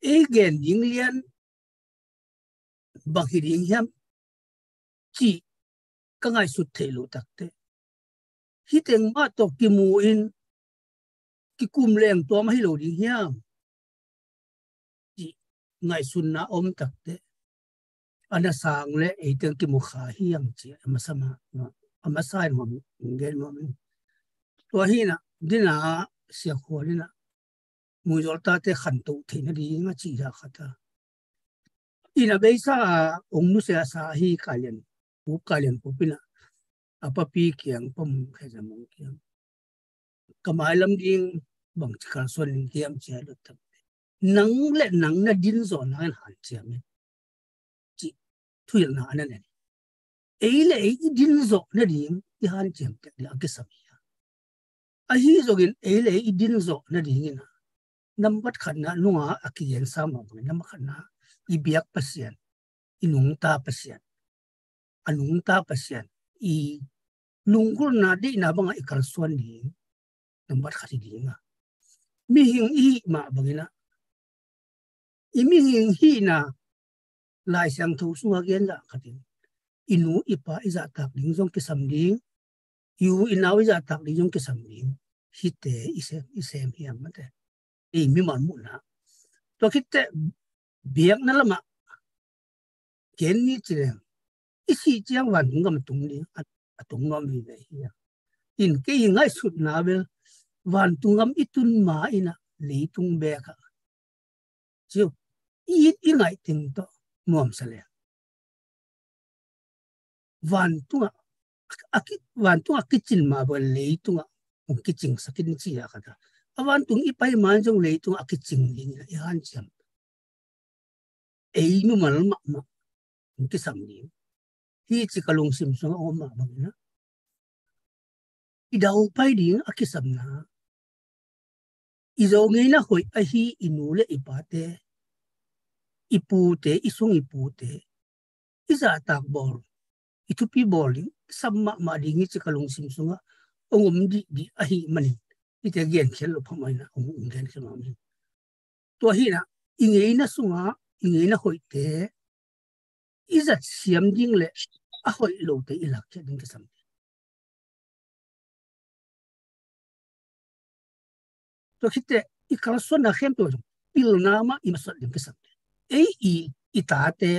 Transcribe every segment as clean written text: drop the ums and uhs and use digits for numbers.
again ding lian bang hi ding hiam chi ka ngai su thelu takte hi teng ma to ki mu in ki kum leng to ma hi lo ding hiam chi ngai sun na om takte ana sang le e teng ki mu kha hiam chi ama sama no ama sai mo ngel mo to hi na dina sia kholina mu jol ta te khan to thina di nga chi ra khata ina beisa ong nu se sa hi kalian pu pina apa pi kyang pom khe jamong kyang kamai lam ding bang chikal son ling kiam che lo tak nang le nang na din zo na han che me chi thuil na na ne ei le ei din zo na ding i han chem tek la ke sam ya a hi zo gin ei le ei din zo na ding ina nam bat khan na nuwa akiyen sa ma bu nam khan na i biak pasien inung ta pasien anung ta pasien i lungkul na di na banga ikal suan di nambat khati di nga mi hing hi ma bangina i mi hing hi na lai sang thu sunga gen la khati inu ipa iza tak ding jong ki sam ding yu inaw iza tak ding jong ki sam ding hi te isem hi amate e mi man mu na to kitte biak na lama ken ni chireng isi chiang wan ngam tung ni atung ngam mi ve hi in ke ngai sut na bel van tungam itun ma ina leitung be ka chiu i ngai ting to nuam sale van tunga kitchen ma bo leitunga ong kitchen sakin chi ya kada awan tung i pai man jong leitung a kitchen ni i han cham ei nu mal ma ma ong ki sam ni hi chi kalung sim so o ma ma na i dau pai ding a ki sam na i zo ngai na hoi a hi inu le i pa te ipu te isung ipu te iza tak bol itu pi bowling samma ma dingi chikalung sim sunga ongom di ahi mani ite gen khel lo phamai na ong gen khel ma mi to hi na ingei na sunga ingei na hoite iza siam ding le a hoi lo te ilak che ding sam to khite ikal so na khem to pil na ma imasal ding sam ei itate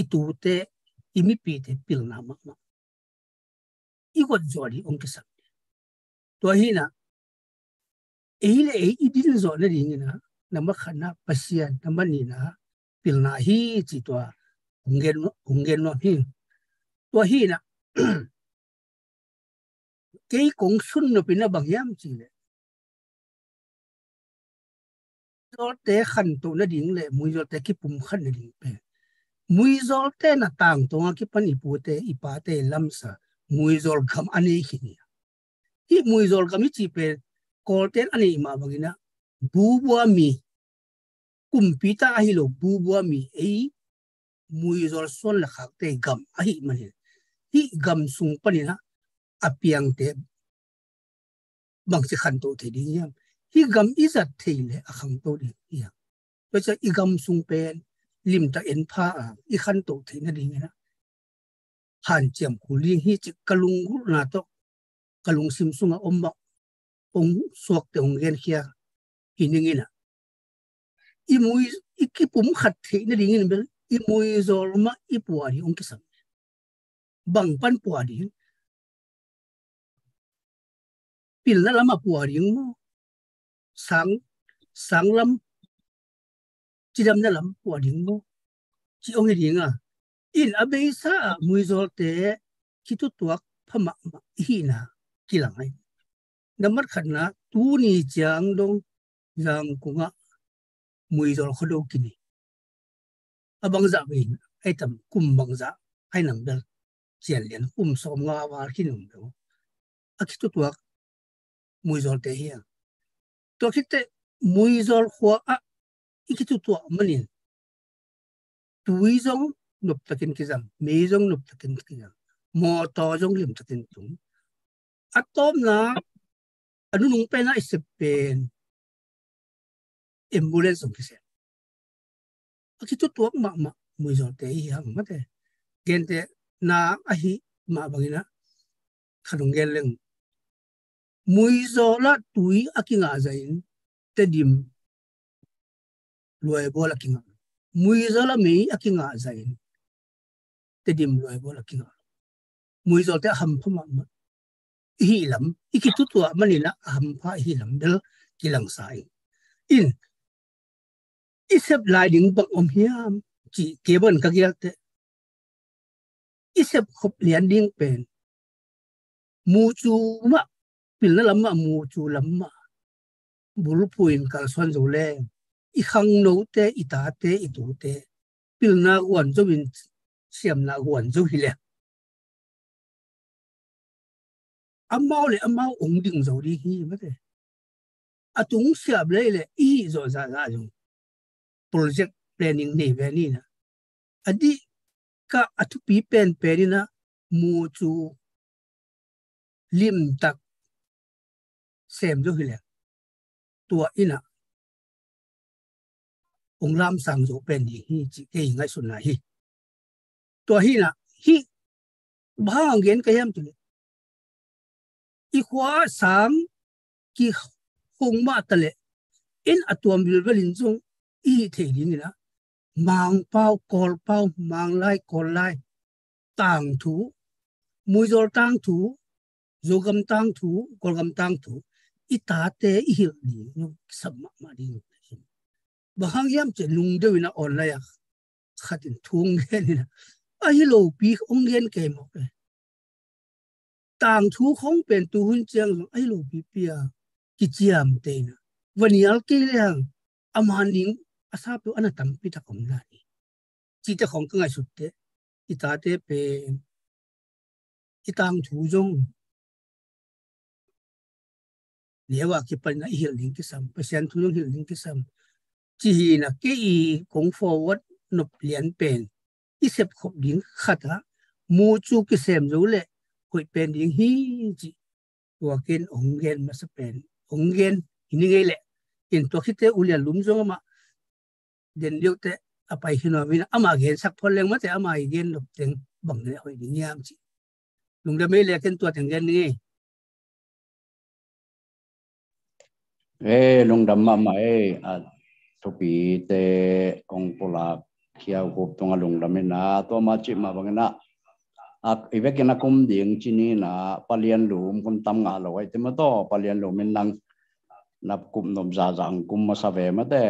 itute imi pi te pil na ma igot zori ong ke sam to hi na ei le ei idin zo na ring na nama khana pasian nama ni na pil na hi chi to ungen no hi to hi na ke kong sun no pina bang yam chi le to te khan to na ding le mui zo te ki pum khan na ding pe mui zo te na tang to nga ki pani pu te ipa te lam sa mui zo gam ani hi ni hi mui zo gam chi pe kol ten ani ma bangina bu bua mi kumpita hi lo bu bua mi ei mui zol son la khak te gam ahi mani hi gam sung pani na apiang te bang chi khan to the ding yam hi gam izat theile a khang to ding ya to cha I gam sung pen lim ta en pha I khan to the na ding na han chem ku ling hi chi kalung na to kalung sim sunga omma ong suak te ong gen khia hiningina I mui ikipum khat the na ding in bel I mui zol ma I puari ong kisam bang pan puari pil na lama puari mo sang lam chidam na lam puari mo chi ong ringa in abeisa mui zol te kitu tuak phama hi na kilangai namar khanna tu ni chang dong jang kunga mui zol khodo kini abang za be ai tam kum bang za ai nang bel chian lian som nga wa kinum do akitu tuak mui zol te hi to kite mui zol khwa a ikitu tuak manin tui zong nup takin kizam me zong nup takin kizam mo to zong lim takin tung atom na anu nung pe na isip pen ambulance ong kise aki tu tuak ma mui zol te hi hang mate gen te na ahi ma bangina khanung gel leng mui zola tui aki nga zain te dim luai bol aki nga mui zola me aki nga zain te dim luai bol aki nga mui zol te ham phama ma hi lam iki tu tua manila ham pha hi lam del kilang sai in isep lai ding bang om hiam chỉ kebon ka gial te isep khop lian ding pen mu chu ma pil na lam ma mu chu lam ma bul puin kal son zo le i khang no te i ta te i tu te pil na wan zo bin siam na wan zo hi le amau le amau ong ding zo di hi ma te atung siap le le i zo za za zo project planning ni ve ni na adi ka atu pi pen perina mu chu lim tak sem zo hi le tua ina ong lam sang zo pen ni hi chi ke ngai sun na hi tua hi na hi bhang gen ka yam tu i khwa sang ki khong ma tale in atuam bil belin chung i the ding na mang pau kol pau mang lai kol lai tang thu mui zol tang thu zogam tang thu kolgam tang thu i ta te i hil ni no sam ma ding bahang yam che lung de na on la ya khatin thung ge ni na a hi lo pi ong gen ke mo tang thu khong pen tu hun chiang ai lo pi pia ki chiam te na vanial ke lang aman ding asa pe ana tam pi ta kom la ni chi ta khong ka ngai sut te i ta te pe i tang thu jong lewa ki pan na hil ding ki sam pasien thu jong hil ding ki sam chi na ke i kong forward nop lian pen i sep khop ding khata mu chu ki sem zo le koi pen ding hi chi tua ken ong gen ma sa pen ong gen ini ngai le in to khite ulian lum zo ma den liu te apai hino mina ama gen sak phol leng ma te ama gen nop teng bang le hoi ding yam chi lung da me le ken tua teng gen ni lung dam ma topi te ong pola kia gop tonga lung dam na to ma chi ma bangena ivekena kum ding chini na palian lum kun tam nga lo ai te ma to palian lum min nang nap kum nom za jang kum ma sa ve ma te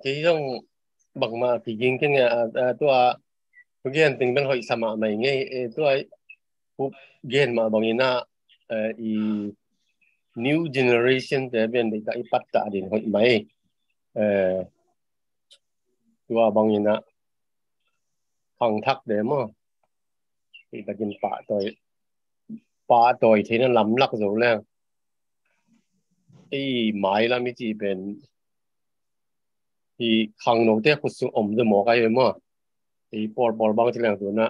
cái dòng bằng mà thì riêng cái nhà tôi gen tình bên hội sama mày nghe tôi phụ gen mà bằng ina i new generation để bên để cái bắt ta đến hội mày tôi bằng ina phẳng thắc để mà thì ta kinh pa tôi thì nó lắm lắc rồi nè cái máy làm cái gì bên thì khang nô te khut su om de mo kai mo thì por bang chilang tu na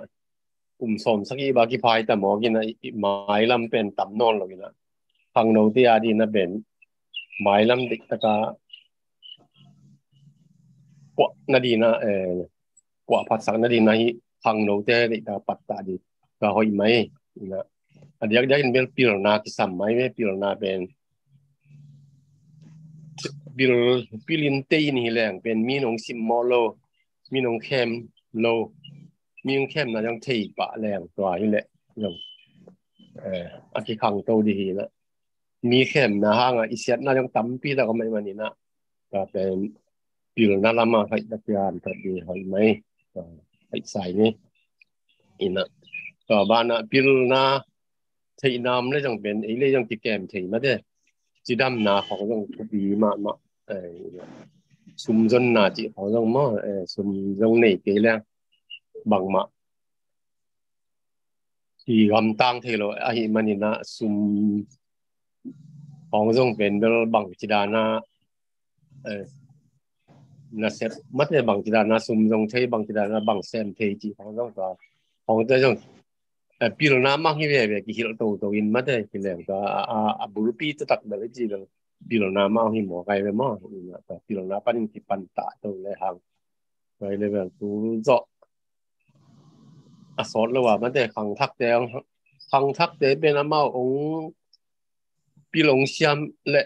som saki ba ki phai ta mo gi na mai lam pen tam non lo gi na khang nô te adi na ben mai lam dik ta ka kwa na di na kwa phat sak na di na hi khang nô te dik ta pat ta di ka hoi mai na adiak dak in bel pil na ki sam mai me pil na ben pilin te ni lengเป็นมีนงซิมมอโลมีนงเข้มโลมีนงเข้มนะยังเทปะแรงตัวนี่แหละยังอาทิคังโตดีนะมีเข้มนะฮะอีเสียนะยังตั้มปีแล้วก็ไม่มานี่นะก็เป็นปิลนาลามาให้ตะยานก็ดีหอยไหมให้ใส่นี่อินะก็บ้านนะปิลนาเทน้ำเลยจังเป็นไอ้เลยจังติแกมเทมาเด้จีดำนาของจังทุบีมาซุมจนนาจีของจังมาซุมจังนี่กี่แล้วบางมาที่กำตั้งเทโลไอ้มันนี่นะซุมของจังเป็นเบลบางจีดานานะเสร็จมัดเลยบางจีดานาซุมจังเทบางจีดานาบางเซมเทจีของจังตัวของจังpilna mak hi ve ki hil to in ma de ki le ka a bul pi ta tak da ji da pilona mau hi mo kai ve mo ta pilona panin ki pan ta to le hang kai le ve tu zo a sot lo wa ma de khang thak te ben a mau ong pilong siam le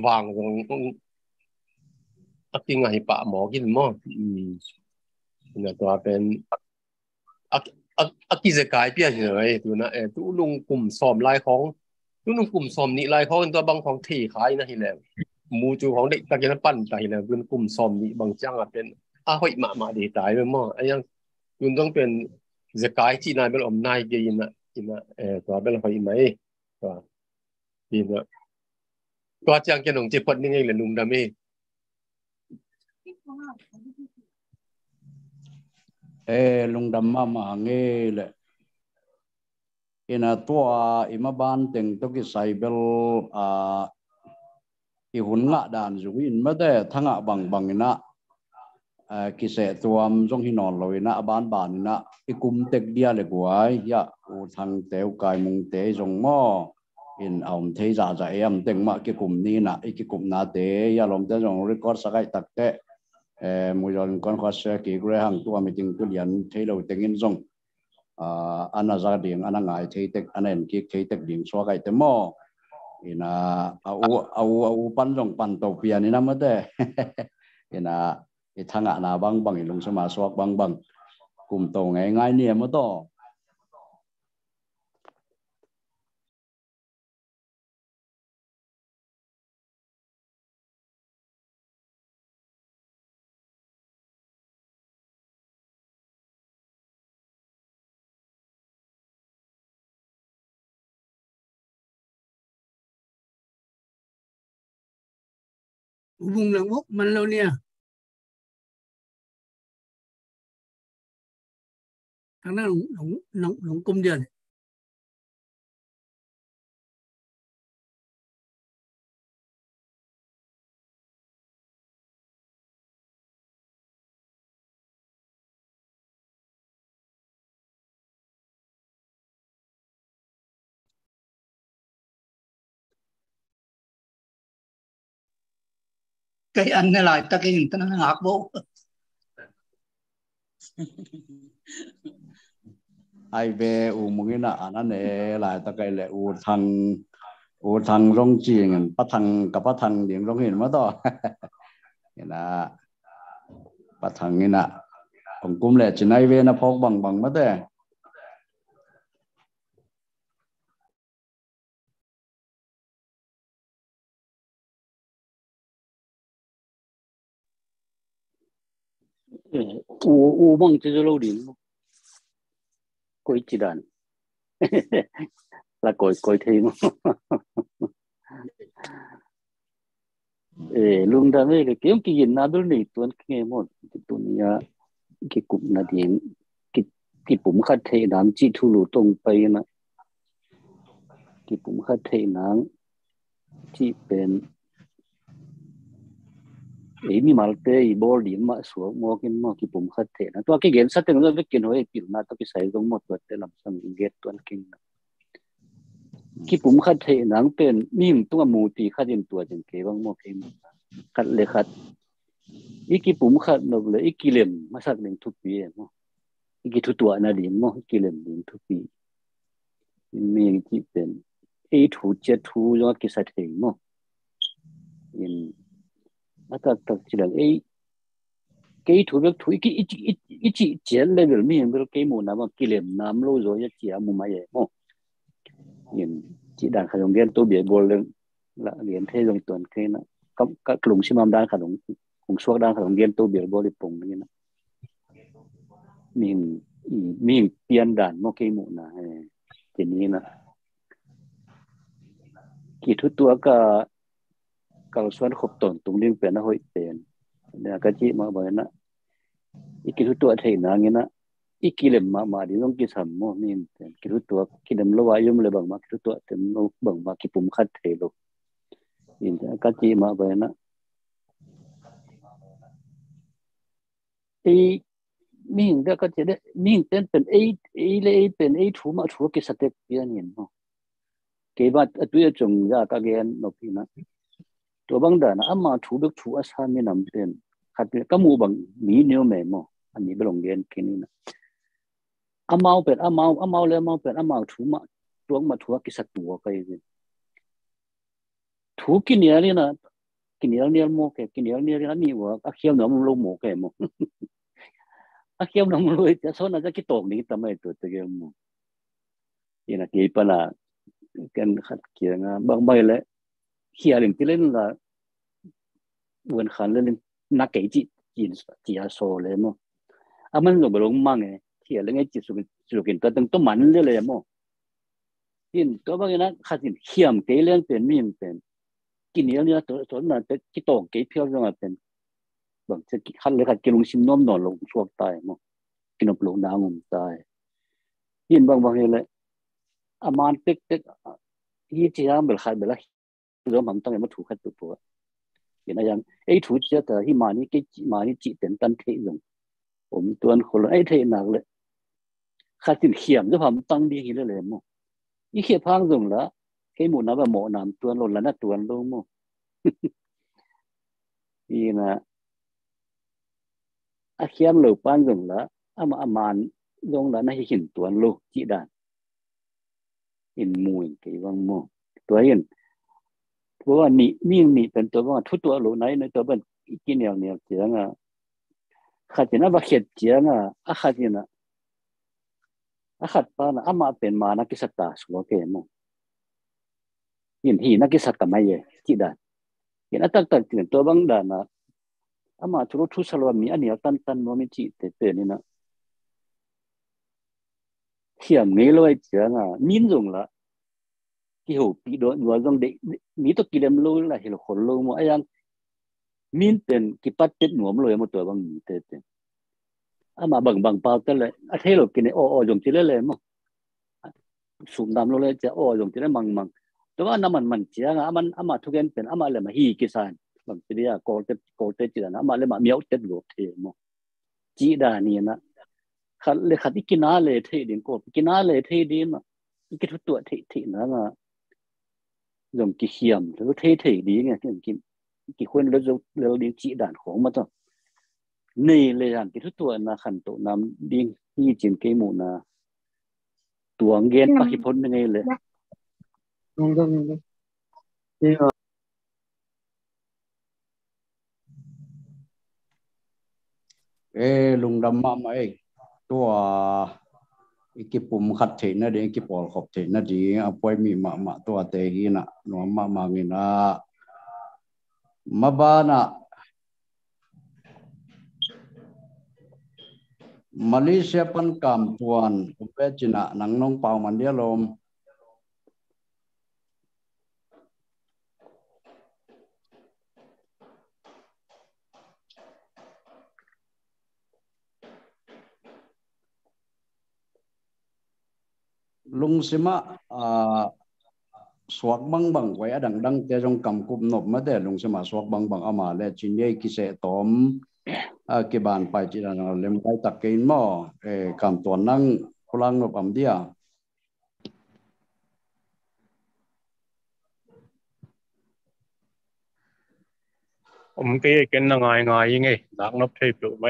wang ong a ki ngai pa mo kin mo na toเป็นakiจะกลายเปลี่ยนเลยดูนะตุลุงกลุ่มสอมลายของตุลุงกลุ่มสอมนี่ลายของตัวบางของที่ขายนะทีแล้วมูจูของเด็กตะกี้นั้นปั้นใจแล้วเป็นกลุ่มสอมนี่บางจังเป็นหอยมาดีตายไปมั่งไอ้ยังคุณต้องเป็นจะกลายที่นายเป็นอมนายกินนะตัวเป็นหอยไหมตัวกินนะตัวจังแกหนุ่มเจ็บปวดนี่ไงเลยนุ่มดำเองลุงดำมาเงี้ยเลยอินาตัวอิมาบ้านเต็งตุกิไซเบลอีหุ่นงะด่านจุกินไม่ได้ทั้งบังนะกิเสตัวมจงหินอนลอยนะบ้านนะอีกุมเต็กเดียเลยกว่ายะอูทางเตวกายมุงเตจงมออินเอาเทจ่าเอ็มเต็งมากิกุมนี้นะอีกิกุมนาเตยาลมเตจงรีคอร์ดสักไอตักเตมวยอนก่อนข้อเสียกี่กระหังตัวไม่จริงตัวเรียนเทเราเต็งอินจงอันนั้นจะดิ่งอันนั้นไงเทเต็กอันนั้นกิเทเต็กดิ่งสวกไอเต็มออินะเอาปันจงปันตัวเปียนี่นะไม่ได้อินะอีทางอ่ะนาบังอีลงสมาสวกบังกลุ่มโตง่ายเนี่ยไม่ต้องบุงหลังวกมันเราเนี่ยทางนั้นหลงกลมเดียวcái anh này lại ta cái nhìn ta nó ngạc vô ai về mùng cái nọ anh này lại ta cái lệ thằng rong chiên bắt thằng điện rong hiền mất to cái là bắt thằng cái nọ ông cũng lệ chỉ này về nó phok bằng mất đấy u mong cho lâu điểm coi chỉ đàn là coi thêm luôn ra mấy cái kiếm cái gì nào đó này tuần nghe một tuần ya cái cụm là điểm cái bụng khát thế nam chỉ thu lù tung bay na cái bụng khát thế nam chỉเป็นมีมาเตยบอลđiểm mà số mò cái bụng khát thế naตัวcái game sát từng nó cái kiến hồi kiểu na tôi cái sai giống một vật để làm sao mình get tuần kinh cái bụng khát thế namเป็นมีตัวมูตีkhát đếnตัวจังเก็บมอcái khátเลยkhátอีกปุ่มขัดนบเลยอีกกิเลมมาสักเรื่องทุกปีมั้งอีกทุกตัวน่ะดิมั้งกิเลมเรื่องทุกปีมีที่เป็นถูเจ็ดถูยอดกิสัตเองมั้งยินมาตักจีหลังถูเรื่องถูอีกเจนเลเวลมีเรื่องกี่มูนะว่ากิเลมน้ำโลโซยจีอามุมาเย่มั้งยินจีด่านขนมเรียนตัวเบียบอลเรื่องละเรียนเทลงตัวนี้นะก็กลุ่มชิมามด่านขนมของช่วงด้านของเรียนตัวเบียร์บริปุ่งนี่นะมีเปลี่ยนด่านโมเกมุนะทีนี้นะกี่ทุกตัวก็ส่วนขบต้นตรงนี้เป็นนะห้อยเป็นเนี่ยก็จีมาบอกนะอีกกี่ทุกตัวเท่านั้นนะอีกกี่เล่มมาดีต้องกี่สามโมมีเป็นกี่ทุกตัวกี่เล่มละวายุ่มเลยบางมากี่ทุกตัวเต็มเราบางมากี่ปุ่มคัดเทโลอินก็จีมาบอกนะมิ่งเด็กก็จะได้มิ่งเป็นเลยเป็นถูมาถูกกิสเต็ปเปลี่ยนเนาะ cái vật tôi trồng ra cái gen nó thì nóตัวบางด่านอามาถูกถูกอาสามีนำเป็นขัดก็มูบังมีเนื้อแม่หมออันนี้เป็นโรงเรียนแค่นี้นะอามาเป็นอามาเลยอามาเป็นอามาถูกมาตัวมาถูกกิสัตตัวก็ยังถูกกินเนื้อนี่นะกินเนื้อหมอแกกินเนื้อนี่ว่าอาเขียวน้ำลงหมอแกหมออาเขียวน้ำลงจะสอนอาจจะคิดตกนี้ทำไมตัวเกี่ยวหมอนี่นะที่ปนากันขัดเกี่ยงบางใบเลยเขียนที่เล่นละวันขันเล่นนักเกจิจีอาโซเลยมั้งมันลงไปลงมั่งไงเขียนเรื่องไอ้จิตสุกินตัวต้องมันเลยมั้งที่ตัวบางอย่างนั้นขัดเขียมเกลียงเป็นมีมเป็นกินเนื้อตัวนั้นแต่ที่โตเกลีเพียวจังเป็นบางจะขัดเลยขัดกินลงชิมน้ำนอนลงช่วงตายมั้งกินลงลงน้ำมันตายยินบางอย่างเลยอามันเต็กยี่จีอาเบลขัดเบลล์เราหมั่นต้องยังไม่ถูกขัดตัว hiện nay ấy thủ chia từ khi mà những cái mà những chị tiền tân thế dùngผมตัวคนละไอ้เทนักเลยข้าสินเขียมด้วยความตั้งดีกี่เลยมั้งยี่เขียพังdùngละcáiหมูน้ำแบบหมูน้ำตัวหล่นแล้วนะตัวลงมั้งนี่นะอาเขียมหลุดปั้นdùngละอามันลงแล้วนะให้หินตัวลูกจีด่านหินมวยกี่วังมั้งตัวเห็นเพราะว่านี่เป็นตัวว่าทุกตัวหลุดไหนในตัวเป็นกินเนี่ยเจียงอ่ะข้าจะน่าว่าเขียนเจียงอ่ะข้าจะน่ะข้าป้าน่ะมาเป็นมานักกิจตาสัวเกมยินหีนักกิจตาไม่เย่จีด่านยินตั้งถึงตัวบางด่านน่ะมาทุสลวมีอันนี้ตันว่ามีจีเตนี่นะเขียนงี้เลยเจียงอ่ะมิ้นจงละที่หูปีโดนว่าจงเด็กมีตัวกิเลมรู้ละเห็นคนรู้มั้งไอ้ยังมิ้นเป็นกิปัดเจ็ดหนวมเลยมาตัวบางมีเตมาบางเปล่าแต่เลยเทโลกินโอ้ยงที่เลยมั้งสูงดำเลยจะโอ้ยงที่เลยมังแต่ว่าน้ำมันเจียงมาทุกอย่างเป็นมาเลยมาฮีกิสานบางทีเนี่ยโกเตจีนะมาเลยมาเมียวเต็ดหลวงเทมั้งจีดานี่นะขัดเลยขัดที่กินอะไรเทดินโกกินอะไรเทดินอ่ะกินทุกตัวเทนะมายงกิเขียมหรือเทดีไงกิคนเราดินจีด่านของมาต่อนี่เลยอย่างที่ทุกตัวนะขันโตน้ำดิ้งยี่จินเกมูนะตัวเงินปะกิพ้นยังไงเลยลุงดำมาไหมตัวอีกปุ่มขัดเทนนะเด็กกี่ปอลขอบเทนนะดีอ่ะป่วยมีมาตัวเตหีน่ะหนูมาเงินมาบ้านะมาเลเซียปันกามปวนอุเบจินะนังน้องเป่ามันเดียลมลุงสิมาสวกบังไว้ดังแต่จงกำกุบนบมาแต่ลุงสิมาสวกบังอามาและจินเย่กิเสตอมกิบานไปจีนันเล่มไปตักกินหม้อกำตัวนั่งพลังนบอัมเดียผมก็กินง่ายยังไงนักนับเทปไหม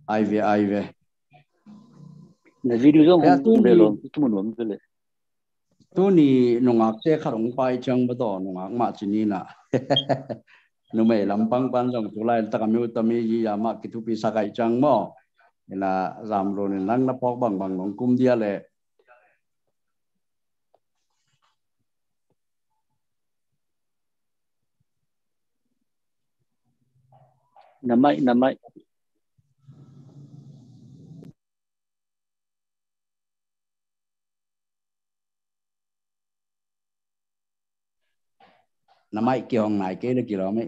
ไอเวในวิดีโอมันเบลล์ทุกมันเป็นเลยตัวนี้นุ่งอักเจ้าขนมไปจังบ่ต่อนุ่งอักมาจีนี่นะนุ่มเอลำปังปันจังตุลาตะกมิวตะมียามากิทุปิสักไอจังบ่เวลารำโรนินังนับพอกบังของกุมเดียเลยน้ำไม่น้ำไม่เกี่ยวไหนเกี่ยวกี่เราไม่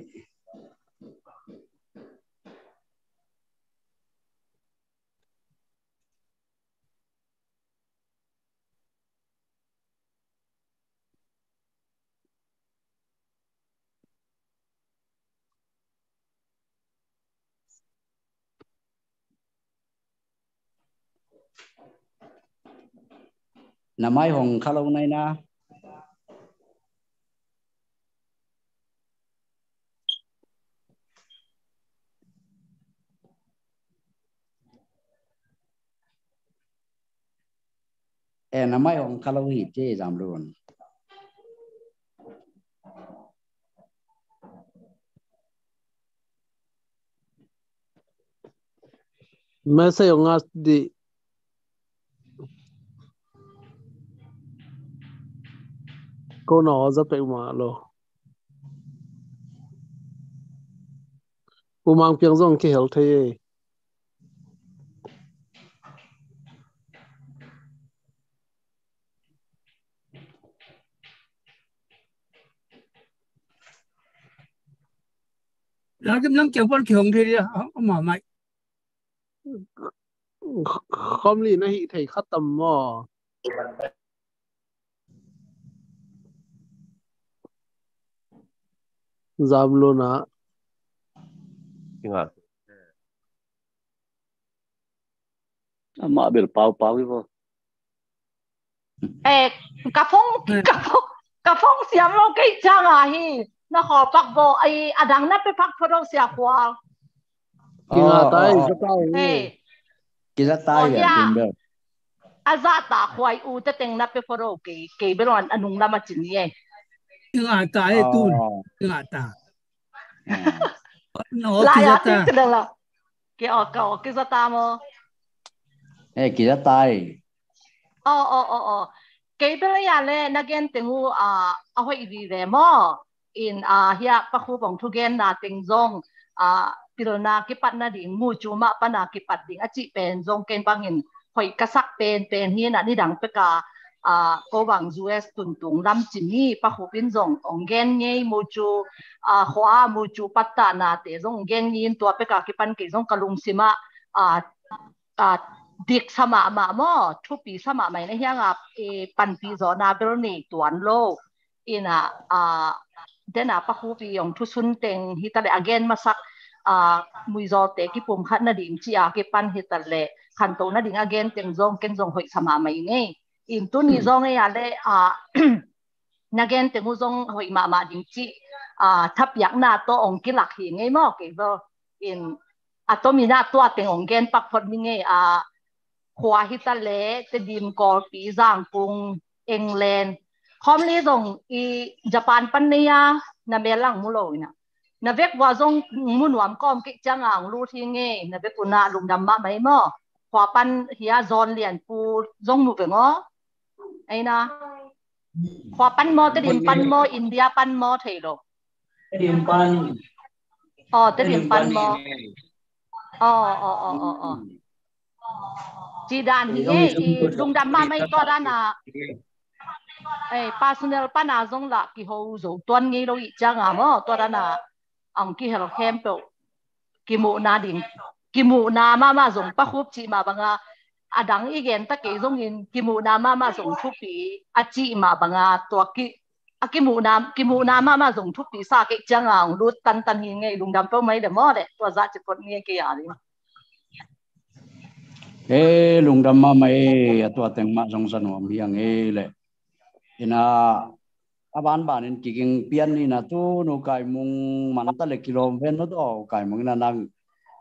namai hong khalau nai na namai hong khalau hi che jam luôn Masa yung ngas di cô nó rất phải mà lo cô mang tiếng rong cái hiểu thế là cái năng chẳng quan trọng thì mà mày không lì nó hị thầy khát tầm mà dám luôn á mà biểu bao cái vô cà phông xiêm lo cái chăng à hi nó họ bắt vô ai đang nắpไปพักพอเสียควา kinh à tay cho tao cái rất tai vậy tìm được azata khoai u te teng nắpไปพอcái bên ngoài anh nung làm gì nhỉ kinh à ta ấy tu kinh à ta nó lại kinh à à ta cái đó là cái zata mà cái rất tai cái bên này là nãy gen tengu hồi đi về mà in hiện bắt khu bóng thu gen na teng zong pilona cái bắt na đỉnh mua chú mà bắt na cái bắt đỉnh chỉ pen zong ken bangin hồi cái sắc pen hiện na đi đằng pe cả cố bằng US tuần tung làm chỉ ni bắt khu bên zong ông gen nhảy mua chú hoa mua chú bắt ta na te zong gen yin tua pe cả cái pan cái zong kalung sima dik sama ma mo thupi sama mai na hianga pan pi zo na bel ni tuan lo ina dena pa khu pi yong thu sun teng hitale again masak mui zo te ki pum khat na ding chi ke pan hitale khan to na ding again teng zong ken zong hoi sama mai nge in tu ni zong ya le na gen teng zong hoi ma ding chi thap yak na to ong ki lak hi nge mo ke zo in atomina to teng ong gen pak phot mi nge khoa hitale te dim ko pi jang pung England khom li dong Japan pan nia na melang mulo na vek wa zong munwam kom ki changang lu thi nge na be puna lum dam ma mai mo khwa pan hia zon lian pu zong mu ve ngo aina khwa pan mo te dim pan mo India pan mo thei lo Dim pan te dim pan mo chỉ đàn thì lung đam ma mấy to đàn personal pan zong la ki ho zo tuan ngi lo chang mo to đàn ang ki hel camp ki mu na ma zong pa khup chi ma banga adang igen ta ke zong in ki mu na ma zong thu pi chi ma banga to ki mu na ma zong thu pi sa ke chang lu tan hi ngai lung đam po mai de mo de to za chi pot ngi ke ya ni lung đam ma mai tua teng ma jong san wam hiang le ina aban ban in kiking pian ni na tu no kai mung man ta le kilometer no to kai mung na nang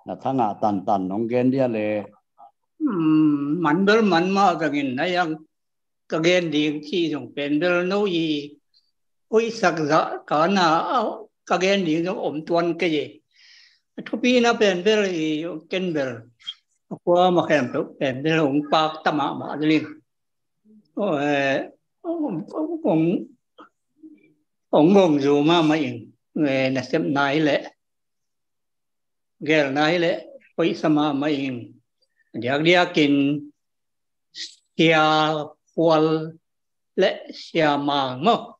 na thanga tan nong gen dia le man bel man ma ka gin na yang ka gen ding chi jong pen bel no yi oi sak za ka na ka gen ding jong om tuan ke ye thu pi na pen bel yi ken bel qua mà kèm tục kèm đây là ông bạc tâm ạ mà lên ông ngông dù mà mày người là xem nái lệ ghé nái lệ quay xem mà mày điạc điạc kinh xia qual lệ xia mà ngó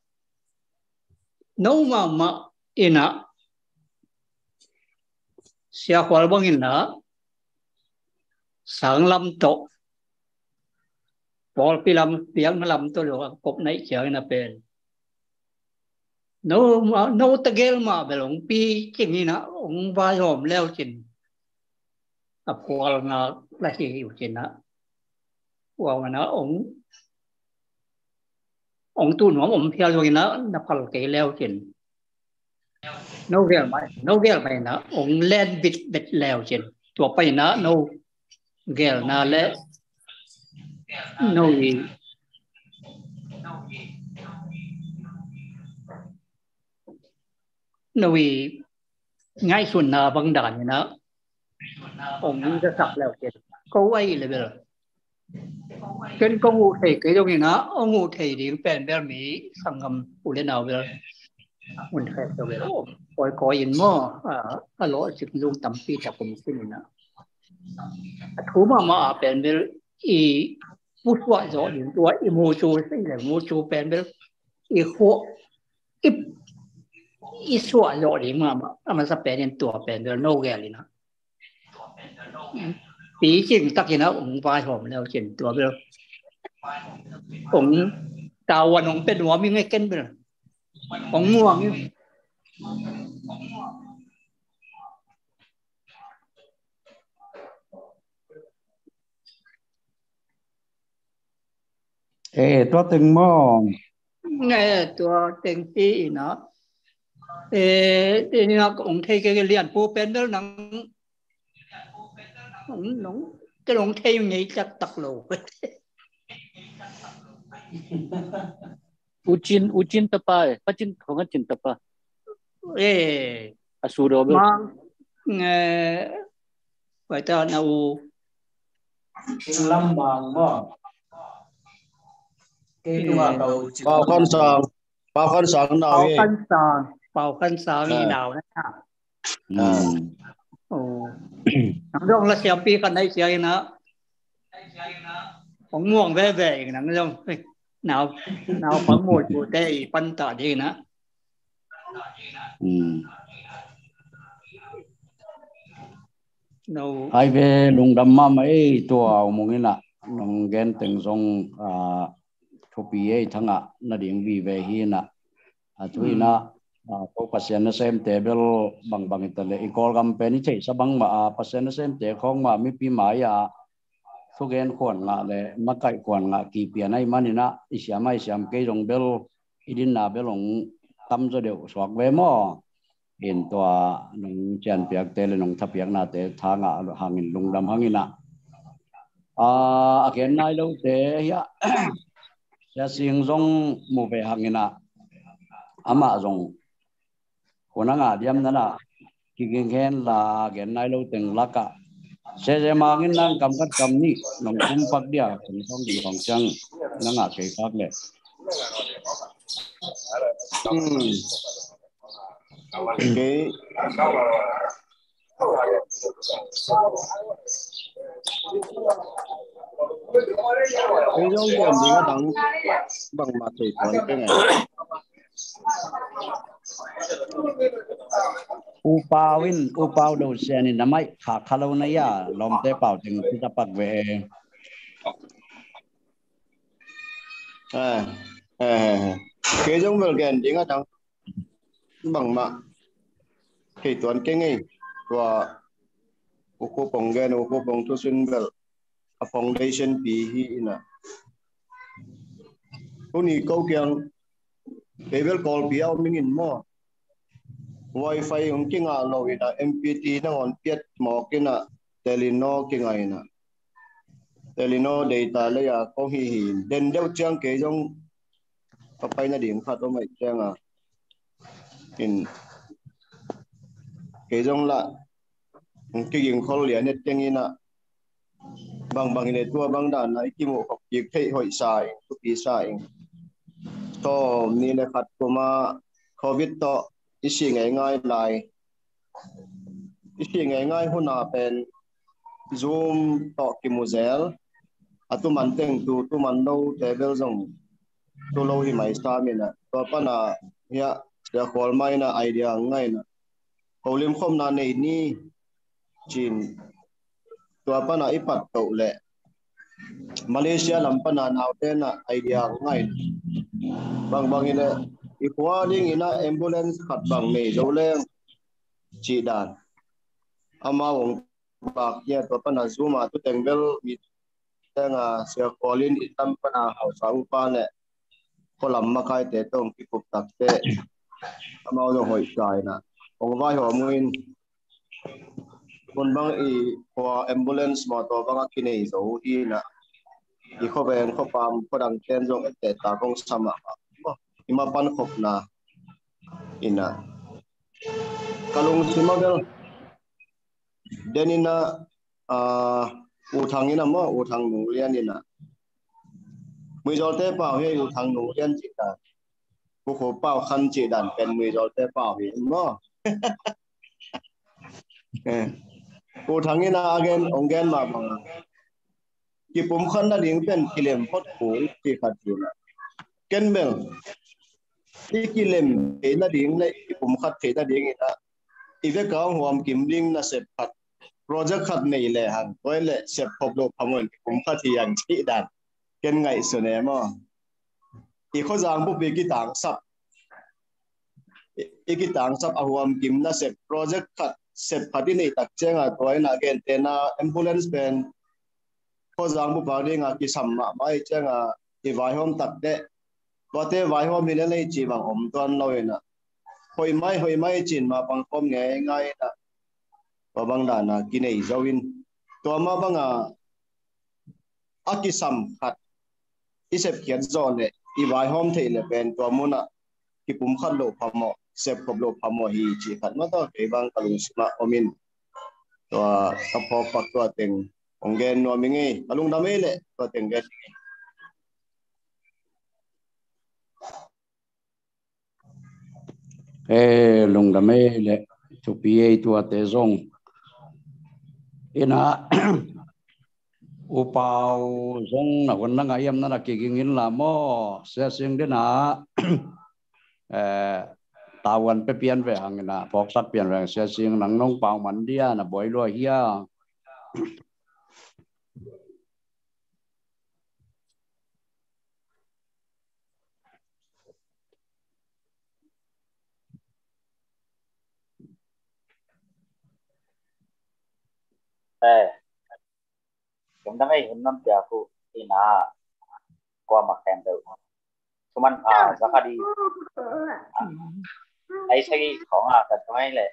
nấu mà ina xia qual băng ina sáng lâm tổ bỏ pi lâm tiếng lâm tổ rồi cột nấy chơi na pen nấu ta gel mà về ông pi chỉ như nào ông vai hòm leo chỉnh qual na là gì chỉnh á qual mà nó ông ông tu nó theo rồi nó phải cái leo trên nấu ghel mày nó ông lên bịt leo trên tua bay nó ghel na lẽ nồi ngay xuân na băng đàn nó ôngจะสับแล้วเจ็ดก็ไว้เลยเบลเป็นก็งูเทcáiตรงนี้นะงูเทดีเป็นแบบนี้สังคมอุเลนเอาเบลมันแค่ตัวเบลโอ้ยก็ยินมั่วฮัลโหลจิตลุงตั้มปีจากผมสิ้นนะถูมาเป็นเบลอีผู้ช่วยจอดอยู่ตัวอีมูจูสิ่งเลยมูจูเป็นเบลอีหัวอีช่วยจอดอยู่มามันจะเป็นตัวเป็นเบลโนเกลินะปีจริงตักยินนะองค์ปลายผมแล้วเขียนตัวเบลองค์ดาววันองค์เป็นหัวมีไงเกินเบลองค์ม่วงตัวตึงมองตัวตึงปีเนาะนี่เราองค์เทเกเรียนปูเป็นเบลหนังน้องcái lồng thay nhảy chặt tặc lồ Ujin tapa pacin khonga chin tapa asuro be mang vậy ta nào lâm bằng mo cái đua đầu bao con sòng nào vậy bao con sòng như nào đó nắng đông là xem pi con đây chơi nó bóng muông về nắng đông nào bóng mùi của đây phân tỏ gì nữa hai về lùng đầm mà mấy tua mùng cái nè nông gen từng dòng thu pi thằng ạ nó điện vì về hi nè thui nè ko pasien na sem table bang itale ikol company chei sabang ma pasien na sem te khong ma mi pi ma ya thugen khon nga le makai khon nga ki pi nai manina isiam ke jong bel idin na belong tam zo deu swak ve mo in to nong chan piak te le nong thapiak na te tha nga hangin lungdam hangina again nai lo te ya sing jong mu ve hangina ama jong kona nga diam nana kigenghen la gen nai lo teng laka se mangin nang kam kat kam ni nong kum pak dia kum song di hong chang nanga ke khak le cái dòng tiền thì nó đóng bằng mặt thủy thuận cái này upau do sen na mai kha khalo na ya lom te pau ting ta pak ve cái giống vật kiện thì nó đóng bằng mặt thủy thuận cái này và uko pongen uko pong tu sun bel a foundation pi hi na uni ko kyang level call pi au mingin mo wifi ung kinga lo ina mpt na on piet mo kina telino kinga ina telino data le ya ko hi den deu chang ke jong papai na ding khat o mai chang in ke jong la cái gì khó liền nhất tiếng ina bằng này tua bằng đàn này kim một việc thấy hội sai cực kỳ sai to ni là khát của mà covid to isi ngay lại isi ngay hôm nào bên zoom to kim một zel atu man teng tu man đâu table zong tu lâu thì mấy sao mình à to pa na ya ya call mai na idea ngay na olim không na này ni Chin tua pa na ipat to le Malaysia lampa na naute na idea ngai bang ina ikwa ding ina ambulance khat bang me zo le chi dan ama wong bak ya to pa na zuma tu tengbel mi tanga sia kolin itam pa na hau sang pa le kolam makai te tong ki pup tak te amao do hoi kai na ong vai ho muin kon bang I kwa ambulance ma to bang ki nei zo hi na I kho ven kho pam ko dang ten zo te ta kong sama ima pan khop na ina kalung simagel denina utang ina mo utang nu lian ina mui zo te pao he utang nu lian chi ta ko kho pao khan chi dan pen mui zo te pao hi mo utang ina again ongen ma bang ki pum khan na ding pen kilem phot khul chi khat chi na ken bel ti kilem e na ding le ki pum khat the na ding ina ive ka huam kim ding na se phat project khat nei le han toile se phop lo phamon ki pum khat hi yang chi dan ken ngai su ne mo I kho jang bu pe ki tang sap e ki tang sap a huam kim na se project khat se phati nei tak chenga toina again tena ambulance ben kho jang bu ba ringa ki samma mai chenga I vai hom tak de tote vai hom ni le chi bang om ton loina hoi mai chin ma pang kom nge ngai na babang da na ki nei zawin to ma banga akisam khat isep khian zone I vai hom thei le ben to muna ki pum khat lo phamo sep khop lo phamo hi chi khat ma to ke bang kalung sma omin to ka phok pak to teng ongen no mingi kalung da me le to teng get lung da me le tu pi tua te zong ina upau zong na wan na ngayam na kigingin la mo se sing de na tawan pe pian ve hangina phok sat pian rang se sing nang nong pau man dia na boi lo hia chúng ta ngay hôm năm giờ phụ thì là qua mặt kèm được cuman zakadi ai sẽ có cái cái là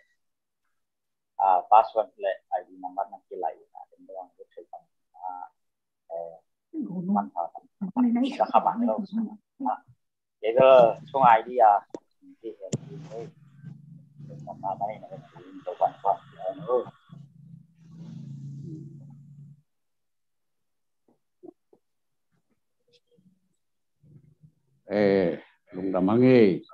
password là ID number nak kilai dan doang itu kan manfaat bisa kapan lo jadi sung ID ya nanti ini sama mai nak untuk manfaat lung da mangi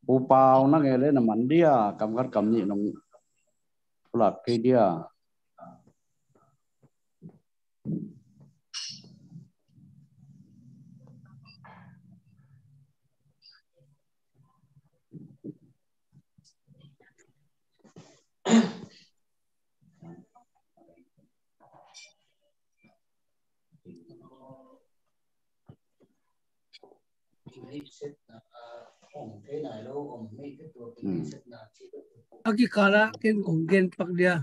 upau na ngele na man dia kam gat kam ni nong pulak ke dia Aki kala ken kongen pak dia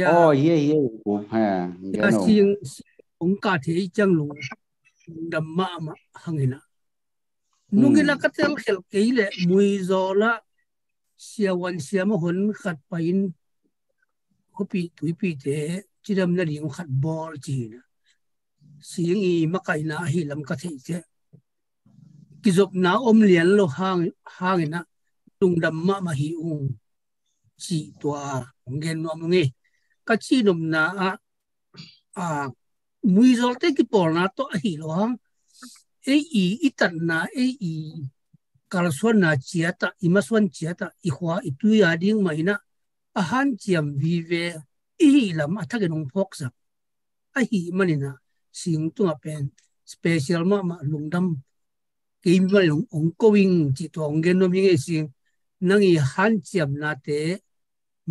oh ye ha ya sing ong ka the chang lu dam ma ma hangina nungila katel khel keile mui zola siawan siama hon khat pain kopi tuipi te chidam na ring khat bol china sing I makai na hi lam ka thei che kizop na om lian lo hangina tungdam ma ma hi ung chi tua ngen no ngi ka chi nom na a mui zol te ki por na to hi lo hang itan na kalswan na chiata imaswan chiata ihwa itu ya ding mai na a han chiam vive lam athage nong phok sa a hi manina sing tu pen special ma lungdam ke ma long ong going chi to ngen no mi nge sing nangi han chiam na te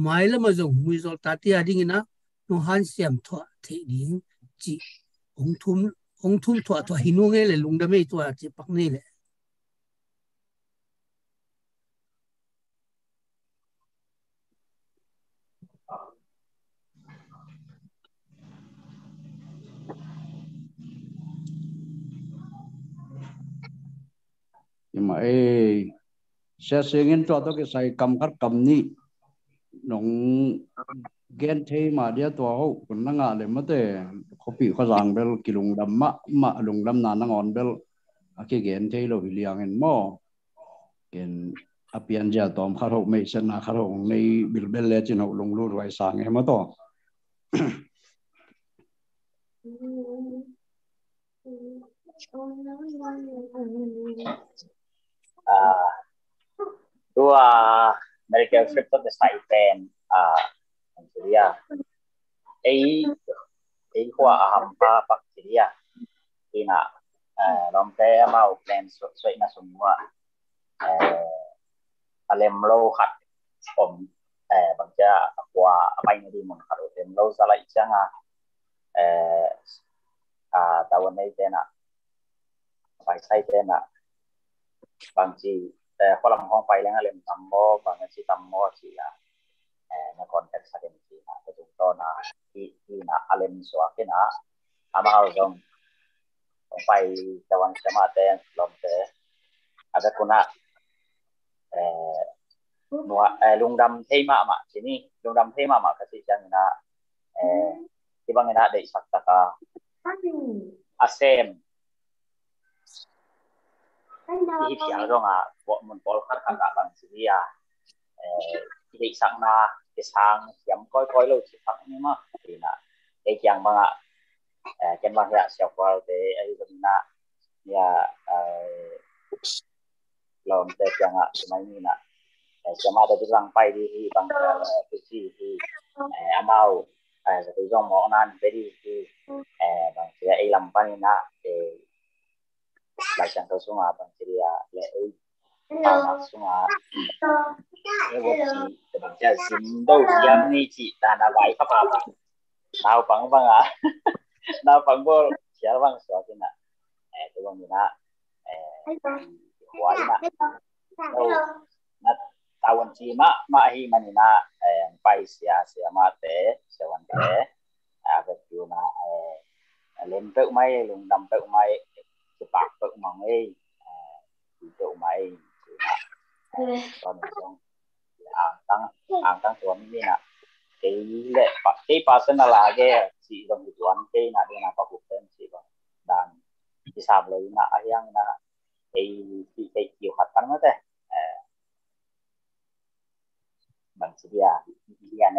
mai la ma zong mui zol ta ti ading na no han siam thwa the ding chi ong thum thwa hinu nge le lungdam ei to chi pak ni le mà sẽ sinh cho tôi cái sai cầm cắt cầm ni nông gen thế mà dia tua hậu còn năng à để mất thế copy khó rằng bel kilung đam mà lung đam na năng on bel cái gen thế lo liang en mo gen apian ja tom khar hậu mấy sen na khar hậu nei bil bel le chin hậu lung lu roi sang em to tua medical script of the site pen bacteria ấy khoa hampa bacteria ina long te mau plan soi na semua alem low hat om bangja qua apa ini di mon karo tem low salai changa tawon nei tena pai sai tena bangji kolam hong pai lang alem tammo bangji tammo si la na konteks aden si na to na na alem so akena ama auzong pai tawan sama ten lom te ada kuna lungdam thema ma sini lungdam thema ma kasi chang na ibang ina dei sakta ka asem hi piang ro nga bo mun pol khat khat bang siya dei sang na ke sang yam koi lo chi phak ni ma ina e chang ma chen bang ya xiao kwal te ai na ya lom te chang mai ni na sama ada bilang pai di bang kecil di amau satu jong mau nan jadi di bang saya ilam pani na bacaan tu semua bang saya le anak semua ini buat si sindo yang ni si tanah baik apa nau bang nau bang bol siapa bang suatu na tu bang na wai na tawon si ma hi manina pai sia mate sewan te betu na lem pe mai lung dam pe mai sepak pe mai itu mai kon song ang tang tuan ni na cái personal lage si dong tuan ke na dia na pakupen si bang dan hisab le na ayang na cái chiều hạt tăng thế bằng chỉ là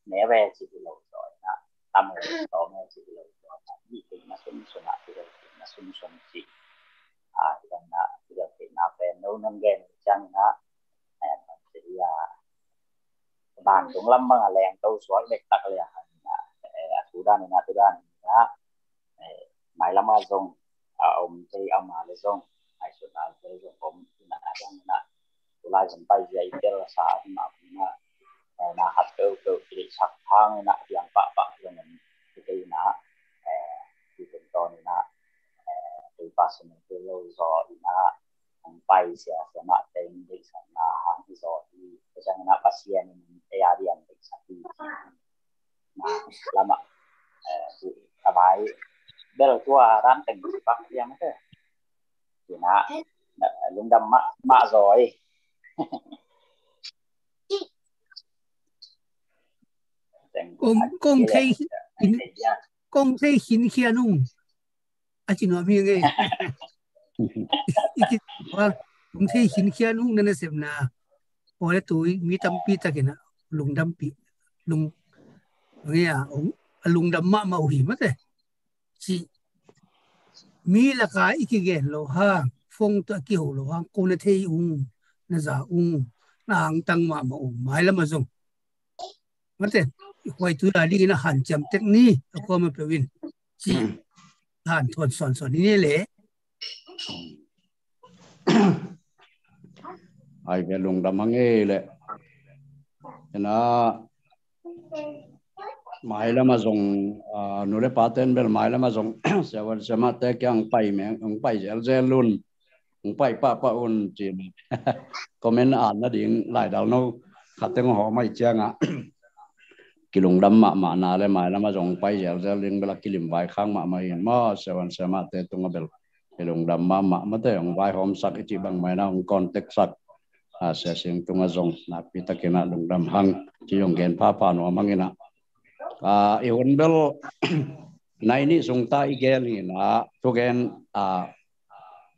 né về chỉ là lâu rồi đó tâm người đó nghe chỉ là lâu rồi gì thì mà xuân thì là xuân chỉ thì là thì là thì nào về nấu nâng gen chăng đó bằng chỉ là bàn cũng lắm mà lèn câu xóa đẹp tắc liền thủ đan đó mày làm mà dùng ông thì ông mà lấy dùng ai sudah ada yang nak yang nak mulai sampai dia itu saat nak nak hati tu jadi sakang nak yang pak yang itu nak di contoh nak di pasal itu lo nak sampai siapa nak tengok sana di sini macam nak pasien ini ada yang sakit nah lama apa bel tua ranting pak yang itu thì nó lung đâm mạ rồi công thế hình kia nung chỉ nói miếng cái công thế hình kia nung nên là xem na hồi tuổi mi tâm pi ta cái na lung đâm pi lung nghe lung đâm mạ màu hiểm đấy chỉ mi là cái gen lo ha phong to kiểu lo ha cô nó thấy nó giả nó hàng tăng mà mai là mà dùng mất thế quay tu là đi nó hàn chậm tết ni có mà biểu hiện chỉ hàn thuần soạn đi lẽ ai cái lùng đâm mang nghe lẽ nó mai là mà dùng nô lệ paten bel mai là mà dùng sewan sama te kyang pai meng ông pai gel luôn ông pai pa un chỉ comment an nó điện lại đầu nó khát tiếng họ mai chăng à kilung đâm mà na le mai là mà dùng pai gel lên bela kilim bai khang mà mai sewan sama te tung bel lung dam ma te ong vai hom sak chi bang mai na ong contact sak se sing tunga zong na pi takena lung dam hang chi ong gen pa no mangina e hon bel nai ni sung ta igen ni na to gen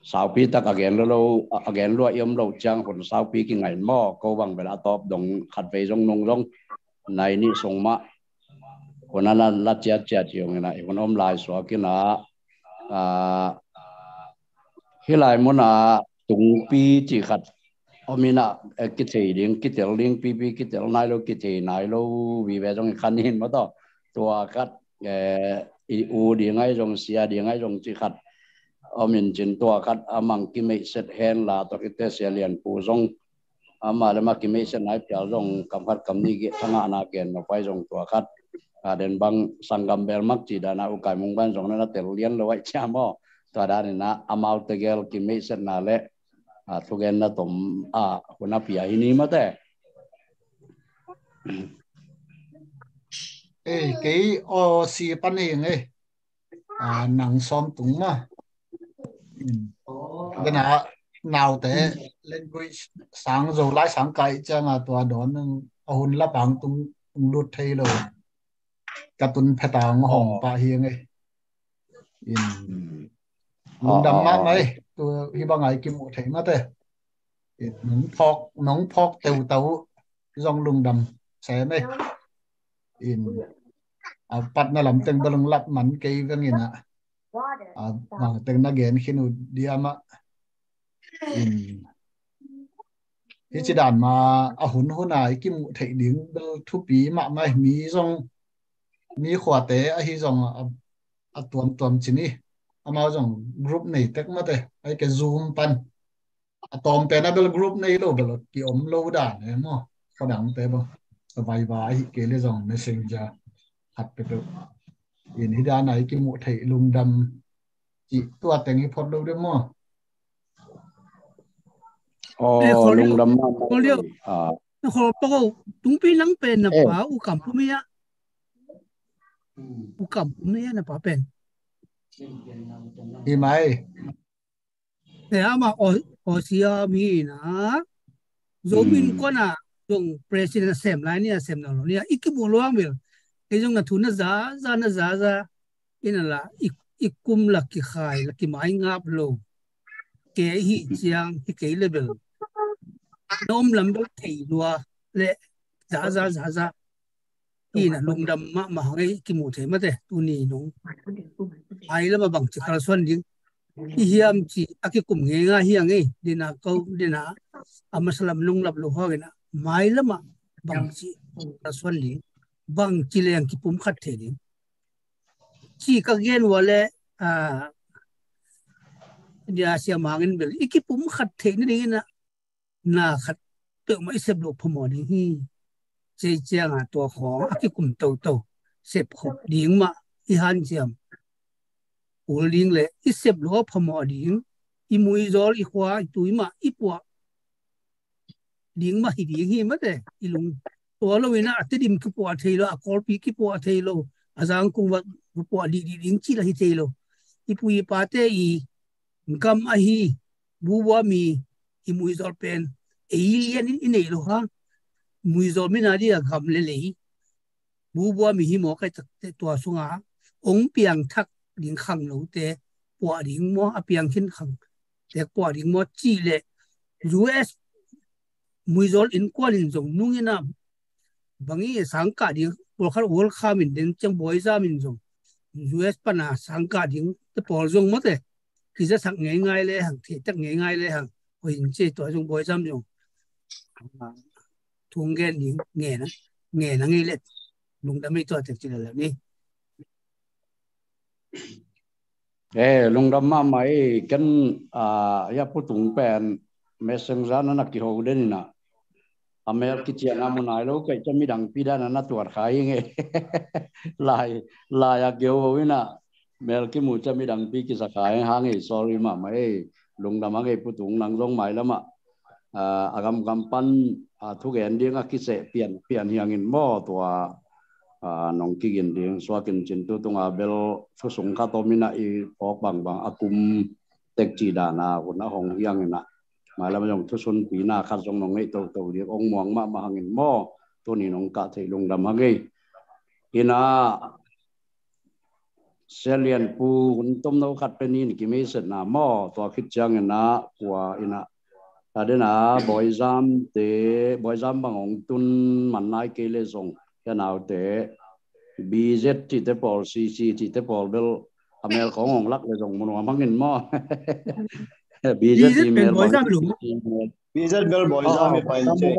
sao pi tak again lo yom lo chang hon sao pi ki ngai mo ko bang bela top dong khat ve jong nong jong nai ni sung ma konala la chia chiong na e om lai so ki na hilai mona tung pi chi khat omina ki thei ding ki tel ding pi ki tel nai lo ki thei nai lo vi ve jong khan hin ma to tua khat i u ding ai jong sia ding ai jong chi khat omin chin tua khat amang ki me set hen la to ki te se lian pu jong ama le ma ki me set nai pya jong kam khat kam ni ge thanga na ken no pai jong tua khat den bang sangam bel mak chi da na u kai mung ban jong na tel lian lo wai cha mo to da ni na amau te gel ki me set na le thu gen na tom hona pia ini ma te cái o si pan hình ấy nắng xóm túng mà cái nào thế language sáng rồi lại sáng cái chẳng à tòa đó nâng hôn lắp bằng tung lụt thay rồi cả tuần phải tao hồng pa hiền ấy lùng đầm má mấy tôi hy vọng ngày kim một thấy mà thế nóng phok tàu dòng lùng đầm sẽ mấy bắt nó làm tên balong lap man cái cái gì nè tên nó gen khi nó đi ama cái chỉ đàn mà hôn này cái mụ thấy điếng thu phí mà mày mí dòng mí khóa tế hi dòng tuần chỉ ní ama dòng group này tất mà thế cái zoom pan tóm tên nó group này đâu bel cái lâu đàn này mà có đẳng tế bao vài cái lấy dòng messenger hạtไปตัวอินฮิดาไหนกิมุไทยลุงดำจีตัวแต่งให้พอดดูด้วยมั้งลุงดำมาเขาเรียกเขาบอกว่าตุงปีนังเป็นนะป้าอุกัมพูเมียนะป้าเป็นอีไหมแต่อามาออเซียมีนะโจมินก็น่ะจง president เซมไลน์เนี่ยเซมนั่นเนี่ยอีกบุรุษมีcái dòng là thu na za ina la ikum la ki khai la ki mai ngap lo ke hi chiang hi ke level nom lam ba thei lua le za ina lung dam ma ngai ki mu thei ma te tu ni nong ai la ma bang chi kal son ding hi hiam chi akikum nge nga hi ange dina amasalam lung lap lo ho na mai la ma bang chi kal son li bang chileng ki pum khat the ni chi ka gen wale dia sia mangin bel ikipum khat the ni na khat to mai sep lo phomo ni hi che chiang a to khong akikum to sep khop ding ma i han chiam ul ding le i sep lo phomo ding i mui zol i khwa i tui ma i pu ding ma hi ding hi ma te i lungตัวเราเนี่ยอาจจะดิมคือปวดเทโลคอร์ปีคือปวดเทโลอาจารย์คงว่าปวดดีดิ้งจีละฮิเทโลอีปุยปาเตอีกำอาฮีบัวมีอีมุยจอลเป็นเอเลียนอินเอโลฮะมุยจอลไม่น่าดีอะกำเลยบัวมีหิมอใครตัวสุงาองเปียงทักดิ้งขังโลเตปวดดิ้งมัวอเปียงขึ้นขังแต่ปวดดิ้งมัวจีเลย US มุยจอลอินกว่าลินจงนุ่งนะบางทีสังกัดยังพวกเขาวอลข้ามินเดนจังบอยซ่ามินจง US ปนะสังกัดยังจะปอลจงมั้งแต่คือจะสักง่ายเลยหังเทจักง่ายเลยหังพอเห็นเจ้ตัวจงบอยซ่ามินจงทุ่งแกนยังเงี้ยนะไงเล็ดลุงดำไม่ตัวเต็มที่เลยนี่ลุงดำมาไหมกันยาพูดถึงเป็นเมสเซนเจอร์นั่นกี่หัวเด่นนะอเมริกาที่งามุนายโลกจะมีดังปีด้านนั้นตัวขายยังไงลายเกี่ยววินะเมริกามูจะมีดังปีกิสขายหางไอ้ sorry มาไม่ลงดำมาไอ้ผู้ถุงนังลงใหม่แล้วมาอากำกำปั้นทุกอย่างเดียงกิเสเปลี่ยนอย่างเงินบ่ตัวน้องกินเดียงสวากินจินตัวตรงเบลฟุสงคาโตมินะอีพอกบางอากุม tek chi da na ko na hong hiang na ma lam jong thu sun pi na khat jong nong nei to to ri ong mong ma hangin mo to ni nong ka thei lung dam hage ina selian pu hun tom no khat pe ni ki me set na mo to khit chang na kwa ina adena boizam bang ong tun man nai ke le zong ya naw te BZ ti te pol CC ti te pol bel amel ko ngong lak le zong mon mangin mo BZ email bang BZ bel boizam e pain che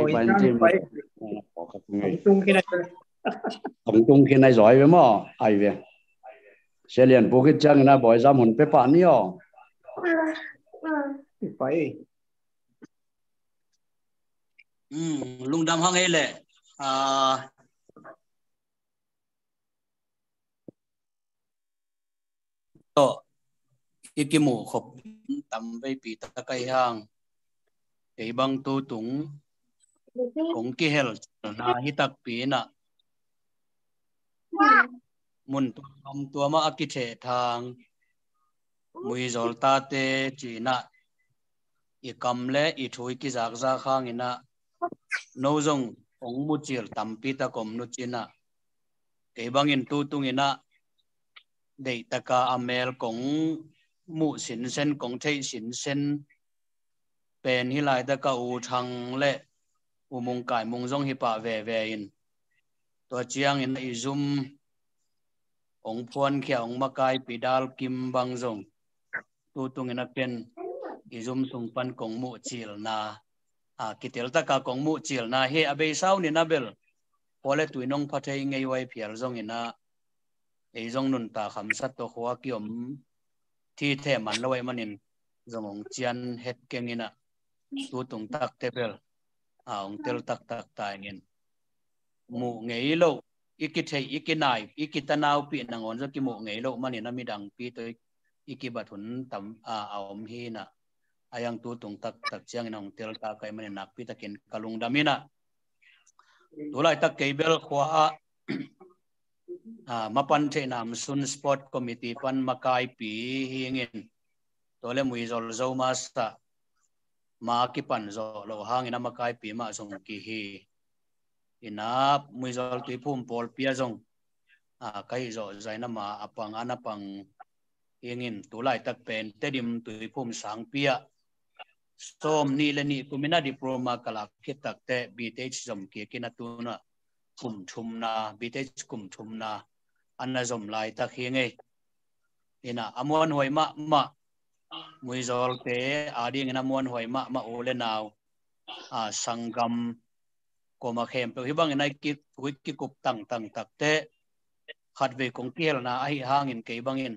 i pain che tổng tung khi này giỏi với mò ai về xe liền bố cái chân na boizam hun pe pa ni o phải lung đam hang lệ to ikimu khop tam ve pi ta kai hang ei bang tu tung kong ki hel na hi tak pi na mun tua ma akithe thang mui zol ta te chi na i kam le i thui ki zak za khang ina no zong ong mu chil tampi ta kom nu china ke bangin tu tung ina dei taka amel kong mu sin sen kong thei sin sen pen hi lai ta ka u thang le u mung kai mung zong hi pa ve ve in to chiang in i zum ong phuan khia ong makai pidal kim bang zong tu tung ina pen i zum tung pan kong mu chil na kitel taka kong mu chil na he abe sau ni na bel pole tuinong phathei ngei wai phial zong ina ei zong nun ta kham sat to khwa kiom thi the man loi manin zong ong chian het kengina tu tung tak te bel ong tel tak tak ta ngin mu ngei lo ikithei ikinai ikitanau pi nangon zo ki mu ngei lo manin amidang pi to ikibathun tam aom hi na ayang tu tung tak tak chiang inong tel ta kai manin nak pi takin kalung damina tulai tak keibel khwa mapan the nam sun sport committee pan makai pi hingin tole mui zol zo masta ma ki pan zo lo hangina makai pi ma song ki hi ina mui zol tui phum pol pia zong kai zo zaina ma apang anapang hingin tulai tak pen tedim tui phum sang pia som ni le ni kumina diploma kala khitak te BTH zom ki kinatuna kum thum na BTH kum thum na anna zom lai ta khinge ina amon hoi ma mui zol te ading ina amon hoi ma ole naw sangam koma khem pe hibang ina ki kup tang tak te khat ve kong kiel na ai hangin ke bangin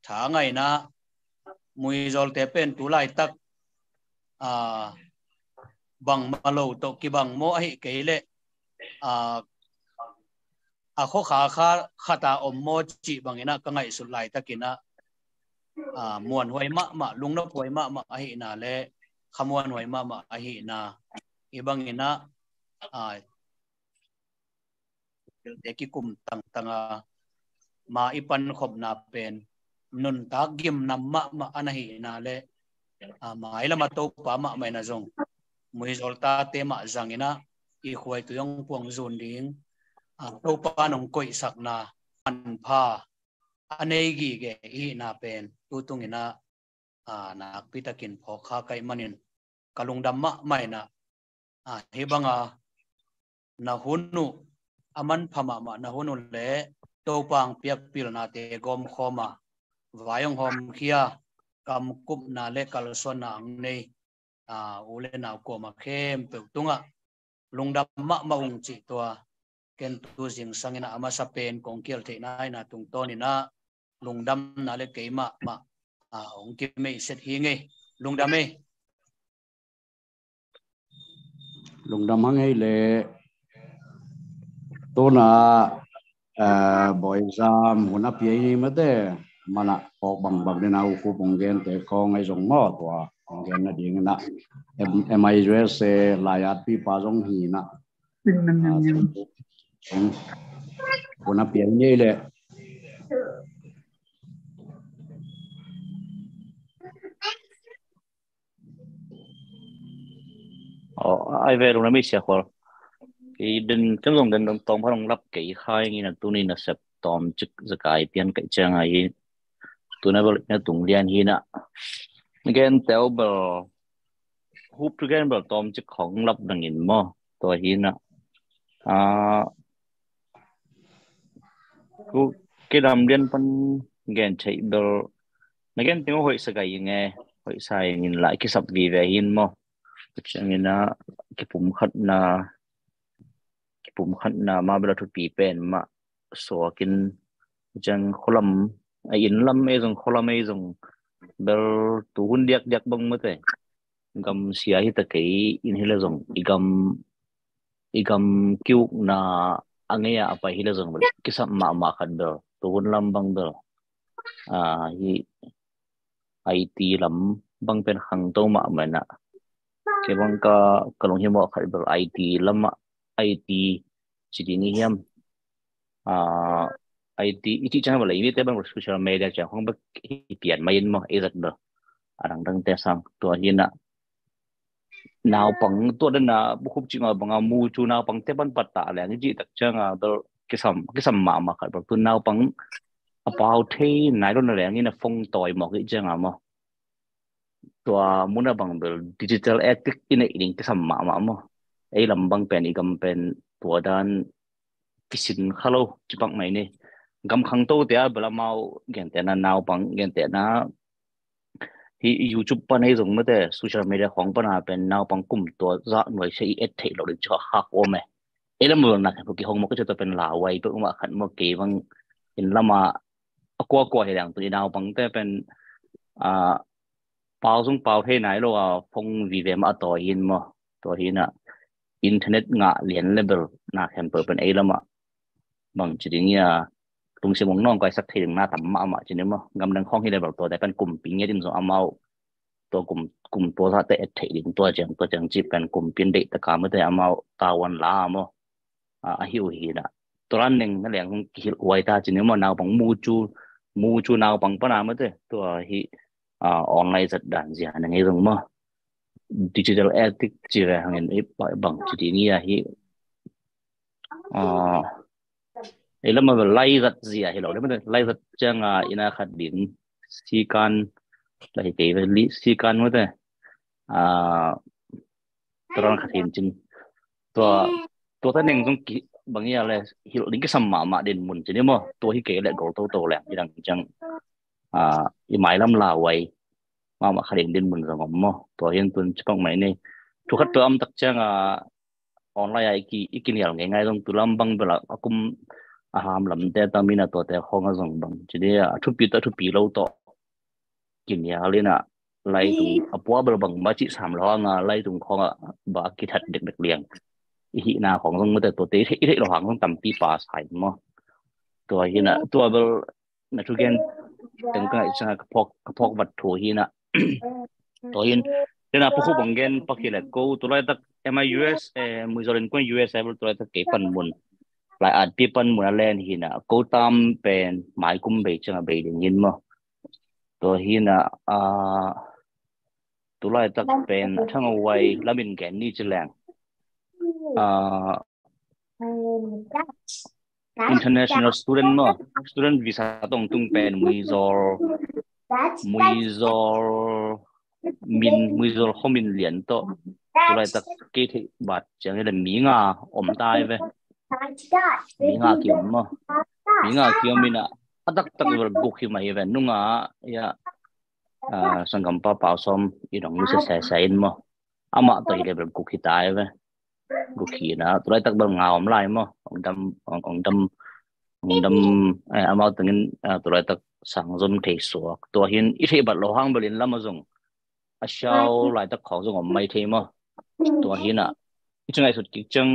tha ngai na mui zol te pen tu lai tak bang malo to ki bang mo ai ke le kho kha khata om mo chi bangina ka ngai su lai takina muan hoi ma lung no hoi ma hi na le khamuan hoi ma hi na ibangina eki kum tanga ma ipan khop na pen nun ta gim nam ma anahi na le mai lama to pa ma mai na zong mui zol ta te ma zangina i khoi tu yong puang zun ding to pa nong koi sakna an pha anei gi ge hi na pen tu tungina na pitakin pho kha kai manin kalung dam ma mai na he banga na hunu aman phama ma na hunu le to pang piak pil na te gom khoma vayong hom khia kam kup na le kal son na ang nei ule na ko ma khem pe tunga lungdam ma ung chi to ken tu jing sangina ama sa pen kong kel the nai na tung to ni na lungdam na le ke ma ong ki me set hi nge lungdam e lungdam hang le to na boizam huna pi ni ma de mana pok bang de na u bong gen te khong ai jong mo to ong gen na ding na mai se layat pi pa jong hi na huna pi ni le ai về rồi mới sẽ khỏi cái đến trong dòng đến tông phát động lập cái khai như là tu nên là sắp tóm chức giấc cái tiền cái trang ấy tu này bảo là tung liên hi na again tell bảo húp tu again bảo tóm chức không lập đằng in mo tu hi na ku cái làm liên phân again chạy bảo again tiếng hội sẽ cái nghe hội sai nhìn lại cái sắp vì về hin mo chẳng như na cái bụng khát na mà bây giờ thu pi pen mà so kin chẳng kholam ai in lam ấy dùng kholam ấy dùng bel tu hun diak diak bang mate gam sia hi ta cái in hila dùng igam kyu na angaya apa hila dùng kisam ma khat bel tu hun lam bang bel hi IT lam bang pen khang to ma mana ke bang ka kalong hi mo khat bel IT lam IT chỉ ni hiam IT ít chẳng phải là ini tebang social media chẳng không biết tiền mấy mà ấy rất được đang te sang tua hiền à nào bằng tua đến là bốc hút chỉ ngồi bằng mu chu nào bằng teban bát tạ là cái gì đặc trưng đó cái sầm mà khai bảo tu nào bằng about thế này đó là cái là phong tồi một cái chương mà tua muốn là bằng digital ethics ini cái sầm mà ấy làm bằng pen igam pen tua dan kisin khalo chỉ bằng mấy này gam khang to tia bala mau gen te na naw pang gen te na hi YouTube pan hay dùng mới te social media khong pan ha pen naw pang kum to za noi sei et thei lo de cho hak o me elam lo na ki hong mo ko to pen la wai pe ma khan mo ke wang in lama akwa he dang tu naw pang te pen pau sung pau he nai lo phong vi ve ma to in mo to hi na internet nga lian level na khem per pen elama bang chi ding ya tung si mong nong kai sak thei na tam ma chi ne mo ngam dang khong hi le to da pen kum ping ye dim zo amau to kum to sa te thei ding to jang chi pen kum pin de ta ka ma te amau ta wan la mo a hiu hi da to ran ning na leng ki wai ta chi ne mo naw bang mu chu naw bang pa na ma te to hi online zat dan zia na ngai rong mo digital ethics chi ra hangin e bang chi ni ya hi elam mà lai giật gì à hiểu đấy mà lai giật chẳng ina khát điểm si can là cái lý si can mới thế tôi khát hiện chính tôi thấy nên trong bằng như là hiểu đến cái sầm mà đến muốn chứ mà tôi hi kể lại gấu tô lại như đằng chẳng cái máy làm là vậy mà khát hiện đến muốn rồi mà tôi hiện tôi chụp máy này tôi khát tôi âm tắc chẳng online ai ki hiểu ngay ngay trong tôi làm bằng bela akum ham lam te ta mina to te khong azong bang chide thu pi lo to kin ya lena lai tu apwa bel bang ma chi sam lo nga lai tu khong ba ki that dek dek liang hi na khong zong te to te hi lo hang tam pi pa sai mo to hi na to bel na tu gen teng ka cha ka phok wat thu hi na to hin tena pu khu bang gen pakile ko to lai tak MIUS muzorin ko US able to lai tak ke pan mun lại ăn people muốn lên thì là cố tâm bên máy cũng bị chẳng bị định nhiên mà rồi thì là tụi lại tập bên thằng ngoài là mình cái ní chứ làng international student mà student visa tông tung bên mùi không mình liền to tụi lại tập cái thì bát chẳng là mỹ ngà ổn tai về minga kiam mina atak ber gukhi mai ven nunga ya sangam pa pausom idong nu se in mo ama to ile ber gukhi tai ve gukhi na tulai tak ber ngaom lai mo ong dam ama tengin tulai tak sangjom thei so to hin I thei bat lo hang belin lamazong ashau lai tak khong jong mai thei mo to hinaichangai sut ki chang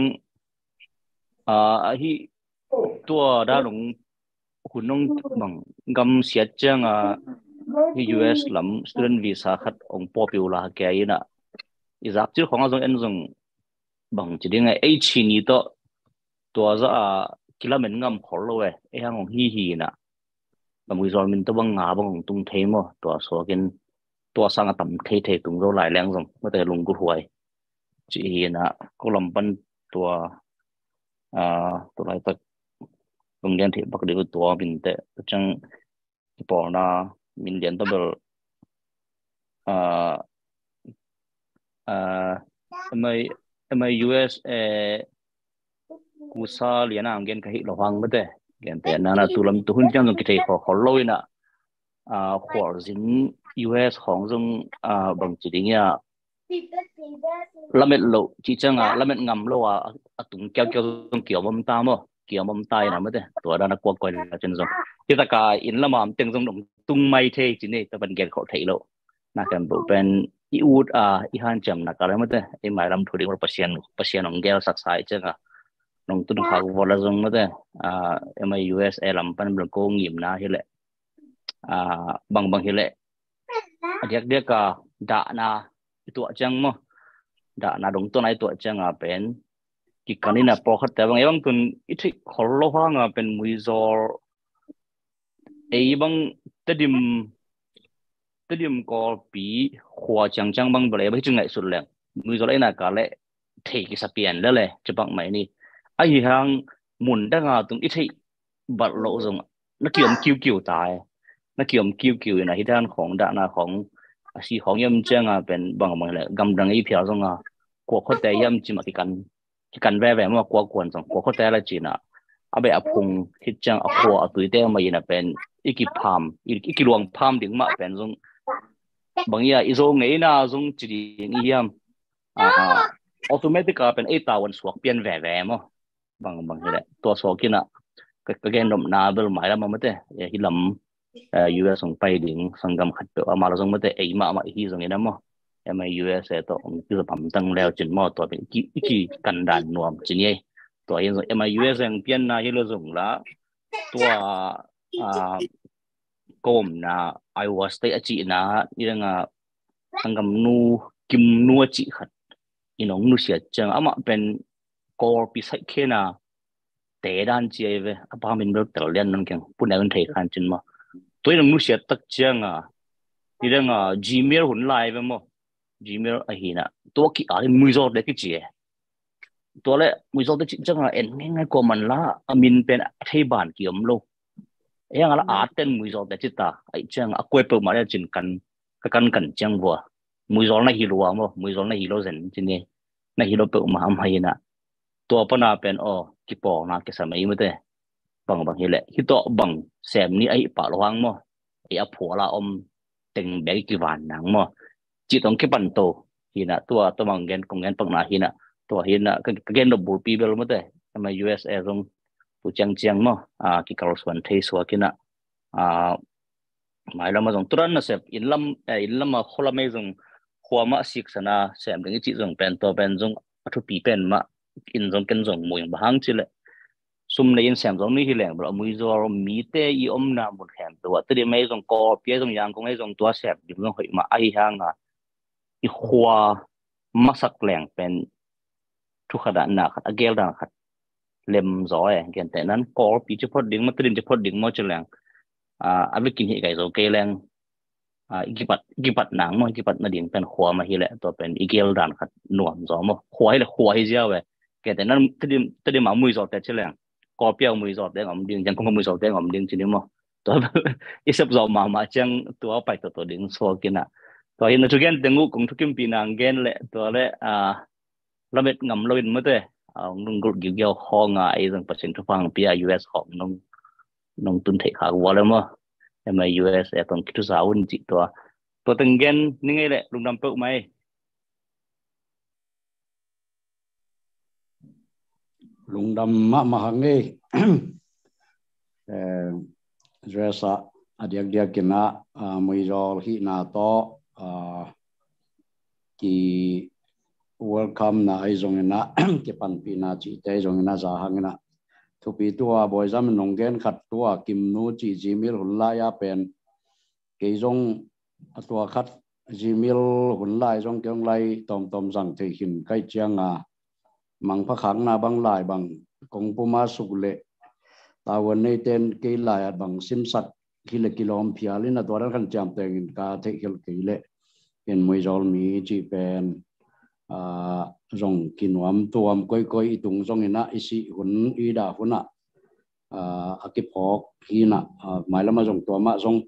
hi tua đã lùng hun nông bằng gam siết chăng hi US lắm student visa khát ông popular cái na izak chứ không azong enzong bằng chỉ đến ngày H ni to tua za kilomet ngam kholo we hang hi na mà mùi rồi mình to bằng ngà bằng tung thế mà tua so kiến tua sang tầm thế tung rồi lại leng rong mà tại lùng cút hoài chỉ na cô làm ban tua tua lại tất công nhân thì bắt được tua bình tệ chẳng bỏ na mình điện double em US kusa liana anggen kahi lohang bete gen te nana tulam tuhun jang ki thei kho loina khor zin US hong jong bang chiding ya lamet lo chi changa lamet ngam lo atung kya kya jong kiao mom ta mo kiao mom tai na mate to da na kwa kwa la chen jong ti ta ka in lamam teng jong dom tung mai the chi ne ta ban gen kho thei lo na kan bu pen i ud i han cham na ka la mate e mai ram thodi or pasien ong gel sak sai changa nông tuần khảo vô là dùng mà thế em ấy US làm pan bờ cô nghiệm na hi lệ bằng bằng hi lệ điếc điếc cả đã na tuổi chăng mo đã na đúng tuần này tuổi chăng pen cái cái này là bỏ khátแต่บางอย่างtuần ít thì khó lo hoang pen mùi gió ấy bằng tết điểm có bị hoa chăng chăng bằng bể bây chừng ngày sụt lẹng mùi gió này là cả lệ thì cái sắp biển đó lệ cho bằng mấy ni ai hàng muốn đang tung ít thì bật lộ dùng nó kiểu kiểu tài nó kiểu này đangของđã làของsiของyếm chăng bên bằng bằng lại gầm đằng ấy phiền dùng củaเขาแต่yếm chỉ mà cái căn vẻ mà của quần dùng củaเขาแต่là chỉ là bây giờ phùng hít chăng của tuổiแต่mà là bên ít cái palm ít cái luồng palm đỉnh mà bên dùng bằng như là dùng này na dùng chỉ yếm automatic bên ấy tàu vẫn suộc biến vẻ mà bằng cáiตัวสกินะก็แกนมนาเบลหมายแล้วมาเมื่อที่ลำUS ส่งไปถึงสังกัดขัดตัวมาเราส่งเมื่อไอ้มาที่ส่งนี่นะมั้งไอ้ US ตัวคือผมตั้งแล้วจนมั่วตัวเป็นกี่กันดานนวมจริงไงตัวยังส่งไอ้ US ยังเปลี่ยนนะที่เราส่งละตัวกรมนะ Iowa State จีนะนี่เรื่องสังกัดนูกิมนัวจีขัดอีน้องนูเสียจังมาเป็นก็พิเศษแค่น่ะแต่ด้านเจ้าเว้ยบ้านmìnhเรื่องเรียนนั่นแค่ปุ่นเอาเงินไทยขันจนมาตัวนี้นุ่งเสียตักจังนี่เรื่องGmail หุ่นไลน์ไปมั้ง Gmail ไอ้หินะตัวกี่อะไรมือจอดเด็กจีตัวเล่มือจอดเด็กจังเอ็นง่ายกว่ามันละมินเป็นเทบ้านกี่อมโลยังละอาเต้นมือจอดเด็กจิตาไอ้จังกวยเปิดมาได้จนกันจังวัวมือจอดในฮีโร่มั้งมือจอดในฮีโร่เซนจริงเนี่ยในฮีโร่เปิดมาทำให้นะตัวปนาเป็นกี่ปอนะกี่สมัยมั้งเต้บางทีแหละที่ตัวบางแสมนี่ไอ้ปะระวังมั้งไอ้ผัวละตึงแบกกี่วันหนังมั้งจิตต้องกี่ปันโตหินะตัวบางเงินกงเงินปังนาหินะตัวหินะก็เงินดับบูปีเบลมั้งเต้ทำไม US ตรงตัวจังมั้งกี่กาลส่วนเทสวากินะหมายเรามาส่งตัวนั้นนะเสพอินลัมมาคนละไม่ส่งหัวมาสิกษณะแสมถึงจิตส่งเป็นตัวเป็นส่งทุกปีเป็นมาอินจงกันจงมวยบางทีเลยซุ่มในอินแซมจงนี่ที่แหลงเรามวยจอมีเตยอมน้ำบนแขนตัวแต่เดี๋ยวไม่จงกอเปียจงยางคงให้จงตัวแสบอยู่จงหอยมาไอ้ห่างอีหัวมักสักแหลงเป็นทุกขนาดหนักขัดเกลดังขัดเล็มจ่อยเกี่ยแต่นั้นกอปีเฉพาะดิ่งมาตื่นเฉพาะดิ่งมาจะแหลงอันนี้กินเหตุไก่โจเกลแรงอีกปัดหนังมั้งอีกปัดนาดิ่งเป็นหัวมาที่แหละตัวเป็นอีเกลดังขัดหน่วมจ่อมั้งหัวให้เลยหัวให้เจ้าเว้ยแต่นั้นตื่นมามือจอดแต่เฉลี่ยกอเปียวมือจอดแต่ผมดึงยังคงมือจอดแต่ผมดึงจริงมั้งตัวอีสับจอมาจังตัวไปตัวดึงโซกินะตัวเห็นทุกอย่างแต่งูคงทุกอย่างปีนังเกนเลยตัวเลยเราเป็นงำเราเป็นมั้งเต้นุ่งกลุ่มเกี่ยวห้องไอ้เรื่องเปอร์เซ็นต์ทุกฝั่งปี US ของนุ่งตุนเทขาวัวเลยมั้งทำไม US ต้องคิดสาวอุ่นจิตัวตึงเกนนี่ไงแหละลุงดำเปิดไหมลุงดำมาหังเอ้เรศอเดียกกินนะมวยจอลฮีนาโตกีwelcome นะไอจงนะกีปันปีนาจีเตจงนะจาหังนะทุกปีตัวบอยจำนงเกนขัดตัวกิมนูจีมิลหุ่นลายเป็นกีจงตัวขัดจีมิลหุ่นลายจงเกี่ยงไล่ตอมสั่งเทหินใกล้เจียงมังพะขังนาบังลายบังกงปุมาสุกเละตาวันนี้เต้นกีลายบังซิมสัตกิโลพิอาลินะตัวนั้นกันจำแต่งกาเทกิลกีเละเป็นมวยจอลมีจีเป็น rong kinuam tuam koi tung rong ina isi hun ida huna akipok hina mai lama rong tuama rong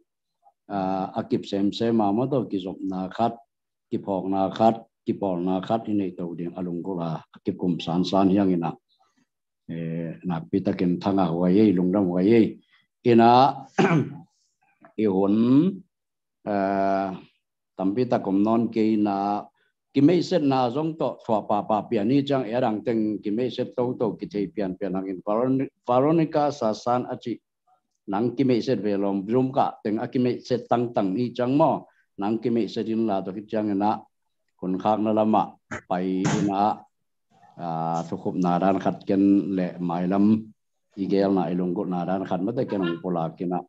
akip sem ma mo to ki zop na khat kipok na khat kipol na khat ini to ding alung ko la akip kum san yang ina na pita ken thanga huai lungdam huai ina i hun tampi ta kum non ke na kimei set na zong to thwa pa pian ni chang erang teng kimei set to ki thei pian angin Veronica sasan achi nang kimei set velom brum ka teng akimei set tang ni chang mo nang kimei set in la to ki chang na kun khak na lama pai ina thu khup na ran khat ken le mai lam igel na ilung ko na ran khat ma te ken pola kina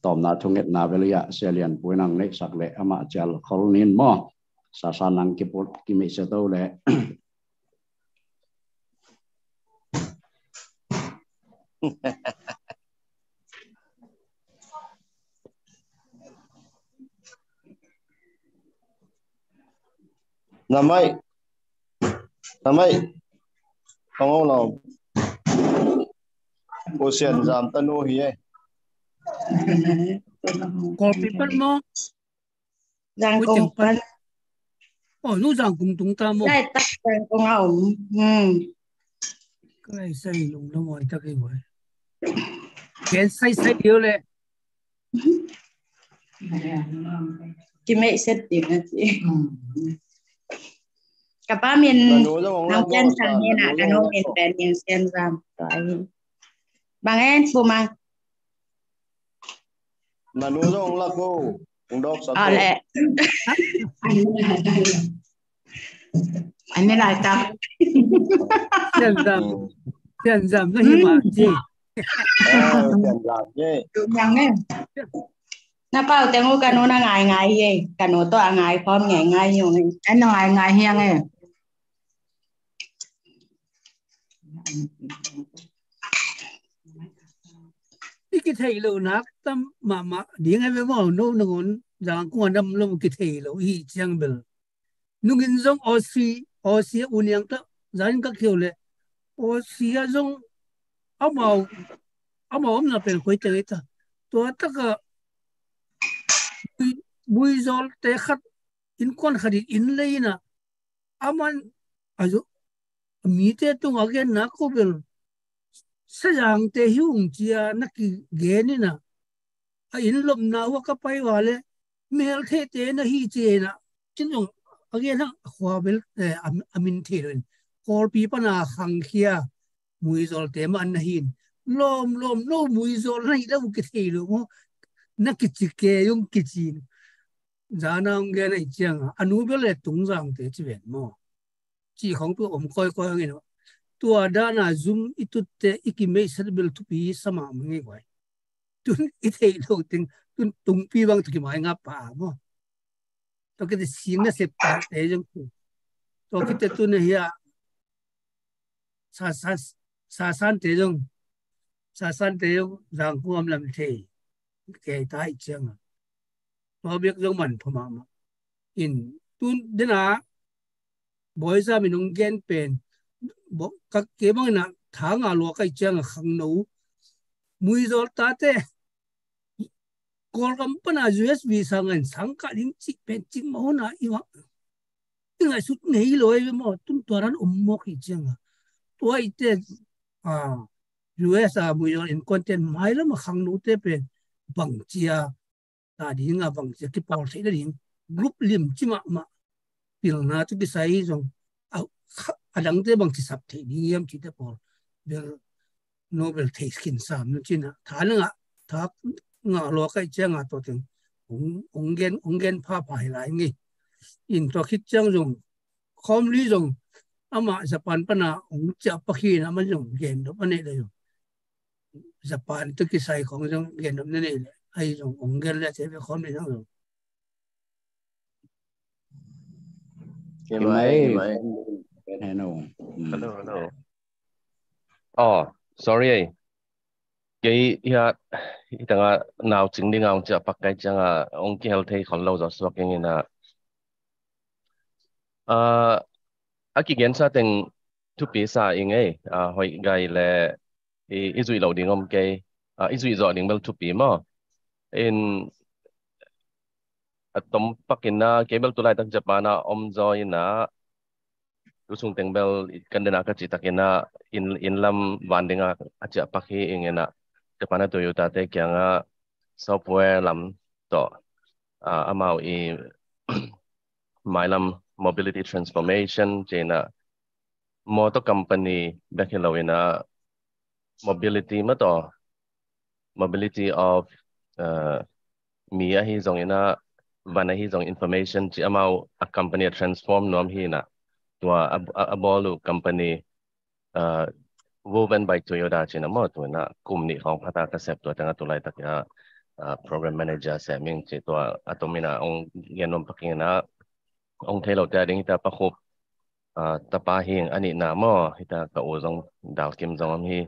tom na thunget na velia selian puinang nek sak le ama chal kholnin mo sasanang kipot kimi sa to le namai không nào cô xiên giảm tân ô hi có people mo giang công phân nu giang cùng tung ta mo lại tắt giang công ổng cái này xây lùng nó mọi cái cái vậy cái xây điều lệ chị mẹ xét tiền là chị cả ba miền nông dân sang miền nào cả nông miền bèn miền sen giảm rồi bằng em phụ mang mà nuôi rong là cô cũng đọc sao lệ anh ấy lại ta tiền giảm nó hiếm à chị tiền giảm chứ nhang em na bao tiếng ngô cano na ngài gì cano to ngài phong ngài nhiều này anh nó ngài hiang ấy cái thầy lâu nát tâm mà điên hay với mỏ nó còn rằng quan tâm lâu cái thầy lâu hi chăng bel nung in giống Aussie uniang ta rằng các kiểu lệ Aussie giống ông ông là bên quay tới ta tôi tất cả bui zol te khat in kon khadit in leina aman ajo mi te tung again na ko bel sajang te hiung chia na ki ge ni na a in lom na wa ka pai wale mel the te na hi che na chin jong again ha khwa bel amin the ren kor pi pa na khang khia mui zol te man na hin lom no mui zol na i lo ki the lo mo na ki chi ke yung ki chin zana ông nghe này chăng anu bel le tung jang te chi ven mo chi khong tu om koi ngi no tua da na zoom itu te ikimei serbel tu pi sama ngi wai tun ite lo ting tun tung pi bang tu ki mai nga pa mo to ke sing na se pa te jong tu to ki te tu ne ya sa san te jong jang ku am lam the ke tai chang to biết giống mình thôi mà in tun dena boy sa minung gen pen bo các kế bằng na thang à lo cái chang khang nấu mui zol ta te kol kam pana US visa ngan sang ka ding chi pen ching mo na iwa tinga sut nei loi mo tun toran mo ki chang to ite US mui zol in content mai la ma khang nấu te pen bang chia ta đi nga bang chia ki por sai ding group lim chi ma pil na tu ki sai jong adang te bang chi sap the ni yam chi te por bel Nobel taste kin sam nu china tha nga tha nga lo kai chang a to ting ong gen pa pai lai ngi in to khit chang jong khom li jong ama Japan pana ong cha pa khi na ma jong gen do ane le Japan tu ki sai khong jong gen do ne le ai jong ong gen le che be khom le jong cái máy cái này nó hello sorry cái ya tanga nào chính đi ngang chợ bắc cái chăng ông kia thấy còn lâu rồi sao cái này aki gen sa teng tu pi sa inge hoi gai le izui lo ding om ke izui zo ding bel tu pi mo in atom pakina cable tu lai tak japana om zo ina lusung teng bel kandena ka cita kena in lam wandinga aja pakhi ingena japana Toyota te kyanga software lam to amau I mailam mobility transformation jena motor company bakilo ina mobility mato mobility of mia hi zong ina vana hi zong information ji amau a company transform nom hi na tua abolu company woven by Toyota china mo tu na kum ni khong phata ka sep to tanga tulai tak ya program manager seming che to atomina ong genom pakina ong thelo ta ding ta pakhup ta pa hing ani na mo hita ka ozong dal kim zong hi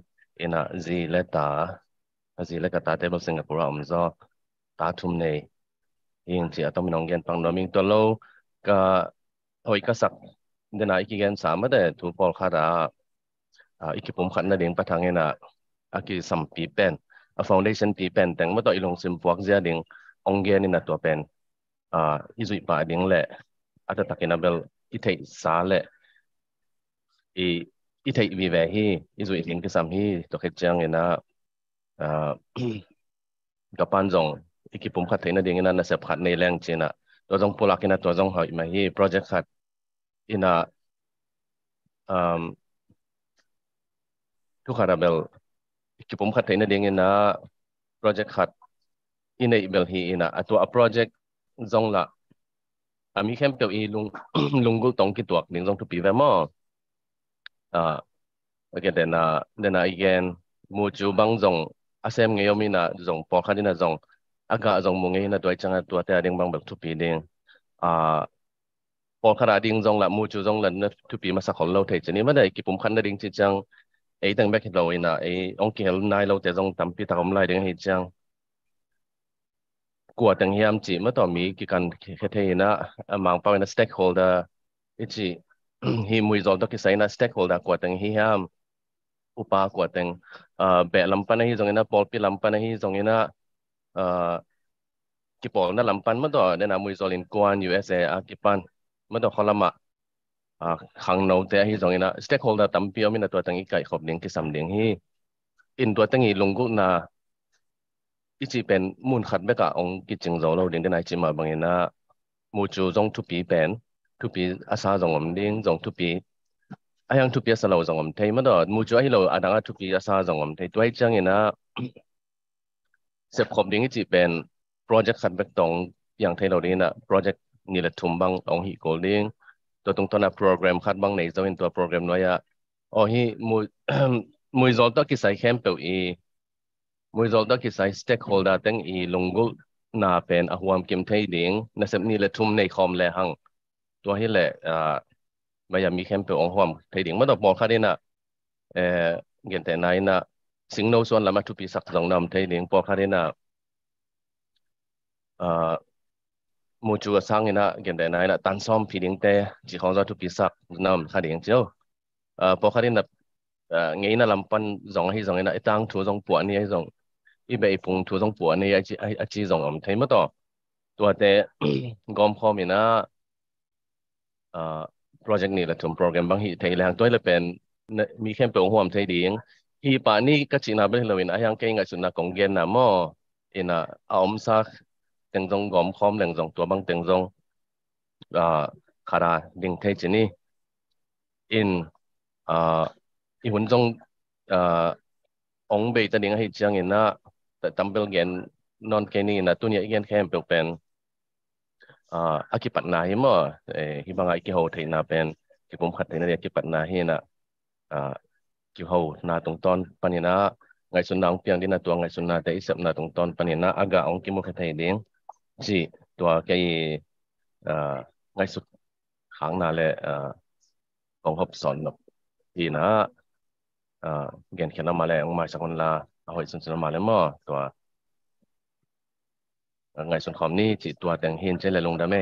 ina zi leta ta table Singapore om zo ta thum nei hing che atomina ong gen pang noming to lo ka hoi ka sak dena iki gen sama de tu pol khada iki pum khan na ding patangena aki sam pi pen a foundation pi pen teng ma to ilong sim puak zia ding onggen in a to pen izui pa ding le ata takina bel ithei sa le ithei vi ve hi izui ding ki sam hi to khet chang ina kapan jong iki pum khat theina ding ina na sep khat nei leng china to jong polakina to jong hoi ma hi project khat ina tu khara bel iki pum khat theina ding ina project khat ina bel hi ina atwa a project zong la ami khem pe I lungul tong ki tuak ning zong tu pi ve mo again then again mu chu bang zong asem nge yomi na zong po khadina zong aga zong mu nge na doi changa tua te ding bang bel tu pi ding po khara ding zong la mu chu zong lan na tu pi ma sa khol lo the chani ma dai ki pum khan na ding chi chang ei tang bek lo ina ei ong ki hel nai lo te zong tam pi ta kom lai ding hi changกว่าตั้งยามจีเมื่อต่อมีกิการเฮ็ดให้นะมางเป้าใน stakeholder อีจีฮีมุยจอลต้องกิใส่นะ stakeholder กว่าตั้งฮียามอุปากว่าตั้งเบะลำปันฮีตรงนี้นะปอลปีลำปันฮีตรงนี้นะกิปอลนั่นลำปันเมื่อต่อเนี่ยนะมุยจอลินกวน USA กิปันเมื่อต่อเขาละมาขังโนเตะฮีตรงนี้นะ stakeholder ตั้มปีเอามีนะตัวตั้งอีกไก่ขบเลี้ยงกิสามเลี้ยงฮีอินตัวตั้งอีลงกุนะอีจีเป็นมูลขัดเบกะองกิจิงโซเราเดินได้ไหนจีมาบางอย่างนะมูจูจงทุปีเป็นทุปีอาซาจงอมดิ้งจงทุปีอายังทุปีอาซาเราจงอมเทมันดอมูจูให้เราอาดังทุปีอาซาจงอมเทตัวจังอย่างนะเสพขบดิ้งอีจีเป็นโปรเจกต์ขัดเบกตรงอย่างเทเราเดินนะโปรเจกต์นี่แหละทุ่มบังองฮิโกลดิ้งตัวตรงตัวน่ะโปรแกรมขัดบังในจะเป็นตัวโปรแกรมน้อยอะอ๋อฮีมูจอลต้องกิใส่แคมเปลอีมวยจอลดักที่ใส่ stakeholder ตั้งอีลงกุน่าเป็นอาหวามเก็มไทยดิ้งนั่นเสพนี่แหละทุ่มในคอมเลยหังตัวที่แหละไม่อยากมีแคมเปญองหวามไทยดิ้งไม่ต้องบอกเขาได้นะเงี้ยแต่ไหนนะสิ่งโน้ส่วนละมาทุกปีสักสองนำไทยดิ้งบอกเขาได้นะมูจูสร้างนะเงี้ยแต่ไหนนะตันซ้อมพีดิ้งแต่จีของเราทุกปีสักนำเขาดิ้งเจ้าบอกเขาได้นะเงี้ยนะลำปันสองให้สองนะไอ้ตั้งทัวสองปวดนี่ไอ้สองอีเบย์พุงทัวสองปวดนี่ไอ้จีสองอมไทยไม่ต่อตัวแต่กอมพอมีนะโปรเจกต์นี้แหละทุ่มโปรแกรมบางทีไทยแรงตัวเลยเป็นมีแค่เป็นหัวมไทยดิ้งฮีป่านี่ก็จีน่าเป็นเราเองยังเก่งกับสุนัขของเกณฑ์นะมั่วอินะเอาอมซักเต็งจงกอมคอมเต็งจงตัวบางเต็งจงขาราดิ้งไทยจีนี่อินอีหุ่นจงองเบย์จะดิ้งให้จังอินะแต่ตั้มเปิลเกนนอนแค่นี้นะตัวนี้เกนแค่เป็นอากิปัตนาฮิมฮิบังอากิโฮไทยนาเป็นกิผมขัดไทยนาเดียกิปัตนาฮินะกิโฮนาตรงตอนปัญญาไงสุนังเพียงที่นาตัวไงสุนังแต่อิสระนาตรงตอนปัญญาอากาองกิมุขไทยดิ้งจีตัวแกไงสุดขางนาเลยกองทัพสอนแบบทีนะเกณฑ์เขียนมาแล้วมาจากคนละเอาไว้สุนทรมาแล้วมั้งตัวไงส่วนคอมนี่จิตตัวแต่งเห็นเจริญลงได้ไหม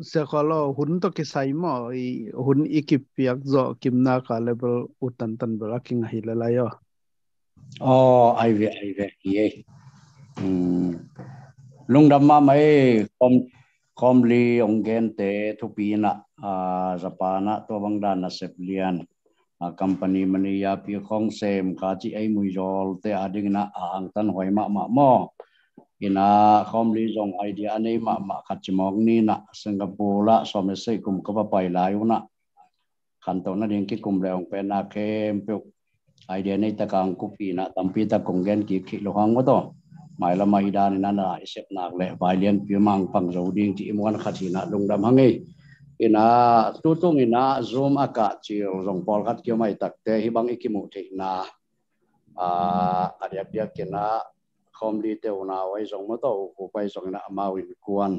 sẽ có lo hun to cái sai mà hun ekip piak zo kim na ka level utan tan bela king hi la yo ai về ye lung đam ma mai kom li ong gen te thu pi na Japan to bang dan na seplian company mani ya pi khong sem ka chi ai mui rol te ading na ang tan hoi ma mo ina kom li jong idea nei ma khachmong ni na Singapore la some sei kum ka pa pai lai una khan to na ding ki kum le ong pe na kem pe idea nei ta kang ku pi na tampi ta kong gen ki lo hang mo to mai la mai da ni na na sep nak le bai lian pi mang pang zo ding ti mon khathina lungdam hangi ina tutung ina zoom aka chiu rong pol khat kyo mai tak te hi bang ikimu the na ariap dia kena khom li te una wai jong mo to ko pai jong na ma win kuan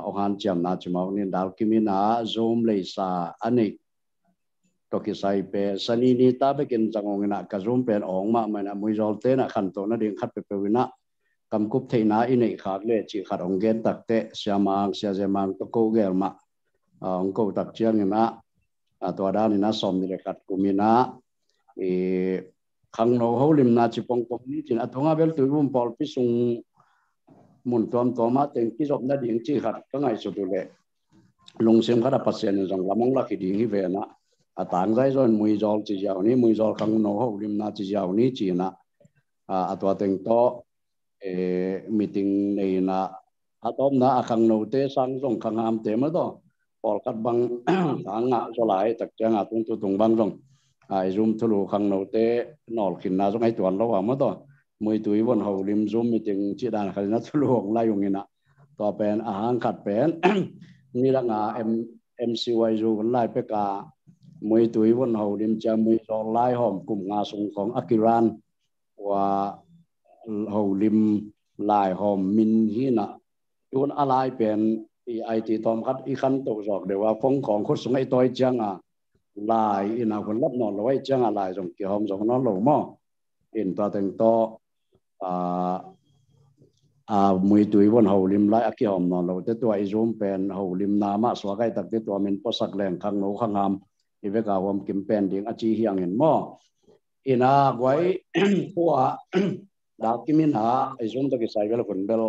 ohan cham na chmau ni dal kimina zoom le sa ani to ki sai pe sani ni ta be kin changong na ka zoom pen ong ma na mui jol te na khan to na ding khat pe wina kam kup the na inei khak le chi khat ong gen tak te siamang sia jemang to ko gel ma ong ko tak chiang na to da ni na som ni le khat kumina khang no ho lim na chi pong pong ni chin athonga bel tu bum pol pi sung mun tom toma teng ki job na ding chi khat ka ngai su tu le lung sem khara pasien jong lamong la ki ding hi ve na atang zai zon mui jol chi jaw ni mui jol khang no ho lim na chi jaw ni chi na atwa teng to meeting nei na atom na akhang no te sang jong khang am te ma do pol kat bang nga zo lai tak chang tung tu tung bang jong ai zoom thulu khang no te nol khin na jong ai tuan lo wa ma do mui tui bon ho lim zoom meeting chi dan khal na thulu hong lai yong ina to pen ahang khat pen ni la nga MCY zu lai pe ka mui tui bon ho lim cha mui zo lai hom kum nga sung khong akiran wa ho lim lai hom min hi na tun alai pen IT tom khat i khan to jok de wa phong khong khot sung ai toi chang lai ina kon lap non loi chang lai jong ki hom jong non lo mo in ta teng to mui tui bon ho lim lai aki hom non lo te to ai zoom pen ho lim na ma so kai tak te to min posak leng khang no khang am i ve ka hom kim pen ding achi hiang en mo ina gwai huwa da kimin ha ai zoom to ki sai vel kon bel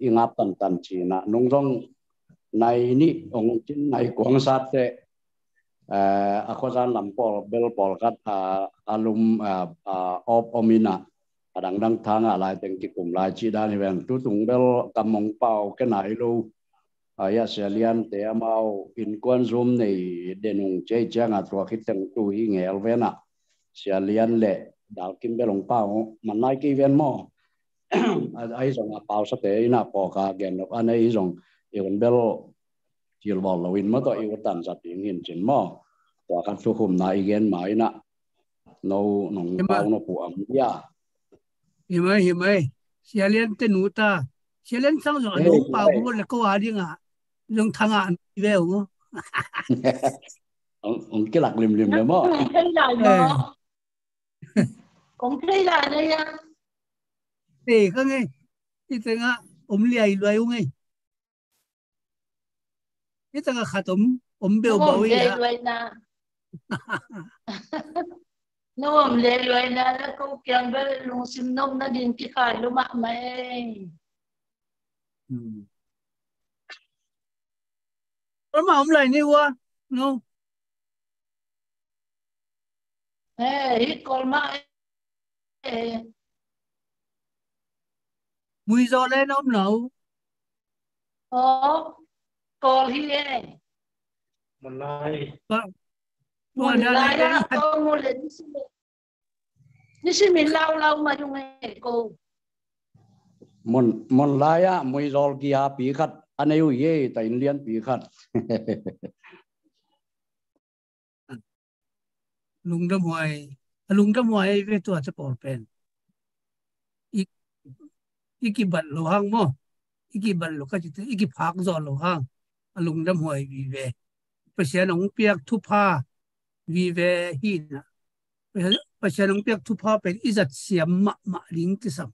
i ngap tan chi na nong jong nai ni ong chin nai kuang sat te ako jan lam pol bel pol kat alum op omina adang dang thanga lai teng ki kum lai chi dan wen tu tung bel kamong pau ke nai lu ya selian te amao in kwan zoom nei denung che chang a tro khit teng tu hi ngel vena selian le dal kim belong pau man nai ki ven mo ai jong a pau sa te ina po ka gen no anei jong yon bel chiều bò là win mất rồi yêu tạm giặt tiếng hiền chiến mò và các số hôm nay gen máy nè nấu nông bao nó phụ ẩm ya hiểm ấy xe liên tên nụ ta xe liên sang rồi nông bao cũng là câu gì ngà dùng thằng ăn về không ông cái lạc lim đấy mò cũng thấy là đây à thì cái nghe thì thế ngà liai loài không nghe cái thằng khát béo béo vậy à nó lê loài na nó câu kiang bé lùng sim nông nó điên cái khai nó mặc mày mà lại như quá no hít con mày mùi gió lên nấu con hi một lai một lai á con một lần đi xin mình lâu mà dùng nghe cô mon lai á mùi gió kia pi khát anh ấy ye tại liên pi khát lung đâm hoài về tua cho bỏ pen iki bật lô hang mo iki bật lô cái gì iki phạc gió lô hang lung đâm hoài vì về bây giờ nông piak thu pa vì về hin bây giờ nông piak thu pa pen izat siam ma lính cái sam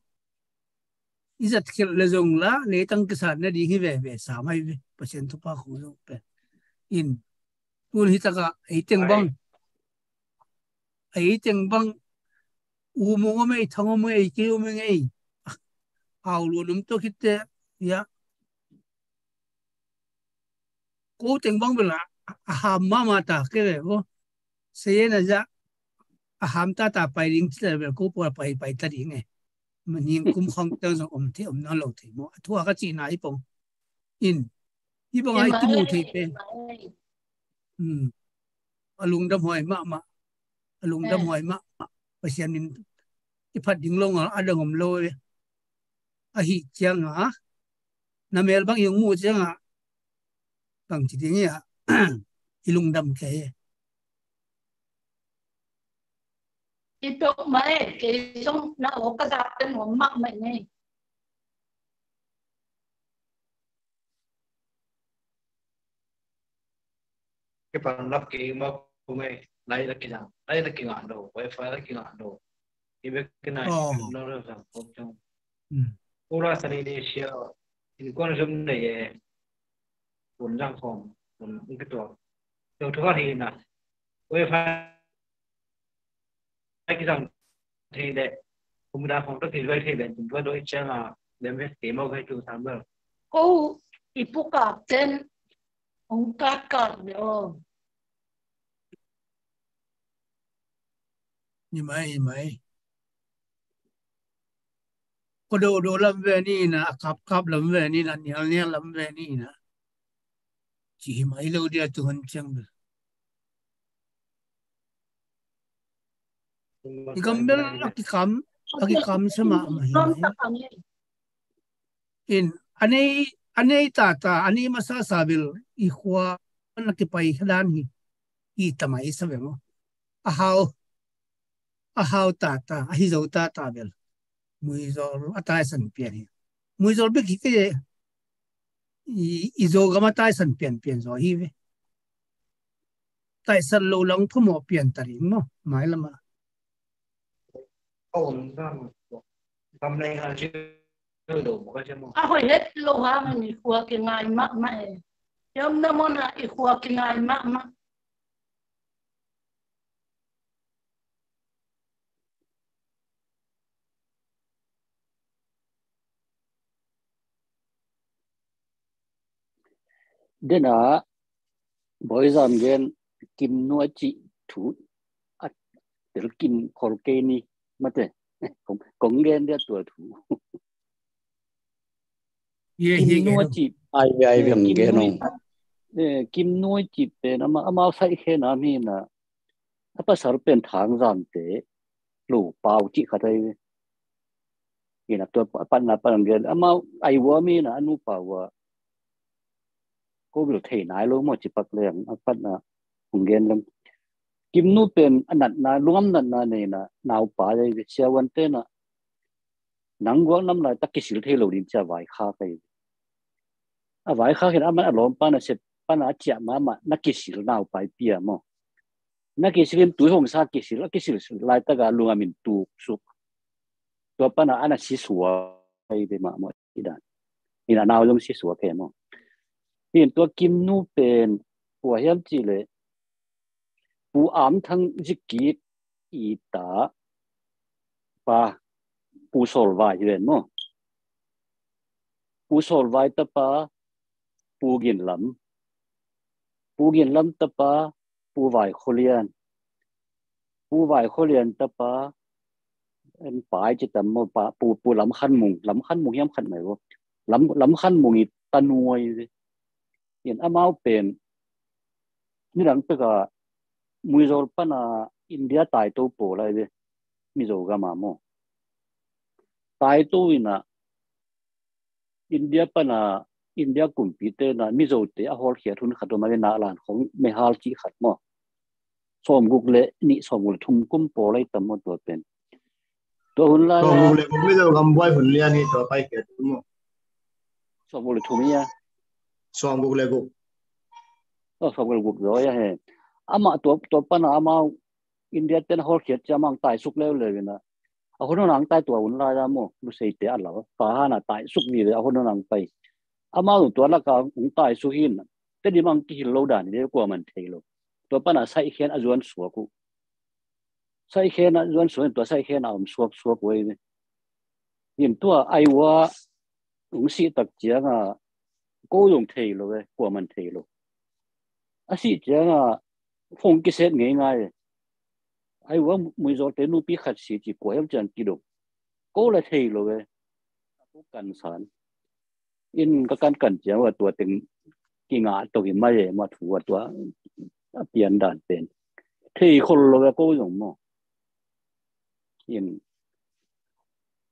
izat khel le zong la le tang ka sa na di hi ve sa mai ve percent thu pa khu zo pe in tun hi taka ai teng bang u mo me thang mo ai ki mo ngai au lu num to kitte ya ko teng bang bela ha ma ta ke le o se na ja ham ta pai ring chi le ko po pai ta ding ngaiมันยิงคุ้มครองเจ้าสมที่นั่นเราถึงมั้งทั่วก็จีนไหนปงอินที่ปงไอ้ที่มูที่เป็นลุงดำหอยมาลุงดำหอยมาไปเสียนินที่พัดยิงลงอ่ะอันเดิมโลเลยอ่ะฮิจังอ่ะน้ำเมลบางอย่างมูจังอ่ะบางทีนี้อ่ะที่ลุงดำแก่Itu mai ke song na o ka sa ten mo mak mai nei. Cái phần lắp cái mà của mày lấy là cái ngọn đồ wifi là cái ngọn đồ thì biết cái này nó rất là không trong cô ra sang Indonesia thì con giống này cuốn răng phòng cuốn cáiตัวđầu thứ thì là wifi cái rằng thì để cũng đã phòng tất thì vậy thì để chúng tôi đối chân là để biết cái mẫu cái trường sáng bờ cô ipu ka ten ông ka nữa như mấy có đồ làm về ni nè cặp làm về ni là nhiều làm về ni nè chỉ mấy lâu đi tu hành chẳng được thì cầm bên cái cầm xem mà in anh ấy ta anh ấy mà sa bil ikhwa anh cái pai khăn hi tamai sa vậy mo ahau ta hi zo ta bil mui zo atai san pian hi mui zo be ki ke i zo ga ma tai san pian zo hi ve tai san lo long thu mo pian ta ri mo mai la ma ổn năm nay là chưa đủ một cái chân mong hồi hết lâu ha mình ikhwa cái ngày mắc mày yếm nó món là ikhwa cái ngày mắc đến à bây giờ gen kim nuôi chị thủ từ kim khol kê ni mà thế cũng gen dia tuổi thủ kim nuôi chị ai viên gen không kim nuôi chị bên ama sai khe na mi na apa sar pen thang ran te lu pau chị khát đây ina tu pan gen ama ai wa mi na anu pau cô biểu thể nái luôn mà chỉ bật lên bắt là hùng gen lắm kim nu pen anh na luam na này na nào pa đây xe vấn tên na nắng quang năm lại tắc cái sự thay đổi đi cha vài khá cái vài khá cái anh lom pa na sẽ pa na chả mà nắc cái sự nào phải bia mà nắc cái sự tuổi hồng sa cái sự lại tất cả luôn mình tu sup tu pa na anh sĩ sủa cái về mà cái đó thì là nào giống sĩ sủa cái mà hiệnตัวกิมนูเป็นปัวเฮียมจีเลยปูอามทั้งจิกีอีตาปาปูโซลไวเรนมั้งปูโซลไวตะปาปูกินลำตะปาปูไวโคเลียนตะปาอันปายจิตตะมปาปูลำขันมุงเฮียมขันไหนวะลำขันมุงอีตะนวยhiện amau pen ni rang pe ka muizol pana India tai to po lai de mizo ga ma mo tai to ina India pana India compete na mizo te a hol khia thun khato ma na lan khong me hal chi khat mo som guk le ni som gul thum kum po lai tam mo to pen to hun la som guk le ko mizo gam boy hun lian ni to pai ke tu mo som gul thum ya som guk le guk som gul guk rồi he ama to pana ama India ten hol khiat chamang tai suk le na คนนั้นตายตัวอุ่นลายละโมรู้สึกเตะอะไรวะป่าหน้าตายสุกนี่เลยคนนั้นไปมาตัวละก็อุ่นตายสุกินแต่ดิมังกิโลดานนี่กว่ามันเทโลตัวปัญหาใส่เขียนอจวนสัวกูใส่เขียนอจวนสัวตัวใส่เขียนสัวกูเองยินตัวไอ้ว่าอุ่นสิตักเจียงก็用เทโลเว้ยกว่ามันเทโลสิเจียงฟงกิเสดง่ายๆไอ้ว่ามือจอดเต็นนูปีขัดสีจีกว่ายังจันกิโลก็เลยเทโลเว้ยก็กันสารอินก็กันเจียงว่าตัวเต็งกี่งาตัวกินไม่มาถูกตัวเปลี่ยนด่านเป็นที่คนเราก็ยังมองยิน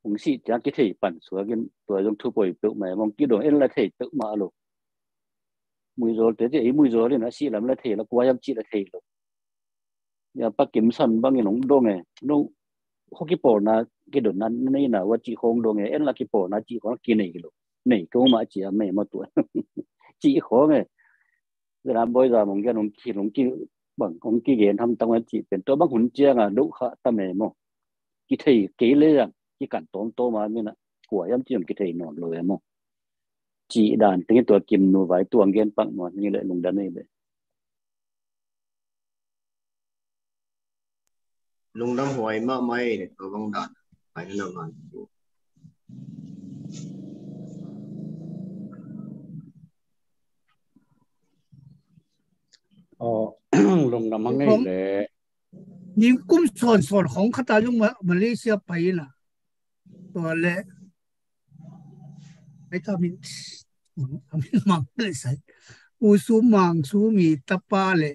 ผมสิจะคิดที่ปั่นสวยกันตัวยังทุบไปตึกใหม่มองกี่ดวงเอ็นละที่ตึกมาลูกมือโจแต่ที่ไอ้มือโจเลยนะสิลำละที่แล้วกว่ายังจีละที่ลูกอย่าปักกิมสันบางอย่างน้องไงน้องเขากี่ปอนะกี่ดวงนั้นนี่นะว่าจีคงดวงไงเอ็นละกี่ปอนะจีของกินนี่ลูกนี่ก็มาจีไม่มาตัวจีของไงเวลาบ่อยจะมองแกน้องกี่บางของกี่เห็นทำตั้งแต่จีเป็นตัวบางหุ่นเจียงดุขะตั้งแต่โมกี่ที่กี่เลยอ่ะกี่กันโตมาเนี่ยนะกว่ายังจีมกี่ที่นอนเลยโมจีด่านตั้งตัวกิมนูไว้ตัวเงินปังนอนนี่เลยลงด้านนี้เลยลงน้ำหวยมากไหมเนี่ยตัวบางด่านไปนั่นละมันลงน้ำมันนี่แหละยิงกุ้มส่วนของคาตาลุงมาเลเซียไปน่ะตัวเละไอ้ทำมิมังเลยใส่อุสุมังสุมีตะปาเลย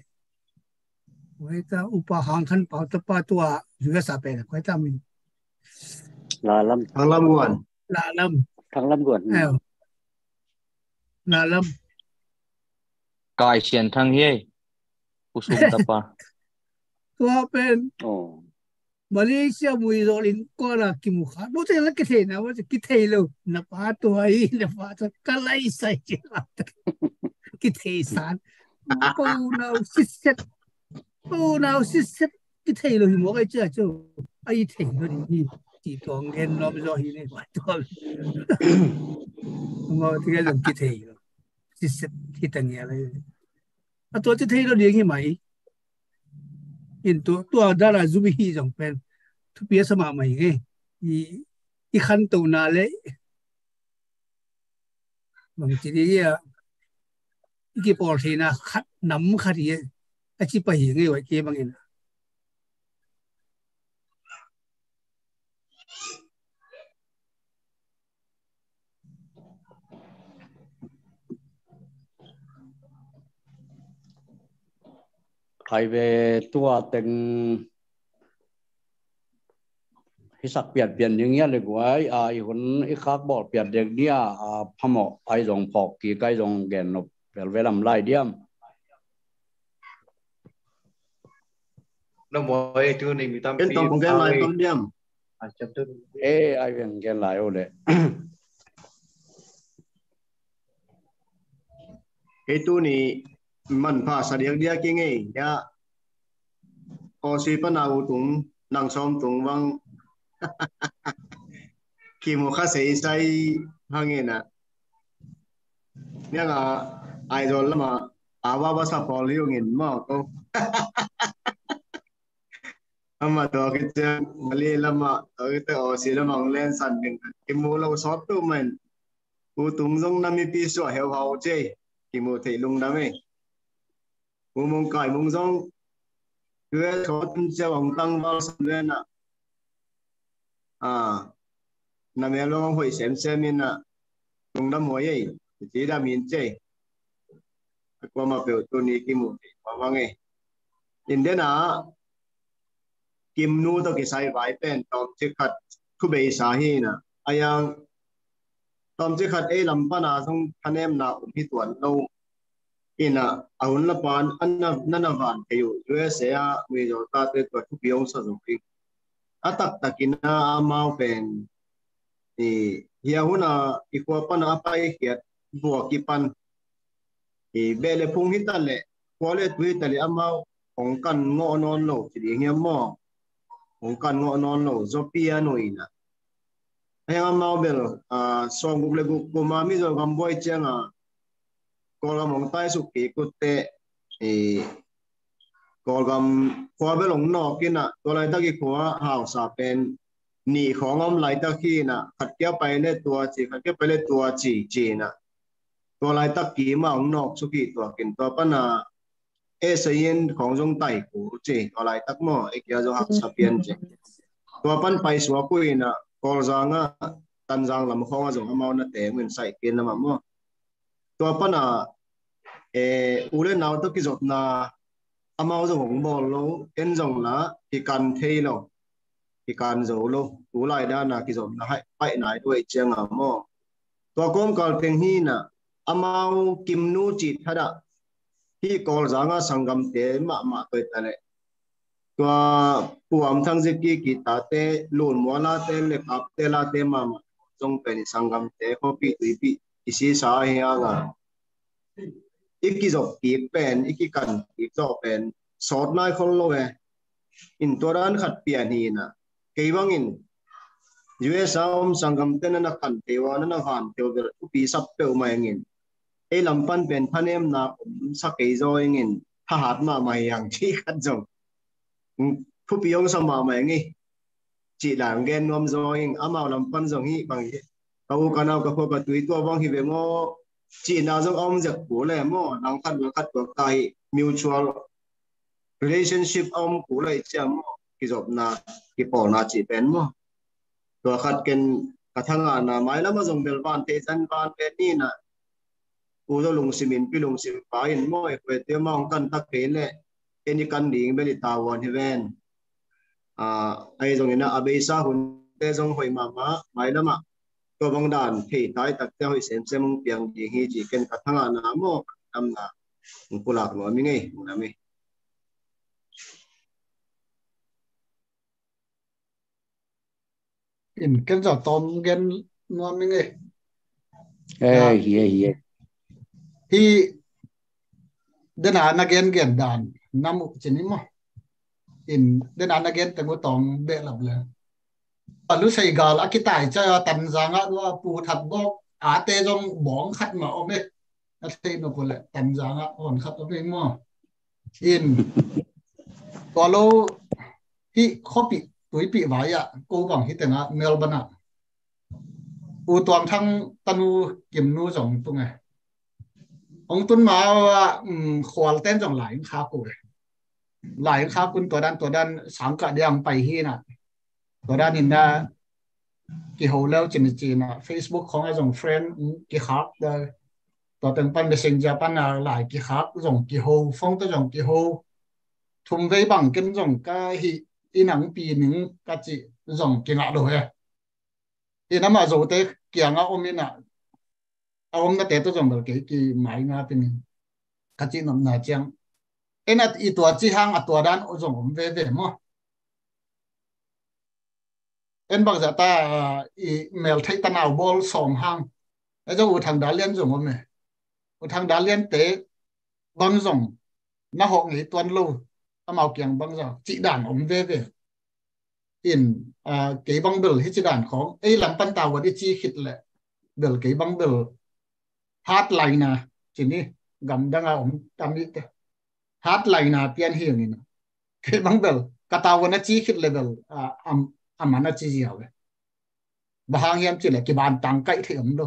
ไว้ตาอุปหางขันเป่าตะปาตัวอยู่กับสาเป็นไว้ตามิลาลำทางลำก่อนทางลำก่อนลาลำกายเชียนทางเย่อุสุมตะปาตัวเป็นมาเลเซียมวยโรลินก็รักกิมุขาดูแต่ละกิเทนะว่าจะกิเทโลนับพาตัวไอ้นับพาตัวก็ไล่ใส่เจ้ากิเทสานปูนาวซิสเซ็ตกิเทโลหิมะไอ้เจ้าไอ้เทโลนี่จีตองเงินรอบจอหินี่ว่าตัวมาที่ก็ลงกิเทโลซิสเซ็ตที่ตั้งยังไงอ่ะตัวจะเทโลเลี้ยงยังไงอินตัวดาราจูบิฮีจงเป็นทุกปีสมัครใหม่ไงอีขั้นตัวน่าเลยบางทีเนี่ยอีกปอร์ทีน่ะขัดน้ำขัดเนี่ยอาชีพไปยังไงวะเกี่ยบางอย่างใครไปตัวเต็งให้สักเปลี่ยนอย่างเงี้ยเลยกูไอ้คนไอ้ข้าบอกเปลี่ยนเด็กเนี่ยพม่าไอ้จงพอกกี่ไก่จงแกนนบเวลาไล่เดียมน้ำมวยตัวนี้มีตั้งเป็นต้องแกนไล่ต้นเดียมจับตัวไอ้เป็นแกนไล่โอเลยไอ้ตัวนี้มันพาสเดียกเดียกิงไงยะพอสิปนาอุตุงนางซ้อมตุงวังคิมุข้าเสียใจหางเงินนะเนี่ยก็ไอดอลละมาว่าภาษาพอลิวเงินมากก็มาตัวกิจมาเรียนละมาตัวกิจโอสิละมาเล่นสันหนึ่งคิมุเราสอบตัวมันอุตุงจงนำมีปีสวยเหวเขาเจ้คิมุที่ลุงดำเองมุงไก่มุงจงเพื่อเขาจะหวังตั้งว่าสำเร็จนะนั่นเองเราหอยเซมมินนะลุงดำหัวยัยจีดามินเจ้ก็มาเปิดตัวนี้กิมุว่าไงอินเดียนะกิมนูตัวกิสัยไว้เป็นตอมจิขัดคุเบย์สาฮีนะอายังตอมจิขัดลำปนาทรงคะแนนนาอุพิตวนเราอินะอาวุธละปานอันนั้นวันเกี่ยวUSAมีจอตาเตตัวทุกอย่างสะสมพิตักกินะอามาเป็นเฮียหุนะอีกว่าปันอาไปเขียดบวกกี่ปันเบลพุงหิตันเลยพอเลยทวีตเลยอามาของกันงอนอนโลกสิเฮียมอ ong kan ngo non lo zo piano ina hang mau bel song guk le guk ko mami zo gam boy changa ko ga mong tai su ki ku te e ko gam ko be long no kina to lai ta ki ko hao sa pen ni khong om lai ta khi na khat kya pai le tua chi khat kya pai le tua chi na to lai ta ki ma ong nok su ki to kin to pa na e sa yin khong jong tai ku chi to lai tak mo e kya zo hak sa pian chi to pan pai su ku ina ko zanga tan jang lam khong a jong amau na te ngin sai kin na ma mo to pa na e ule naw to ki jot na amau zo hong bol lo ken jong la ki kan thei lo ki kan zo lo u lai da na ki jom na hai pai nai doi chang a mo to kom kal teng hi na amau kim nu chi thada hi kol zanga sangam te ma toi ta le to puam thang je ki ta te lun mo la te le kap te la te ma jong pe ni sangam te ko pi tui pi isi sa hi a ga iki zo ki pen iki kan ki zo pen sort nai khol lo we in toran khat pian hi na ke wangin US sangam ten na kan te wa na han te ber pi sap pe mai ngin e lampan pen phanem na sa ke zo ngin ha hat ma mai yang chi khat jong phu pi ong sa ma mai ngi chi lang gen nom zo ing amao lampan jong hi bang hi kau kanau ka ko ka tui to wang hi ve ngo chi na jong om jak ko le mo nang khat ko kai mutual relationship om ko le cham mo ki job na ki po na chi pen mo to khat ken kathanga na mai la ma jong bel ban te chan ban pe ni na u do lung simin pi lung sim pa in mo e pe te ma ong kan ta ke le eni kan ding be li ta won he ven ai jong ina abe sa hun te jong hoi ma mai la ma to bang dan thei tai tak te hoi sem piang di hi ji ken kathanga na mo am na pulak no mi ngai na mi in ken za tom gen no mi nge hi den ana gen dan namu chini mo in den ana gen te mo tom be lab le alu sei gal akitai cha tan zanga wa pu that bok a te jong bong khat ma ome a sei no ko le tan zanga on khat ome mo in to lo hi khopi tui pi wa ya ko bang hi tenga melbourne u tuam thang tanu kim nu jong tu nge ông tuân mà khoal tên trong lại khá cổ lại khá kunตัวด้านsáng cả đi ăn bay hi nèตัวด้านนี่นะกี่หัวแล้วจีนนะ Facebook ของไอ้จง friend กี่ฮักเลยตัวเต็งปันไปเซ็งจะปันอะไรกี่ฮักจงกี่หัวฟงตัวจงกี่หัวทุ่มไว้บังกันจงก็ฮีอีหนังปีหนึ่งก็จีจงกี่หน้าด้วยอีน้ำมาโจเตะเกี่ยงอ่ะอมินะông đã tới trong đầu cái máy ngã bên mình cái gì nằm nà chăng em là ít tuổi chỉ hàng ở tuổi đan ở trong ông về mà em bảo giờ ta mail thấy ta nào ball sòng hàng cái chỗ thằng đá liên dùng ông này thằng đá liên tế băng dùng nó họ nghĩ tuần lâu ta màu kiềng băng giờ chỉ đàn ông về in cái băng bờ hết chỉ đàn khó ấy làm pan tàu đi chi khít lệ bờ cái băng bờ hotline na chini gam danga tamit hotline na pian hi ni ke bang bel kataw na chi khit level amana chi ji hawe bahang yam chi le ki ban tang kai thiam do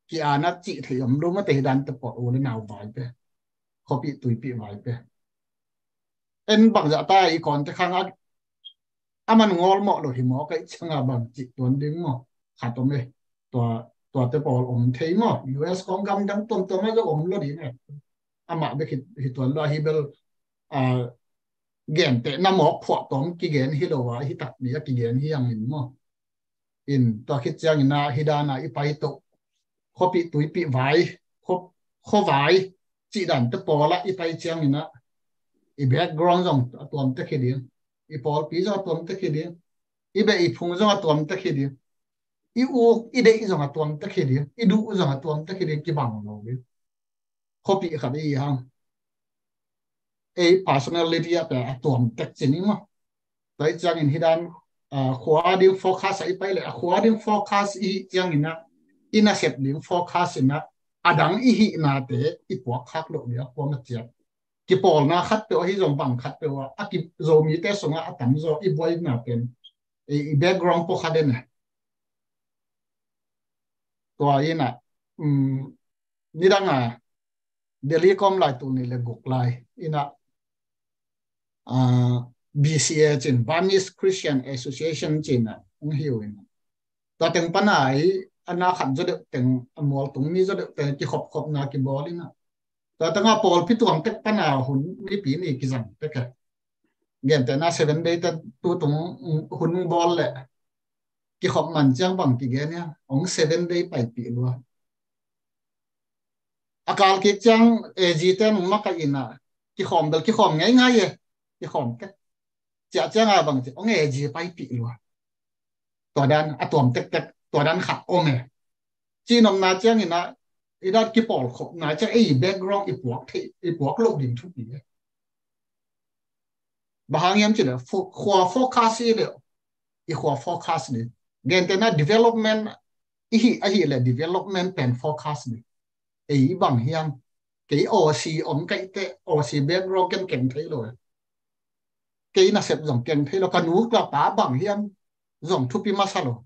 ki ana chi thiam do ma te dan te po o le naw bai pe khopi tui pi bai pe en bang ja ta I kon te khang aman ngol mo lo hi mo kai changa bang chi ton ding mo khatome toตัวเตปอลอมเทย์มั้ง US ของกำดังตัวไม่ก็อมล้อดีเนี่ยอามาเบคิดตัวล้อฮิเบลเกณฑ์แต่น้ำหมอกพอตอมกี่เกณฑ์ฮิโลวะฮิตัดเนี่ยกี่เกณฑ์ฮิยังอินมั้งอินตัวคิดจังอินนะฮิดานะอีไปโตข้อปีตุยปีไว้ข้อไว้จีดันเตปอลละอีไปจังอินนะอีแบ็กกราวด์จงตัวมันเตะขี้เดียงอีปอลปีจงตัวมันเตะขี้เดียงอีเบอีพุงจงตัวมันเตะขี้เดียงอีโออีเด็กจงหาตัวมันตะเคียนอีดูจงหาตัวมันตะเคียนกี่บังเราเลยข้อปีขัดอีหังpersonality อะแต่ตัวมันตะเจนี่มั้งแต่ tới chăng in hidan khóa điên forecast ấy phải là khóa điên forecast ý chăng ina xếp điên forecast ina adang ý hi na te ý buộc khác lộ địa qua mặt chép cái bol na khát tiêu hi dòng bằng khát tiêu cái rồi mi te sung tắm rồi ý boy na pen ý background po khát này tua ina ni đang Delhi com lại tụ này là gục lại ina BCA trên Burmese Christian Association trên ông hiểu ina ta tiếng pan này anh na khẩn cho được tiếng mol tung ni cho được tiếng cái khop na cái ball ina ta tiếng Paul pi tuang tek pan nào hun ni pi ni cái rằng tek gen ta na 7 day ta tu tung hun ball lệ cái khop man chang bằng cái gen nha ông 7 day phải pi luôn akal ki chang ejiten maka ina ki khom dal ki khom ngai ngai ye ki khom ke cha chang bang ong eji pai pi lo to dan atom tek tek to dan khat ong e chi nom na chang ina ida ki pol khop na cha ei background i puak lo din thu pi ba hang yam chi le khwa forecast le i khwa forecast ni gen te na development hi le development pen forecast ni ấy bằng hiam cái oxy ống cái oxy background ken ken thấy rồi cái là xếp dòng ken thấy là cái nước là bá bằng hiam dòng thu pi masalo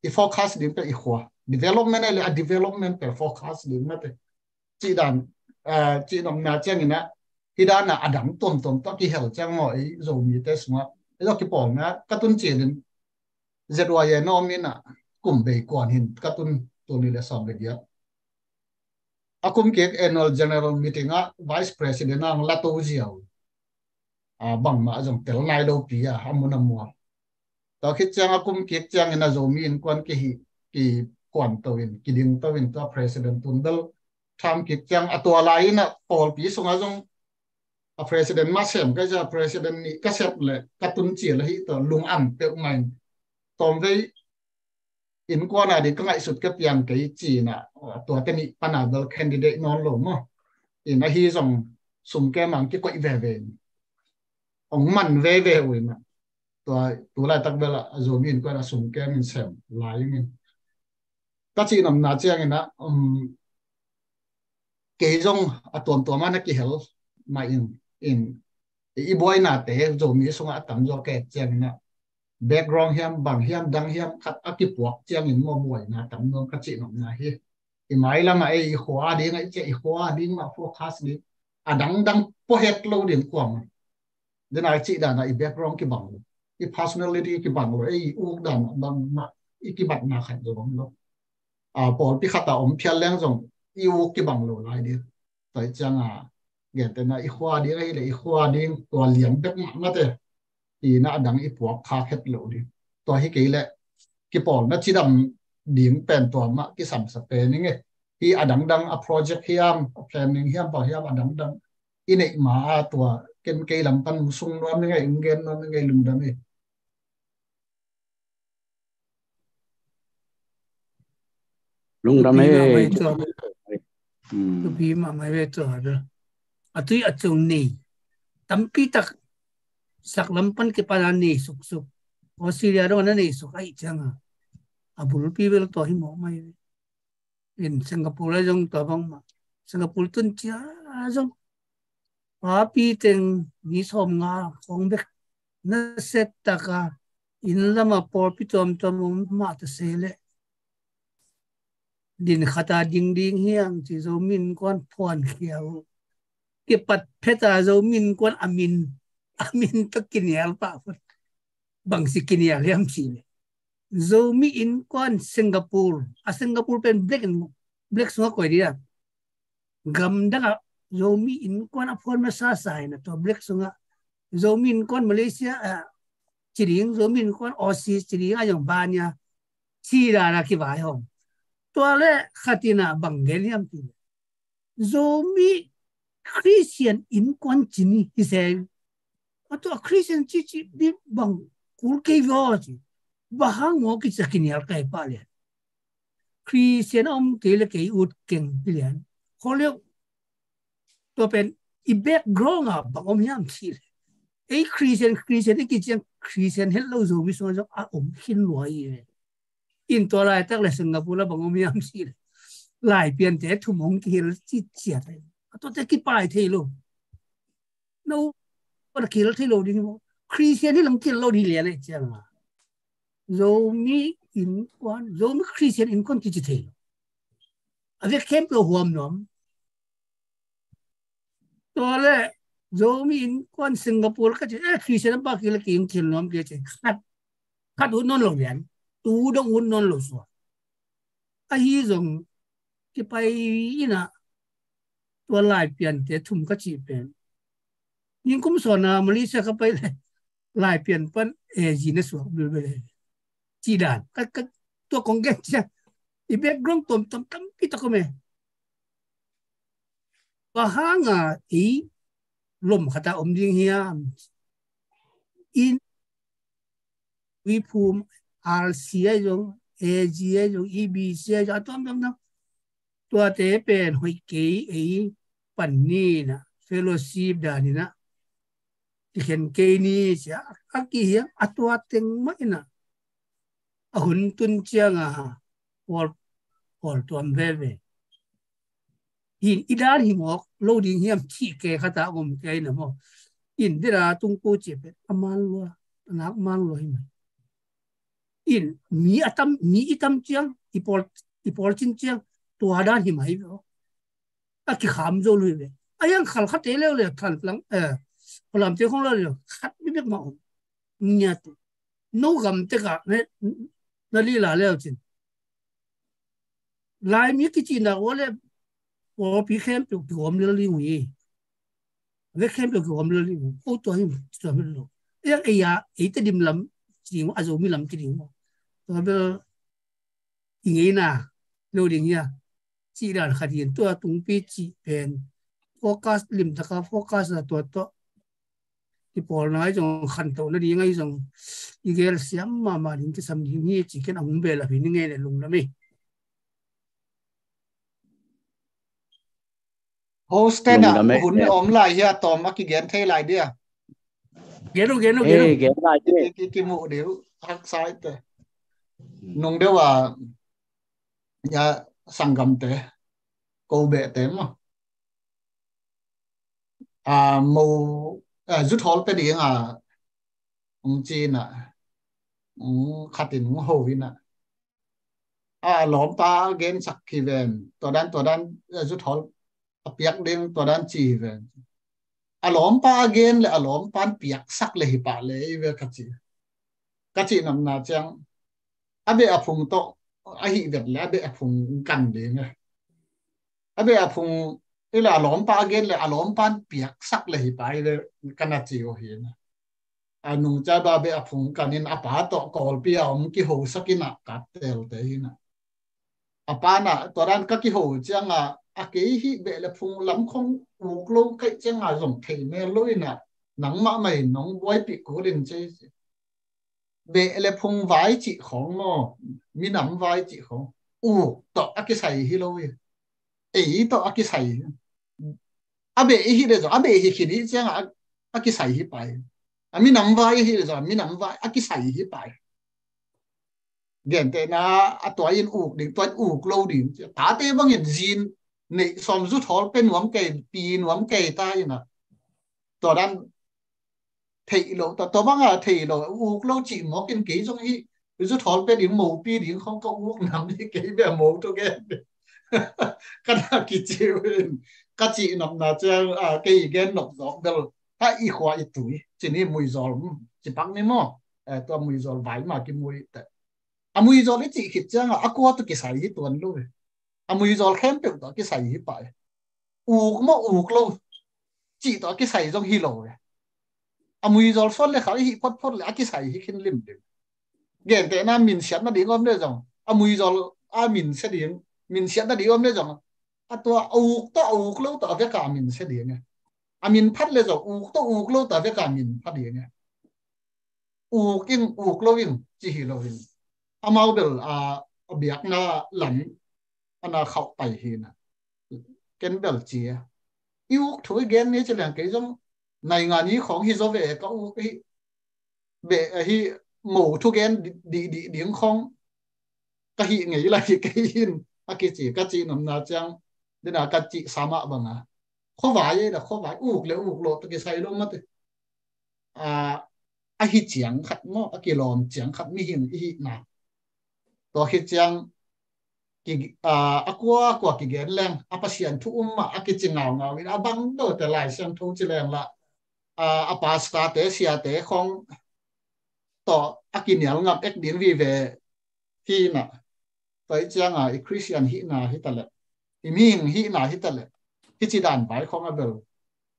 cái forecast điểm cái khóa development này là development cái forecast điểm mà chỉ đồng na chăng ina khi đó là adam tôm tao cái hiểu chăng mọi rồi như thế xong á cái bỏ na các tuần chỉ đến ZY nó mình à cùng về quản hình các tuần tôi đi là xong được vậy akum ke annual general meeting vice president ang lato jiao bang ma jong tel nai do pi amuna mo to khit chang akum ke chang ina zomi in kwan ke hi ki kwan to in ki ding to in to president tundal tham ke chang atwa lai na pol pi songa jong a president ma sem ka ja president ni ka sep le ka tun chi la hi to lung am pe mai tom ve in qua là đi các ngại sụt cái tiền cái chỉ là tuổi tên nhị panel candidate non lỗ mà in là hy vọng sum cái mang cái quậy về ông mặn về rồi mà tuổi lại đặc biệt là rồi mình qua là sum cái mình xem lại mình các chị nằm nát chơi na cái dòng tuần mà nó cái hiểu mà in boy na thế rồi mình xuống tầm do cái chơi na background hiam bằng hiam đăng hiam khát cái buộc chiang in mua buổi na tầm nó các chị nằm na hi thì máy là mà ai khóa đi ngay chạy khóa đi mà forecast đi đăng po hết lâu điểm quảng đến này chị đã là background cái bằng cái personality cái bằng rồi ai u đàn mà cái bạn nào khẩn rồi bằng lo bỏ cái khát ông phiền leng rồi yêu cái bằng rồi lại đi tại chăng hiện tại là khóa đi ngay là khóa điตัวเหลี่ยมแบบนั้นthế thì nó đăng ít buộc khác hết lộ đi tôi hi cái lệ cái bỏ nó chỉ đâm điểm penตัวmà cái sản xuất pen như thế thì đăng project hiam planning hiam bảo hiam đăng in ấy màตัวcái làm pan sung nó như ngày nghen nó như ngày lùng đâm ấy lùng đâm ấy cái gì mà mấy về cho rồi tôi ở trong này tấm pi tak sak lampan ke panani suk Australia ro na ni suk ai changa abul pi bel to hi mo mai in Singapore jong to bang ma Singapore tun cha jong pi teng ni som nga khong bek na set taka in lama por pi tom ma ta sele din khata ding hiang chi zo min kon phon khiao ke pat pheta zo min kon amin to kinial pa bang si kinial yam si zo mi in kon Singapore pen black so ko dia gam da zo mi in kon apon ma sa sai na to black so nga zo mi in kon Malaysia chiring zo mi in kon Aussie chiring ayong banya sira na ki bai hom to le khatina bangeliam ti zo mi Christian in kon chini he said atau Christian cici di bang kul ke voji bahang mo ki sakini al kai pale Christian kele ke ut ken pilihan holyo to pen i background up bang yam sil ấy Christian cái chuyện Christian hết lâu rồi biết sao hin loại in to lại tất là Singapore là bằng ông miam xí lại biến thế thu mong kia là chỉ chết đấy tôi thấy cái bài thế luôn nó là kia thế luôn đi Christian thì làm kia lâu đi liền này chẳng mà rồi mi in quan rồi mi Christian in quan chỉ thế avec camp lo huam nom to là rồi mi in quan Singapore cái chuyện Christian ba kia là kia nom kia chuyện khát uốn non lâu liền tu đông uốn non lâu xóa ai dùng cái bài inaตัวลายเปลี่ยนแต่ทุ่มก็จีเป็นยิ่งคุ้มส่วนมาเลเซียก็ไปเลยลายเปลี่ยนเป็นจีนสวกไปเลยจีดานก็ตัวของแกจะอีเบกกรงต้มพี่ตะก็ไม่ว่าหางอีลมขัดอมยิงเฮียอินวิภูมิอาร์ซีไอจงจีไอจงบีซีไอจงต้มตัวเตเป็นหอยเก๋ไอ้ปันนี่นะเฟโลชิพดานี่นะที่เห็นเกนี่เสียอักกี้เหี้ยอัตัวเต็งไม่นะหุ่นตุนเจียงพอตัวเว่หินอีดาหิมอกโลดิงเฮียมที่เกขตาอมเกนะมั้งอินเดราตุงกูเจ็บอามันลัวนักมันลัวหิมอินมีอีตัมเจียงอีพอลจินเจียงตัวด้านหิมะอีกอ่ะที่ขามโจลุยเลยไอ้ยังขัดขัดเร็วเลยขัดหลังพลังเจ้าของเราเลยขัดไม่เป็นมาเนี่ยตัวนู้กำเตะกันเนี่ยนั่นลีลาแล้วจริงลายมีกี่จีนว่าเลยว่าพี่เข้มตัวพี่อมเลยลิงวีเล็กเข้มตัวพี่อมเลยลิงวีโอ้ตัวนี้ตัวไม่รู้ยังไอ้ยาไอ้ที่ดิมลำจริงว่าอาจจะมีลำจริงว่าตัวเป็นยังไงนะเราเรียนเนี่ยจีราคดีตัวตรงปีจีเป็นโฟกัสลิมตะกับโฟกัสตัวที่พอหน่อยจงขันตัวนั่นยังไงจงอีเกลเสียมมาลิงที่สำนีนี่จีกันอ่างเบลพี่นี่ไงเนี่ยลุงนะมั้ยโฮสเตน่ะหุ่นอมลายเฮียตอมมากี่เกนเทลายเดียเกนลายเดียกี่หมู่เดียวทักซ้ายแต่นงเดียวว่าอย่าสังกัมเตะกูเบะเต็มมูจุดทอลไปดีจีนขัดตินโฮวินหลอมปลาเกนสักขีเวนตัวด้านจุดทอลเปียกเด้งตัวด้านจีเวนหลอมปลาเกนเลยหลอมปานเปียกสักเลยปะเลยเวกัจจีนำนาจังเบะพุงโตไอ้เด็กแล้วเบะพุงกันเด้งเบะพุงนี่แหละหลอมปลาเกนเลยหลอมปานเปียกสักเลยไปเลยกันนาจีโอเห็นนุ่งจะบาเบะพุงกันนินป้าโตกอลปีเอามื่อกี้โหสักินะกัดเตลเตยนะป้าน่ะตัวนั้นก็กี่โหจังเกี่ยเบะเลยพุงล้ำคงอุกลงใกล้จังส่งเทเมลุยน่ะหนังมาใหม่น้องไว้ปีกูเล่นใจเบะเลยพุงไว้จีของมีหนังไว้จีของต่อกี่ใส่ฮิโลยต่อกี่ใส่เบะฮิเลยจ้ะเบะฮิคิดจังกี่ใส่ฮิไปมีหนังไว้ฮิเลยจ้ะมีหนังไว้กี่ใส่ฮิไปเดี๋ยวแต่นะตัวยินดิตัวโลดิตาเต้บางอย่างจีนในสมสุดทอลเป็นหนวมเกยปีหนวมเกยใต้น่ะตัวนั้นเทโลตัวบางเทโลโลจีหมอกินกี่ตรงนี้สุดทอลเป็นดิหมูปีดิเขาก็น้ำที่เกยแบบหมูตัวแกขณะกี่เจ้าก็จีนำนาเจ้าเกยแกนหนกดอกเบลถ้าอีขวาอีตุยจีนี่มุยจอลจีปังนี่มั้งตัวมุยจอลไหวมากี่มุยแต่มุยจอลนี่จีคิดจังกูว่าตัวกี่ใส่ที่ตัวนู้นมุยจอลเข้มเปิลตัวกี่ใส่ที่ไปมั้งโลจีตัวกี่ใส่ตรงฮิโลเลยมุยจอลส่วนเลยเขาที่พอดเลยกี่ใส่ที่ขึ้นริมเดียวเดี๋ยวแต่น่ามินเสียนน่าดีก็ไม่ได้จังมุยจอลมินเสียดีมินเสียนน่าดีก็ไม่ได้จังตัวโลตัวเวกามินเสียดีไงมินพัดเลยจ้ะตัวโลตัวเวกามินพัดดีไงกินโลวิ่งจีฮิโลวิ่งมาเบลเบียกน่าหลังน่าเข้าไปเห็นเกนเบลเจียถอยเกนนี้จะเลี้ยงกี่จง này ngàn níของ hi zo ve ka u hi be hi mo thu gen di ding khong ka hi ngei la hi ke hin a ki chi ka chi nam na chang de na ka chi sama banga kho vai da kho vai u le u lo to ke sai lo ma te a hi chiang khat mo a ki lom chiang khat mi hin hi na to hi chiang ki akwa ki gen leng apasian thu ma a ki chingao ngao in abang do te lai sang thu chi leng la pasta te sia te khong to akinial ngap ek din vi ve hi na tới chiang Christian hi na hi tale iming hi na hi tale hi chi dan bai khong a bel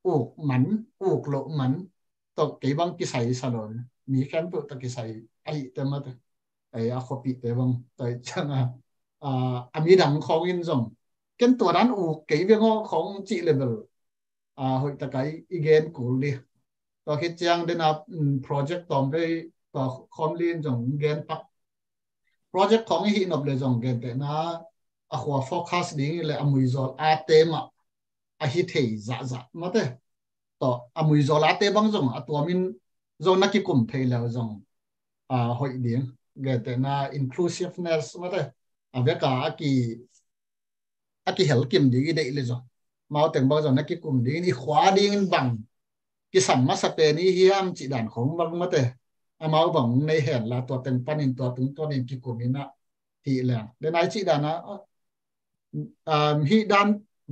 u man u lo man to ke bang ki sai salon mi khan to ta ki sai ai te ma te ai a khopi te bang tới chiang ami dang khong in jong ken to dan u ke ve ngo khong chi level hoi ta kai igen ku li to khi chiang den up project tom ve to khom lin jong gen pak project ของ hi nop le jong gen te na a khwa forecast ding le amui zol a tema a hi thei za za ma te to amui zol a te bang jong a to min zon na ki kum thei le jong hoi ding gen te na inclusiveness ma te a ve ka a ki hel kim ding de le jong mau teng ba jong na ki kum ding ni khwa ding bang ki sam ma sa pe ni hiam chi dan khong bang ma te amau bang nei hen la to ten panin to tung to nin ki kumina hi la de nai chi dana hi dan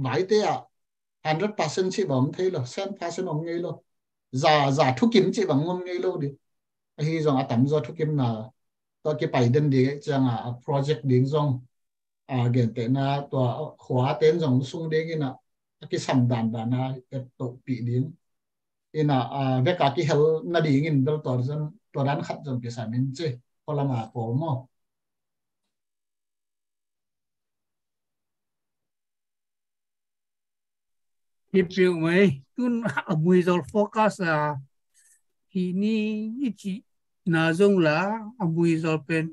mai te 100% chi bom thei lo 100% om ngei lo za thu kim chi bang ngom ngei lo di hi jong atam zo thu kim na to ki pai den di chang project ding jong gen te na to khwa ten jong sung de gi na ki sam dan dana to pi ding ina ve ka ki hel na ding in bel tor jan to dan khat jom ke sa min che kolama ko mo if you may tun amui zol focus hi ni ichi na jong la amui zol pen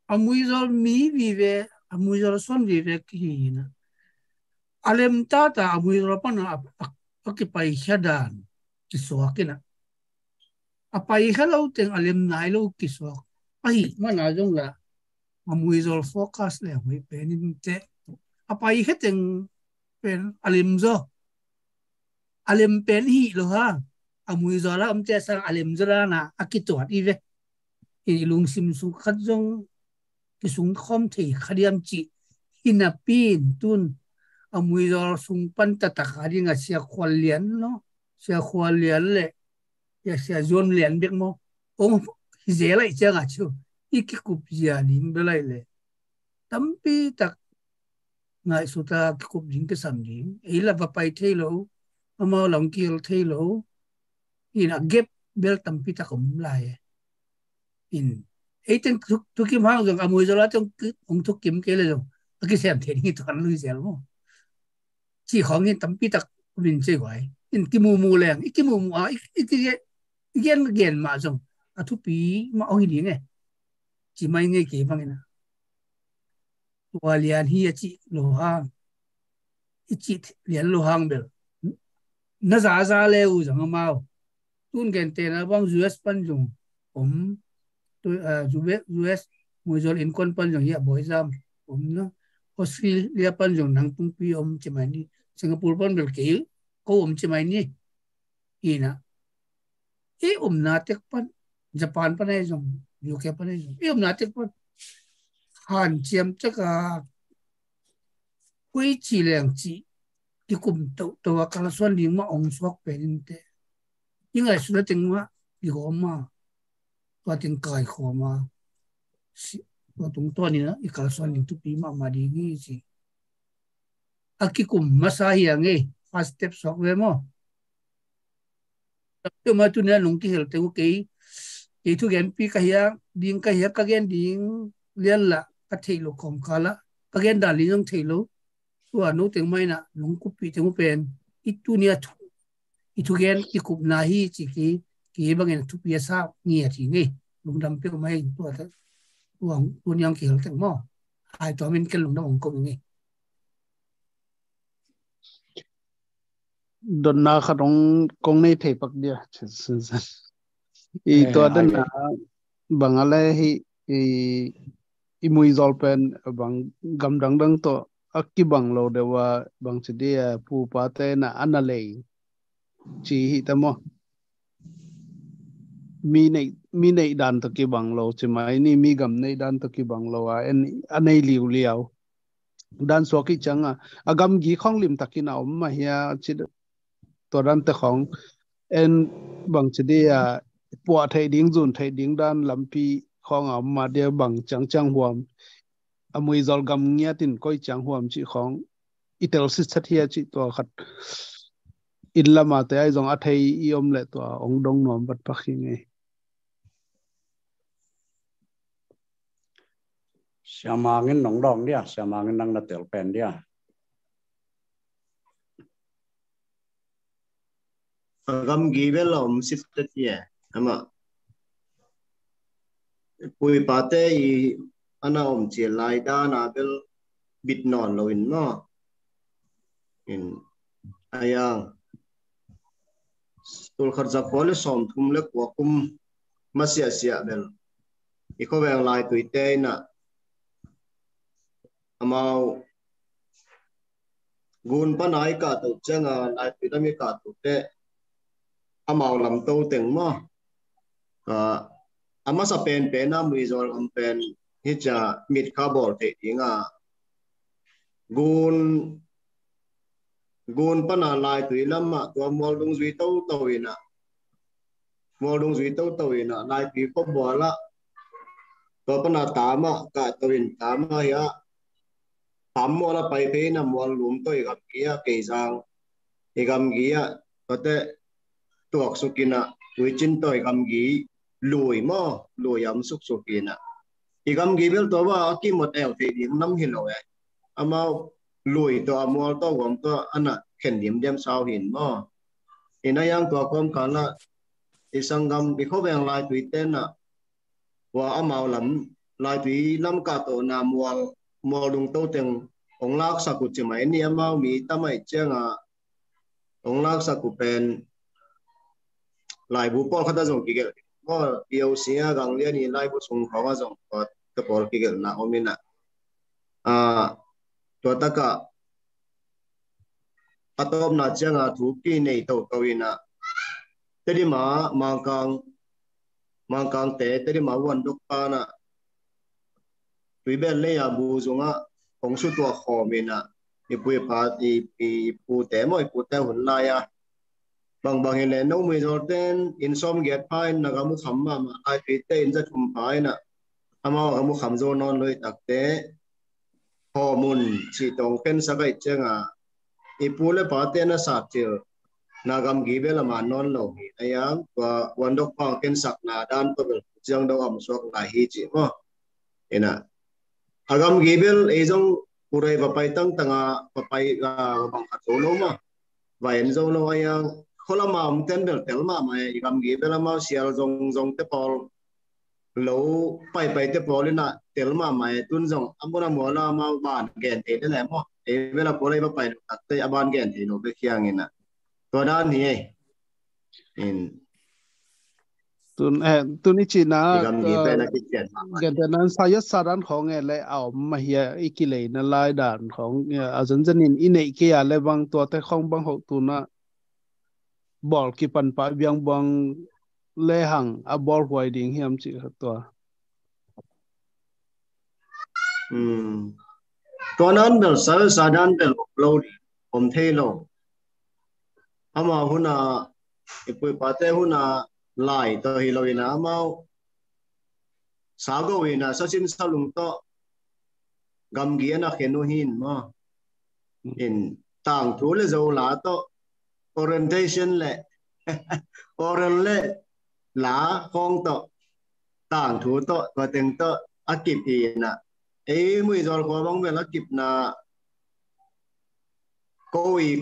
amui zol mi vi ve amui zol son vi ve ki na alem ta amui zol pan akipai hadan ki so kina apai hello teng alem nai lo ki so ai mana jong la amui zol focus le hui penin te apai heteng pen alim zo alim pen hi lo ha amui zo la te sang alim zra na akitwa i ve i lung sim su khat jong ki sung khom thei khadiam chi hinapin tun amui zo sung pan ta ta khadinga sia khwal lian no sia khwal lian le ya sia zon lian bek mo ong zela i changa chu ikikup zia nin belai le tampi tak ngai suta kup jing ke sam jing ila va pai thelo ama long kil thelo ina gap bel tampi ta kum lai in eiten tu kim hang jong amoi zola tong ong tu kim ke le jong ki sem the ni to kan lui zel mo chi khong ni tampi tak bin che wai in ki mu leng ki mu ki gen ma jong a thu pi ma ong ni nge chỉ mai nghe kỹ bằng na tua liền hi chỉ lô hang chỉ liền lô hang bel na za leu jang mau tun gen te na bang US pan jung tu US mui jol in kon pan jung ya boy jam no Australia pan jung nang tung pi chỉ mai ni Singapore pan bel ke ko chỉ mai ni ina na tek pan Japan pan ai jung UK pan ai jung na tek pan han chiam chắc quy chỉ lượng chỉ cái cụm tàu cả xuân đi mà ông swak bên thế nhưng mà sudah tengok di Roma tua ting kai Roma tua tung tua ni na ikal xuân itu pi ma di ni si aki kum masa hiang first step swak we mo tu ma tu na nung ki hel te cái thu gen pi ka hiya ka gen ding lian la ka thei lo kom kala ka gen da li jong thei lo tua no teng mai na lung ku pi teng pen itu nia itu gen ki kup na hi chi ki bangen tu pi sa ngi chi ngi lung dam pe mai tua ta tu nyang ki hel teng mo ai to min kel lung dam ko ngi đồn na khát ông này thấy bạc dia i to đồn na bằng ale i mui zol pen bang gam dang dang to akki bang lo dewa bang chidia pu pa te na anale chi hi tamo mi nei dan to ki bang lo chi mai ni mi gam nei dan to ki bang lo a en anei liu liao dan so ki changa agam gi khong lim takina om ma hia chi to dan te khong en bang chidia pu thai ding jun thai ding dan lampi khong om ma dia bang chang chang huam amui zol gam nya tin koi chang huam chi khong itel si chathia chi to khat in lama te ai zong a thei iom le to ong dong nom bat pakhi nge siamangin nong dong dia siamangin nang na tel pen dia gam givel om siftet ye ama pui pate I ana om che lai da na bel bit non lo in no in ayang tul kharja pole som thum le ko kum masia sia bel iko bang lai tuite na amao gun panai ka to changa lai tuitami ka to te amao lam to teng mo ama sa pen na muizol am pen hicha mit khabor te inga gun pana lai tui lama to mol dung zui to ina mol dung zui to ina lai tui ko bola to pana tama ka to in tama ya tam mola pai pe na mol lum to igam kia ke jang igam gia to te tuak sukina tui chin to igam gi lùi mo lùi am suk sukina igam gi bel to ba ki mot el te dim nam hi lo ya amao lùi to amol to gom to ana khen dim dem sao hin mo ina yang to kom kala isangam bi kho bang lai tui ten na wa amao lam lai tui lam ka to na mol dung to teng ong lak sa ku chi mai ni amao mi tamai chenga ong lak sa ku pen lai bu pol khata jong ki gel mo yêu sia gang lia ni lai bu sung khawa jong ko te pol ki gel na omina to taka atom na changa thu ki nei to kawina tedi ma mangkang te tedi ma wan dok pa na tui bel le ya bu zonga ong su to khomina ipui pa pu te mo ipu te hun la ya bang hele no mi jorten in som get pain na gamu khamma ma ai pi te in za thum pai na ama gamu kham zo non loi takte homun chi tong pen sa gai chenga ipule pa te na sa til na gam gi bela ma non lo hi ayam wa wandok pa ken sak na dan to bel jang do am sok la hi chi mo ena agam gi bel e jong purai va pai tang tanga pa pai ga bang khat zo no ma va en zo no ayang khola ma am ten bel tel ma mai gam gi bela ma sial zong te pol lo pai te pol na tel ma mai tun zong amona mo la ma ban gen te le mo e bela purai va pai tak te aban gen te no be khiang ina to dan ni in tun ichi na gam gi pe na ki chen gen nan sayat saran khong e le aw ma hia ikile na lai dan khong azan janin inei ke ya le bang to te khong bang ho tu na bol ki pan pa biang bang le hang a bol huai ding hiam chi to to nan bel sal sadan bel lo om the lo ama huna ipui pate huna lai to hi lo ina amao sago ina sasin salung to gam gi na khenu hin mo in tang thu le zo la to orientation le oral le la khong to tang thu to ko teng to akip ina e mui zol ko bang bel akip na ko i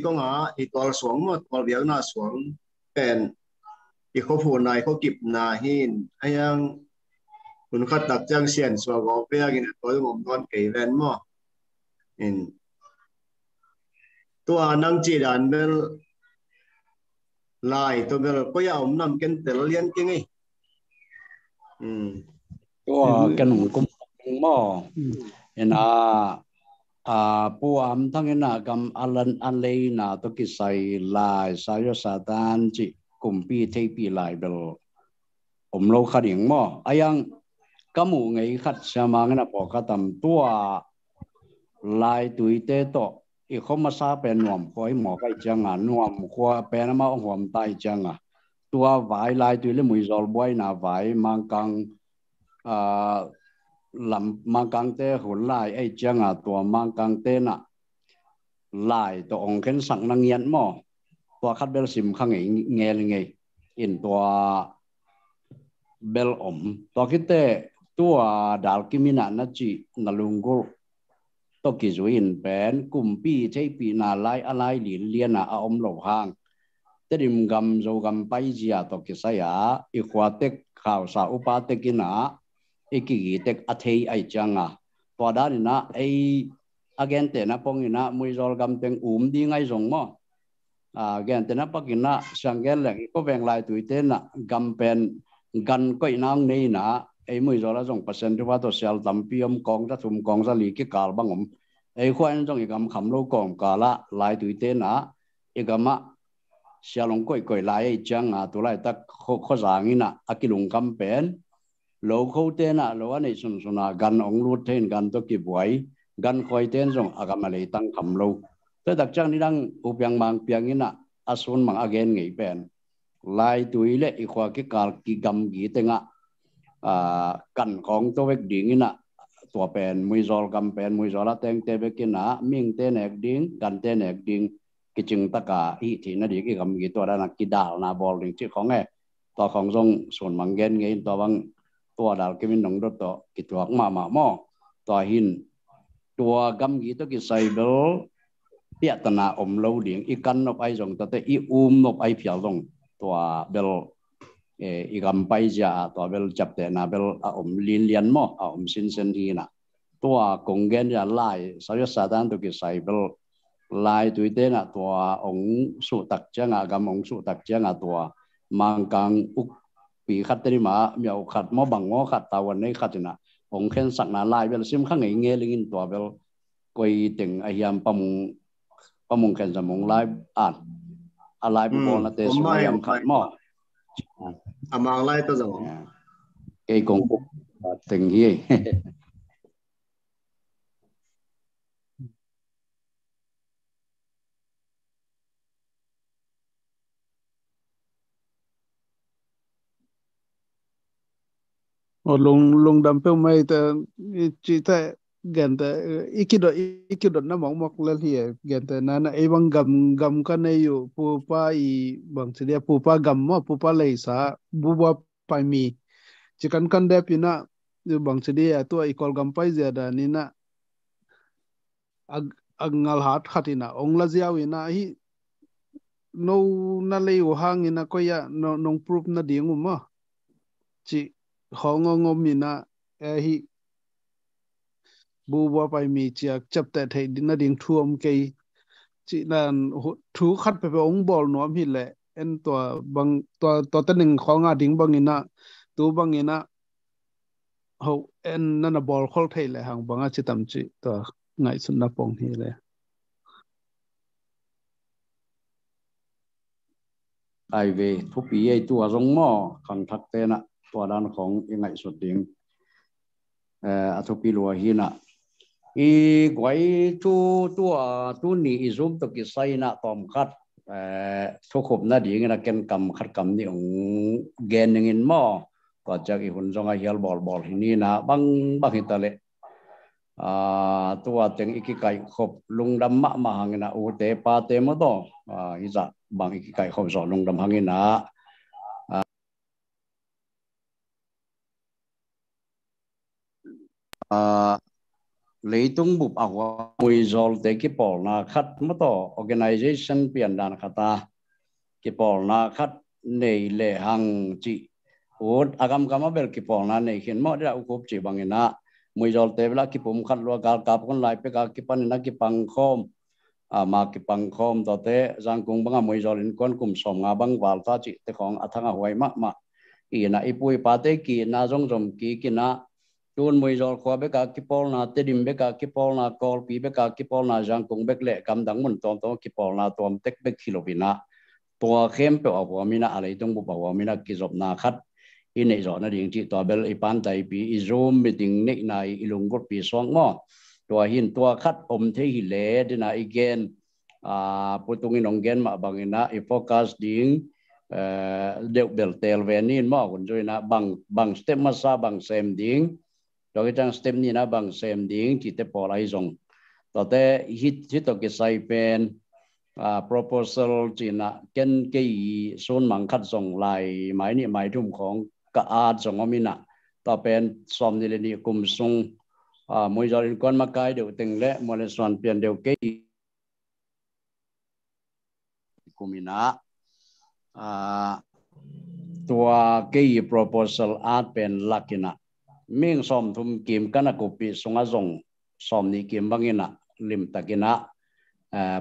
kong a i tol suang mo tol biang na suang pen i ko phu nai ko kip na hin ayang kun khat tak chang sian so go pe agin to ngom don ke ven mo in tua nang chỉ đàn bel lại tôi bel có ya nằm kiến tel liên kinh ấy tua cái nông công mò en pu am thang en gam an lei na to ki sai lai sai yo sa dan chi kumpi thei pi lai bel lo khading mo ayang kamu ngai khat samang na po katam tua lai tui te to i khoma sa pe nuam khoi mo kai changa nuam khwa pe na ma hom tai changa tua vai lai tui le mui zol boy na vai mang kang làm mang kang te hun lai ai changa tua mang kang te na lai to ong khen sang nang yan mo tua khat bel sim khang nge nge in tua bel tua kite tua dal kimina na chi nalungul to ki zuin pen kumpi chei pi na lai alai li liana a lo hang terim gam zo gam pai jia to ki saya i khwatek khaw sa upa te kina iki tek athei ai changa to da ni na ai again te na pongina muizol gam teng di ngai zong mo again te na pakina sangel le ko veng lai tuite na gam pen gan ko inang nei na ai muizol a zong percent wa to sel tampiam kong ta thum kong sa li ki kal bangom ai khwan zong i gam kham lo kong kala lai tuite na i gama sialong koi lai ai changa tu lai tak kho zangina akilung gam pen lo khâu tên lo anh ấy sum suna gan ong lut tên gan to ki buai gan khoi tên rong agamale tang kham lo te dak chang ni dang upyang mang piang ina asun mang again ngei pen lai tuile i khwa ki kal ki gam gi tenga kan kong to vek ding ina tua pen mui zol gam pen mui zola teng te vekina ming te nek ding gan te nek ding ki ching taka hi thi na di ki gam gi to da na ki dal na bol ding chi khong e to khong jong sun mang gen ngei to bang tua dal kemin nong dot to kituak ma mo to hin tua gam gi to ki sai bel pia tana lo ding ikan nop ai jong tate i nop ai pial dong tua bel i gam pai ja to bel chap te na bel lin lian mo sin sen hi na tua kongen ya lai sa sa dan to ki sai bel lai tu te na tua ong su tak changa gam ong su tak changa tua mang kangปีขัดตีมาเมียวขัดมอบังงอขัดตาวันนี้ขัดนะองค์เข็นสักนาลายเวลซิมข้างเงี้ยลิงตัวเวลกุยถึงไอ้ยามปมงเข็นสมองลายอะไรบุบนะเตสุยามขัดมอมังลายตัวสมองไอ้กงถึงเฮียlung đam pe mai ta chi ta gen ta ikidot na mong mok lel hi gen ta na e bang gam ka ne yu pu pa I bang chia pu pa gam mo pu pa lei sa bu ba pa mi chi kan de pi na bang chia to I kol gam pai zia da ni na ngal hat khatina ong la zia wi na hi no na lei wo hang ina ko ya nong proof na ding mo chi hong mina hi bu ba pai mi chiak chap ta thei din ding thuam ke chi nan thu khat pe ong bol nom hi le en to bang to taning khonga ding bangina tu bangina ho en nana bol khol thei le hang banga chi tam chi to ngai sun na pong hi le ai về thu pi ai tua rong mo khang thak te na tua dan khong ngai sut ding thu pi lo hi na I quay tu ni zoom to ki sai na tom khat thu khop na ding na ken kam khat kam ni ong gen ngin mo ko chak I hun zonga hial bol ni na bang hi tale tua teng iki kai khop lungdam ma hangina u te pa te mo to hi za bang iki kai khop zo lungdam hangina lấy tung bụp ảo mùi rồi để cái bỏ na khát mất to organization biển đàn khata cái bỏ na khát này lệ hàng chị ốt agam gama bel cái bỏ na này khiến mọi ra ukop chỉ bằng na mùi rồi để là cái bùm khát lo gal cáp con lại pe cái pan na cái pang khom mà cái bằng khom đó thế giang cùng bằng môi rồi liên quan cùng sòng ngà bằng vào ta chỉ thế còn thằng à hoài mà ý na ipui pa te ki na rong rong ki na tuôn môi rồi qua bé cả cái pol na te dim bé cả cái pol na call pi bé cả cái pol na giang cùng bé lệ cầm đắng mình tom tom cái pol na tom tek bé kilo bina tua khem pe ở mina alai tung bu bảo mina ki job na khát in này rồi na ding chi tua bel ipan tai pi izom meeting nek na ilung got pi song mo tua hin tua khát thế hi le de na again putungin onggen ma bangina I focus ding đều bel tel venin mo kun joi na bang step masa bang sem ding rồi trang step ni na bang sem ding chi te polai jong to te hit to ke sai pen proposal chi na ken ke son mang khat jong lai mai ni mai thum khong ka a jong omina to pen som ni le ni kum sung moi jor kon ma kai đều teng le mo le son pen đều ke kumina tua cái proposal art pen lakina ming som thum kim kana kopi sunga zong som ni kim bangina lim takina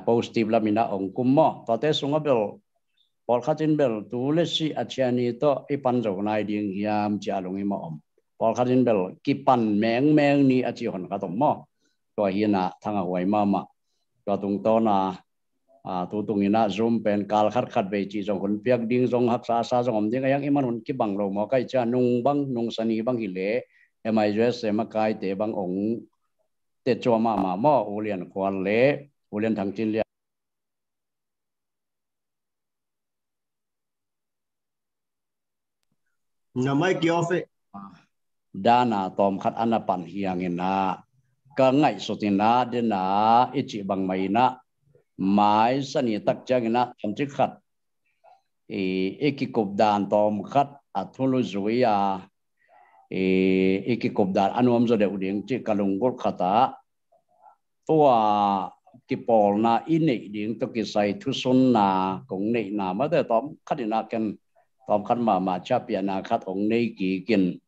positive lamina ong kummo to te sunga bel pol khatin bel tu le si achani to ipan jo nai ding hiam cha lungi mo om pol khatin bel ki pan meng ni achi hon ka tom mo to hiana thanga wai mama to tung to na tu tung ina zoom pen kal khat ve chi jong hun piak ding jong hak sa jong om ding ayang iman hun ki bang lo mo kai cha nung sani bang hi le emai jus ema kai te bang ong te cho ma mo ulian kwal le ulian thang chin le namai kiofe dana tom khat anapan hiangina ka ngai sotina dena ichi bang mai na mai sani tak changina thamchi khat ekikop dan tom khat athulu zuya ekikop dan anuam zo de uding chi kalung gol khata tua kipol na ini ding to ki sai thu sun na kong nei na ma de tom khatina ken tom khan ma cha pia na khat ong nei ki kin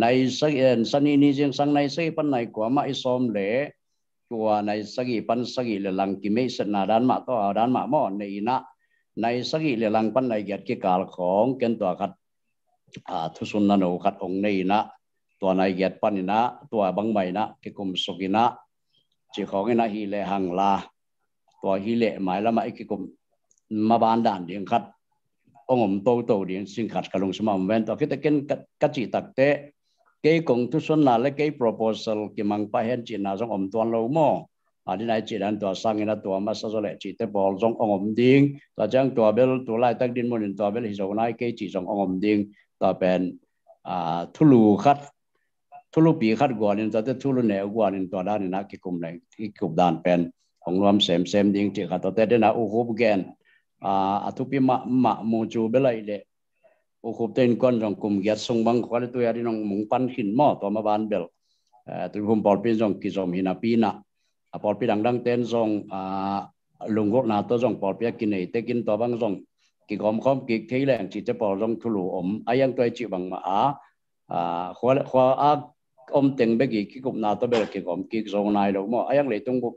nai sani ni jeng sang nai sai pan nai kwa ma isom le tua này sagi pan sagi le lang ki me set na dan ma to dan ma mo nei na này sagi le lang pan nai get ki kal khong ken to khat thu sun na no khat ong nei na to nai get pan na to bang mai na ki kum sokina chi khong na hi le hang la to hi le mai la mai ki kum ma ban dan ding khat ongom to ding sing khat kalung sma ven to ki te ken ka chi tak te cái công tu xuân là lấy cái proposal cái mang phải hiện chỉ là trong ông toàn lâu mò đi này chỉ là toàn sang cái là toàn mà sao lại chỉ tới bỏ trong ông điên và chẳng toàn bel toàn lại tác điên một lần toàn bel thì rồi này cái chỉ trong ông điên toàn bên thu lu bị khát qua nên toàn thu lu nẹo qua nên toàn đàn nên cái cụm này cái cụm đàn bên ông làm xem điên chỉ khát toàn đến là u hộp gen thu bị mà mua chú bel lại để u khop ten kon jong kum giat sung bang khwal tu ya di nong mung pan khin mo to ma ban bel tu hum pol pin jong ki jom hina pina pol pi dang ten jong lungok na to jong pol pi ki nei te kin to bang jong ki gom khom ki thei leng chi te pol jong thulu om ayang toi chi bang ma khwa om teng be ki kup na to bel ki gom ki jong nai lo mo ayang le tung bu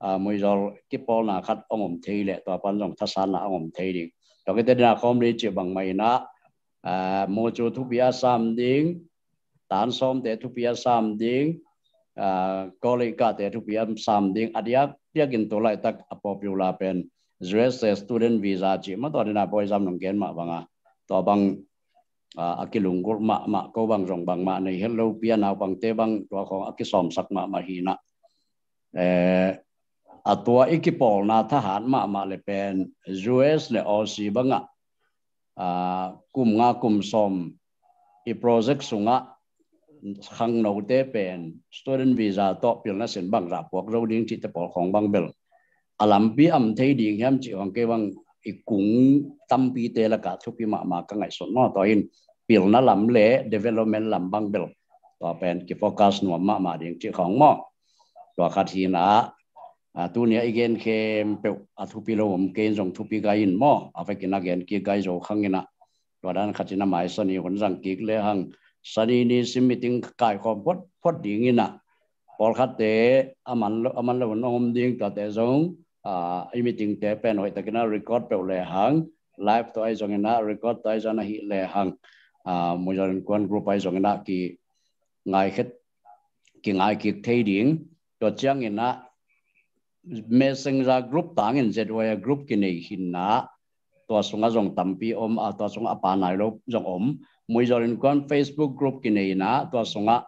moi jol ki pol na khat om thei le to pan jong thasan na om thei di to ke te na khom ri chi bang mai na mua cho thu bia sam ding tan som te thu bia sam ding college ka te thu bia sam ding adia dia kin to lai tak popular pen US student visa chi ma to na boy jam nong gen ma banga to bang akilung gol ma ko bang rong bang ma nei hello bia na bang te bang to khong akisom sak ma hi na atua ikipol na thahan ma le pen US le Aussie banga kum nga kum som i project sunga khang no te pen student visa to pil na sen bang ra pok ro ding chi te pol khong bang bel alam pi am thei ding ham chi hong ke bang i kung tam pi te la ka thu pi ma ka ngai son no to in pil na lam le development lam bang bel to pen ki focus no ma ding chi khong mo to khat hi na tu nia again kem pe thu pi lo om ken jong thu pi ga in mo afekin again ki gai jo khangina to dan khatina mai sani hon jang ki le hang sani ni sim meeting kai khom pot ding ina Paul khát tế aman lo nó hôm điên tao tế giống meeting tế pen hội ta kena record pe le hang live to ai zong na record to ai zong na hi le hang mo jon quan group ai zong na ki ngai khet ki ngai ki thei ding to chang ina messenger group tang in zwa group ki nei hin na to sunga zong tampi to sunga apa nai lo zong mo jon quan Facebook group ki nei na to sunga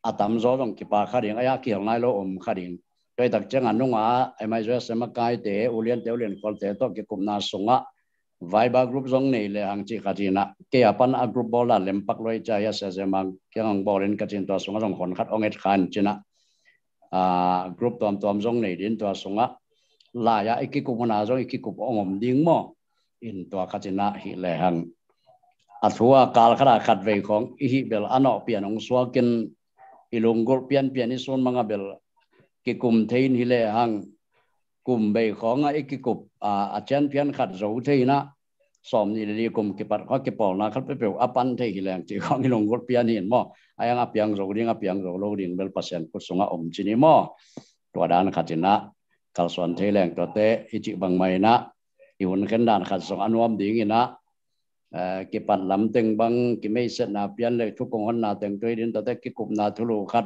atam zo dong ki pa kharing aya ki ngai lo kharing tôi đặc trưng anh nung em ai rồi xem cái thế ulian thế ulian call thế to cái cụm na sunga Viber group zong này là hàng chỉ cái gì na cái apan a group bola lempak loi chaya se semang cái hàng bolen cái chuyện to sunga zong kon khat onget khan china group tom zong này đến to sunga là ya cái cụm na zong cái cụm ongom ding mo in to cái chuyện na hi le hàng athua kal khara khat ve khong hi bel ano pian ong swakin ilungol pian ison mga bel cái cụm thiên hi lệ hàng cụm bề khó ngay cái cụm chân phiền khát dấu thế na xóm như đi cụm cái bắt khó cái bỏ na khát phải biểu apan thế hi lệ chỉ khó cái lồng gột phiền hiền mò ai ang apiang dấu đi apiang dấu lâu đi bel pasien cút sunga chỉ ni mò tua đan khát chỉ na kalau suan thế lệ tua te ichi bang mai na iun khen đan khát sung anuam đi na cái bắt làm tiếng bang cái mấy set na phiền lệ thu công hon na tiếng chơi đến tua te cái cụm na thu lu khát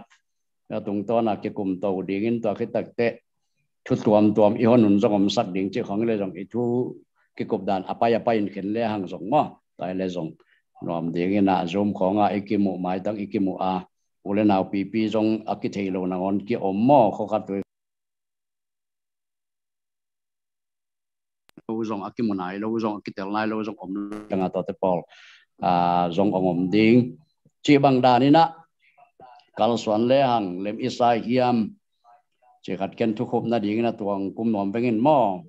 tung to na cái cụm tàu đi in to cái tắc tệ thu tuam ihon nun zong sắc điên chỉ không lẽ zong itu cái cụm đàn apa in khen lẽ hàng zong mo tại lẽ zong nom đi in na zoom khong ikimu mai tang ikimu ule nào pp zong akithei lo na on ki mo kho khat lo zong akimu nai lo zong akitel nai lo zong tanga to te pol zong ding chi bang đàn na kalau soan le hang lem isai hiam chỉ khát ken thu khop na ding na tuang kum nom bengin mo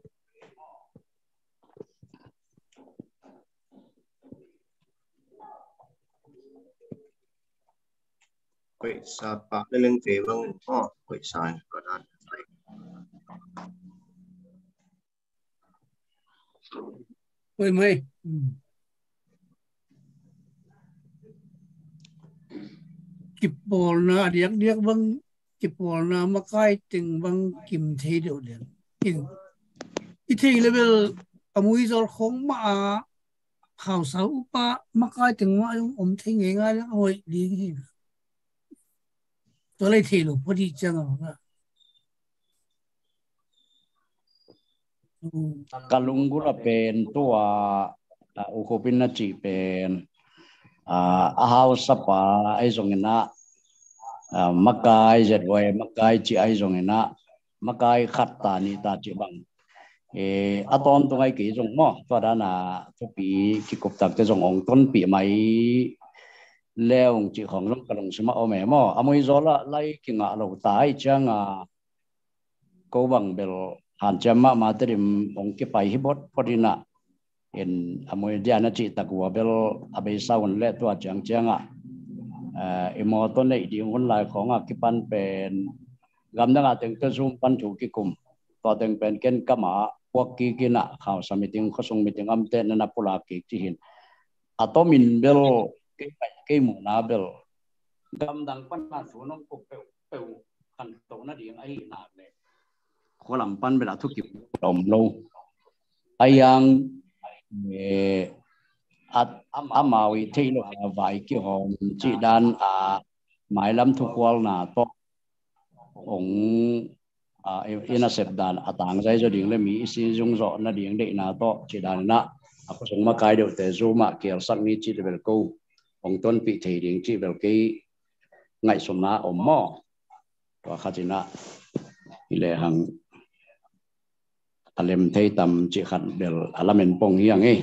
quậy sa pa lên về vâng quậy sai có đàn quậy mày kịp bol na điếc vâng kịp bol na mà cái tình vâng kim thế điều liền in ít thì level amui rồi không mà hào sáu pa mà cái tình mà thế nghe ngay là ôi đi tôi lấy thì lúc có đi chăng à kalungura pen tua ukopin na chi pen ahau sapa ai zongena makai zedway makai chi ai zongena makai khatta ni ta chi bang aton tungai ki zong mo to da na to pi ki kop tak te zong ong ton pi mai leong chi khong long kalong sima o me mo amoi zola lai ki nga lo tai changa ko bang bel han chama ma terim ong ki pai hi bot podina in amoi dia na chi takwa bel abai saun le to chang changa imo to nei di ngon lai khonga ki pan pen gam na teng te zoom pan thu ki kum to teng pen ken kama pok ki kina khaw sa meeting khosong meeting am te na pula ki chi hin atomin bel ke mu na bel gam dang pan na su nong ko pe kan to na ding ai na le kholam pan bela thu ki dom lo ayang amawi thilo vai ki hom chi dan mai lam thu kwal na to ong ina sep dan atang zai zo ding le mi si jung zo na ding de na to chi dan na ako sung ma kai de te zu ma kiel sak ni chi bel ko ong ton pi thei ding chi bel ki ngai som na om mo to khatina ile hang alem thei tam chi khat bel alamen pong hiang e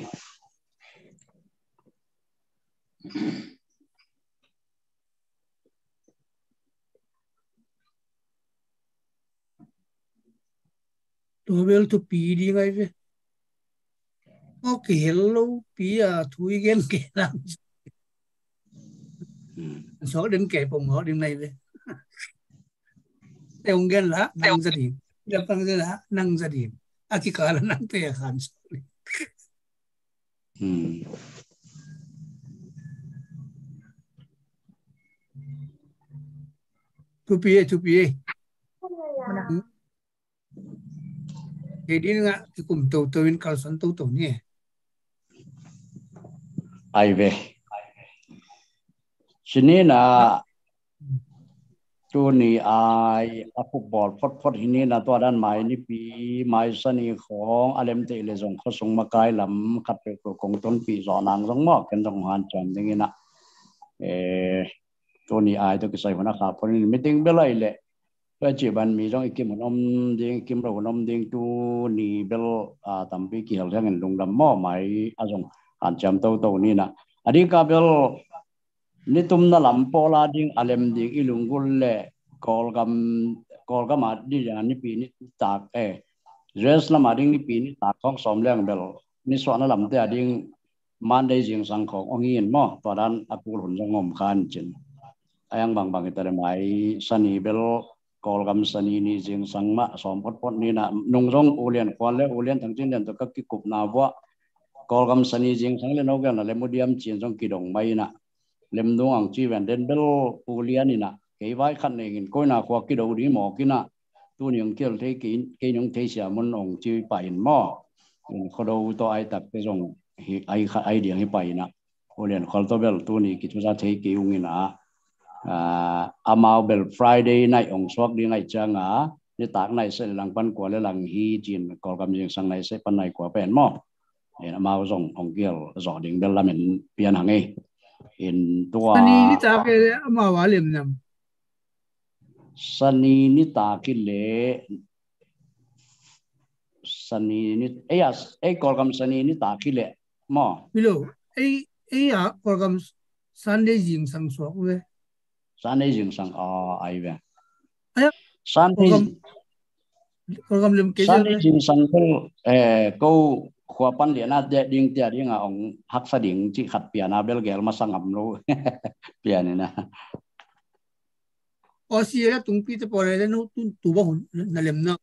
tôi bel tu pi đi ngay về ok hello pi thui gen kể làm số đến kể bông họ đến này về ông gen lá năng gia đình đập tăng gia lá năng gia đình cái cả là năng tệ hẳn tu pi cái đi nga cái cùng tàu in cao sản tàu nhỉ ai về xin là tu ni ai a football phot hini na to dan mai ni pi mai sani khong alem te le jong kho sung ma kai lam khat pe ko kong ton pi zo nang jong mo ken jong han cham ding ina tu ni ai to ki sai hona kha phon meeting belai le pa chi ban mi jong ikim nom ding kim ro nom ding tu ni bel tam pi ki hal jang lung dam mo mai a jong han cham to ni na adi ka bel ni tum na lam pola ding alem ding ilungul le kol gam di ya ni pi ni tak res la ma ding ni pi ni tak khong som leng bel ni so na lam te ding man dei jing sang khong ong yin mo to dan apul hun jong ngom khan chin ayang bang ita mai sani bel kol gam sani ni jing sang ma som pot ni na nung rong ulian kwal le ulian thang chin den to ka ki kup na wa kol gam sani jing sang le no ga na le modiam chin jong ki dong mai na lem dong ang chi ven den bel ulian ni na cái vai khăn này coi nào qua cái đầu đi mò cái na tu niệm kêu thấy cái những thấy xả muốn ông chơi bài mò khó đâu to ai tập cái dòng ai điện hay bài na ô liền khó to bel tu ni cái chúng ta thấy cái ông na amau bel Friday này ông swag đi ngày chăng à cái tạc này sẽ làm pan của lấy làm hi chín còn cầm những sang này sẽ pan này của pen mò amau dòng ông kêu rõ điện bel làm mình pian hàng ấy in tua anh đi tập cái amau vào liền nhầm sani ni ta ki le sani ni kolgam sani ni ta ki le mo bilo kolgam Sunday jing sang so we Sunday jing sang ai ve Sunday kolgam lim ke Sunday jing sang ko khwa pan le na de ding tia ding a ong hak sa ding chi khat pia na bel gel ma sangam lo pia ni na Osi era tung pi te pore no tu ba hun na lem na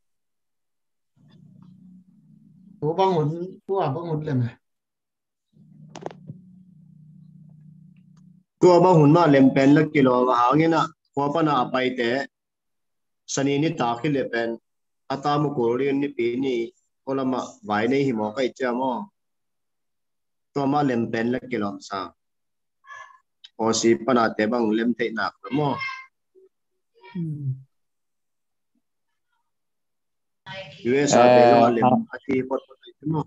tu ba hun lem tu ba hun ma lem pen la kilo wa hangina ko pa na pai te sani ni ta khi le pen ata mu ko ri ni pi ni olama vai nei hi mo kai cha mo to ma lem pen la kilo sa osi pa na te bang lem te na mo USA be lo lem ati pot mo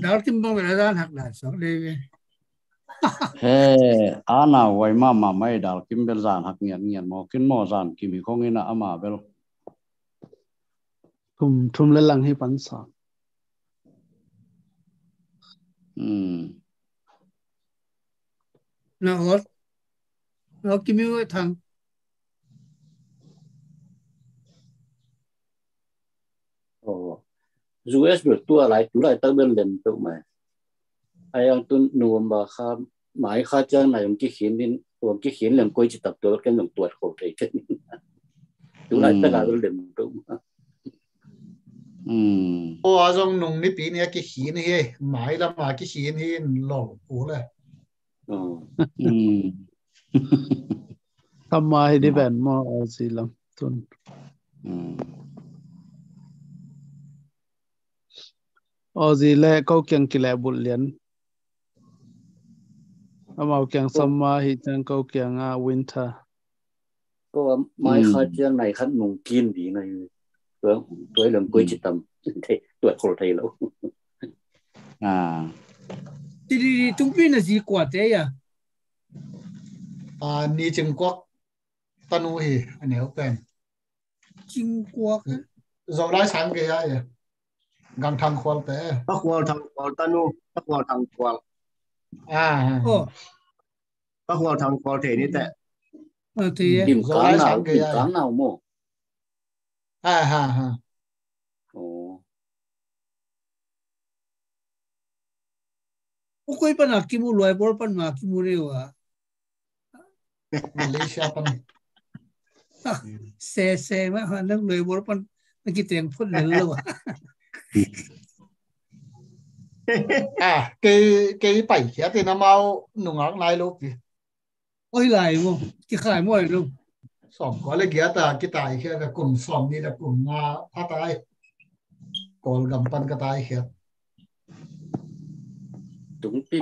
dar tim bang na dan hak na so le ana wai ma mai dal kim bel zan hak ngian mo kin mo zan kim hi khong ina ama bel thum le lang hi pan sa na hot nó kim yêu thằng US biểu tua lại chú lại tới bên lần tụ mà ai ăn tuần nuông bà khá mãi khá chân này ông chỉ khiến đến ông chỉ khiến lần quay chỉ tập tôi cái lần tuột khổ thể chết chú lại tới là bên lần tụ ô trong nông ní pin này cái khiến này mãi là mà cái khiến này lẩu cũ nàyทำไมได้แบนมอสิลำต้นสิแลเขาเกียงกิเลบุเลียนเอาเกียงซัมมาฮิจังเขาเกียงวินเทอร์ก็ไม่ค่าเจียงไหนขั้นหนุ่มกินดีไงตัวเรื่องกุ้ยจิตต่ำตัวโคตรไทยแล้วดีตุ้งพี่น่ะสิกว่าเจ๊นี่จึงกวักตนุฮีอันนี้เอาเป็นจึงกวักเราได้สั่งกี่อย่างกังทางควอลเต้ปักวอลทางควอลตนุปักวอลทางควอลปักวอลทางควอลเทนี่แต่ดิมก้างหนาวโม่โอ้คุยปัญหากิมูลอยบอลปัญหากิมูเรียวMalaysia pan se ma hanang loi bor pan nakiteng phun lelo cái bảy kia thì nó mau nung ác này lúc gì ôi lại mà cái khai mua luôn sòng có lấy ghé ta cái tài kia là cùng sòng đi là cùng nga phát tài còn gầm pan cái tài kia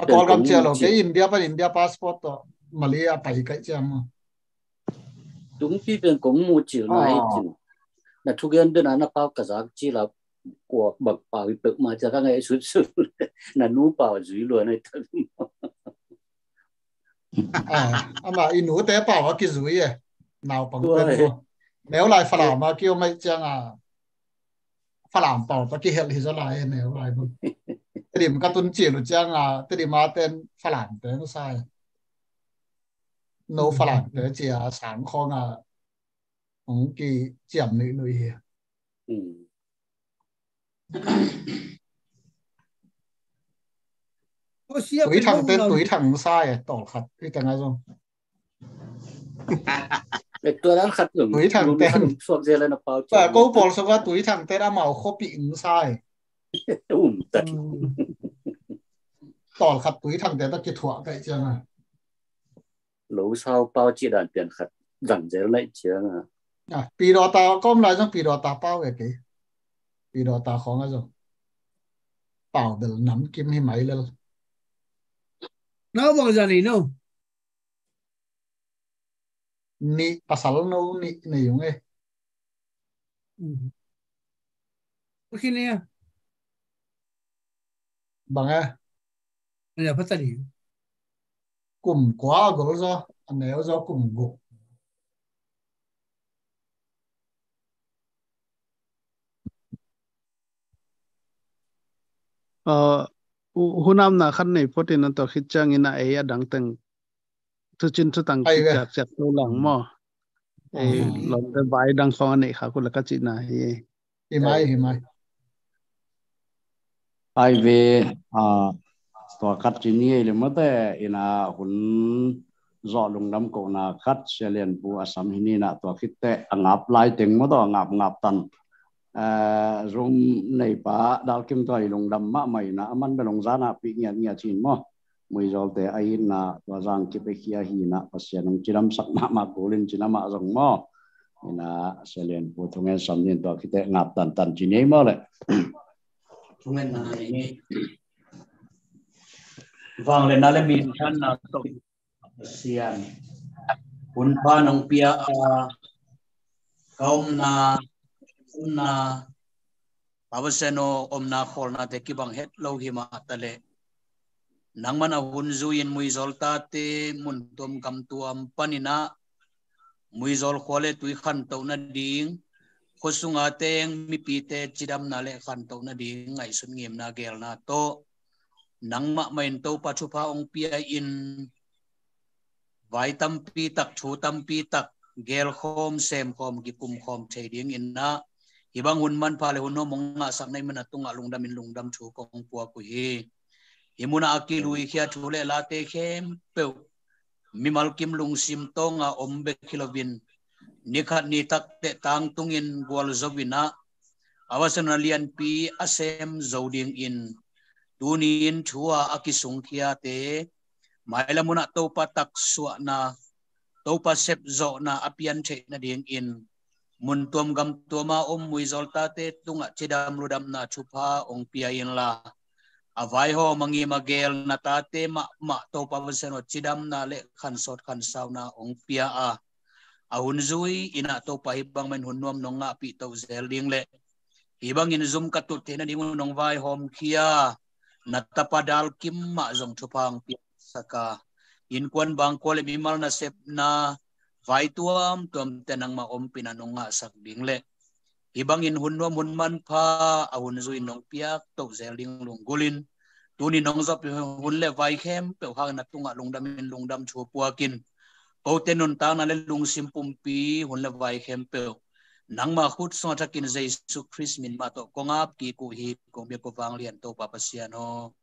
còn gầm chơi rồi cái India passport đó Malaysia phải cái chứ mà đúng phi bên cũng mua chiều này chừng là thu gen bên anh bao cả giá chỉ là của bậc bảo bị mà cho các ngày xuất xuất là nú bảo dưới luôn này thật mà in nú té bảo cái dưới à nào bằng tên nếu lại phải làm mà kêu mấy chăng phải làm bảo cái hệ thì lại nếu lại luôn cái điểm các tuần chỉ được chăng cái điểm mà tên phải làm thế nó sai nó phải làm thế chỉ sáng con ông kỳ chậm nữa nuôi tuổi thằng sai tổ khát cái thằng nào rồi tôi đang khát rồi tuổi thằng tên suốt giờ là nó bao và câu bỏ số cái tuổi thằng tên đã màu không bị sai tổ khát tuổi thằng tên đã kết thúc cái chứ mà lũ sau bao chỉ đàn tiền khát rằng giờ lại chứปีรอตาก็ไม่ต้องปีรอตาเป้าเอกปีรอตาของอะไรเป่าเดินน้ำกิมให้ไหมเลยน้าบอกจะนี่โน่นี่ภาษาโน่นี่นี่ยังไงโอเคเนี่ยบางไงเนี่ยภาษานี่กลุ่มกว่าก็รู้อันไหนก็กลุ่มกุหุ่นน้ำขันในพอดีนั่นตัวคิดจังอินะดังตึงทุจินทุตังคิดจากตัวหลังมั่วหลงไปใบดังฟองอันนี้ค่ะคุณละก็จินะเห็นไหมไอเวตัวคัดจีนี่เลยมั้งแต่อินะหุ่นจอลงน้ำกนาคัดเชลียนปูอาสัมหินีนะตัวคิดแต่งับลายถึงมั้งตัวงับตันrung này bà đào kim toài lồng đầm mã mày na man bên lồng giá na bị nhạt chín mo mùi dầu té ai na và rằng kịp kia hi na pasien nông chỉ làm sắc mã cố lên chỉ làm mã rồng mo na sẽ liền phổ thông em sắm liền toa khi té ngạp tàn chỉ nhảy mo lại chúng em là này vang lên na lên mình thân na to pasien hun pa nông pia kaum na pabaseno omna kholna te kibang het lo hi ma tale nangmana hunzuin muizolta te muntom kamtuam panina muizol khole tui khan to na ding khosunga teng mi pi te chidam na le khan to na ding ngai sun ngem na gel na to nangma main to pachupa ong pia in vai tam pi tak thu tam pi tak gel khom sem khom ki kum khom thei ding in na ibang hunman pale hunno monga saknai mana tunga lungdam thu kong puwa ku hi imuna akilui khia thule la te khem pe mimal kim lungsim tonga ombe kilovin nikhat ni tak te tang tungin gwal zovina awasana lian pi asem zoding in tunin thua akisung khia te mailamuna to patak suana to pa sep zo na apian the na ding in mun tuam gam tuama muizolta te tunga chidam ludam na chupa ong pia in la avai ho mangi magel na ta te ma to pavaseno chidam na le khan sot khan sauna ong pia ahun zui ina to pa hibang men hunnom nonga pi to zeling le hibang in zum katut te na dingun nong vai hom khia natapadal kim ma zong chupang pia saka in kwan bang kole mimal na sep na vai tuam tenang ma om pinanonga sak dingle ibang in hunwa munman pha ahun zui nong piak to zeling lungulin tuni nong zop hunle vai khem pe hang na tunga lungdam chu puakin ko tenun ta na le lungsim pumpi hunle vai khem pe nangma khut so takin jesu christ min ma to kongap ki ku hi ko be ko wang lian to papasiano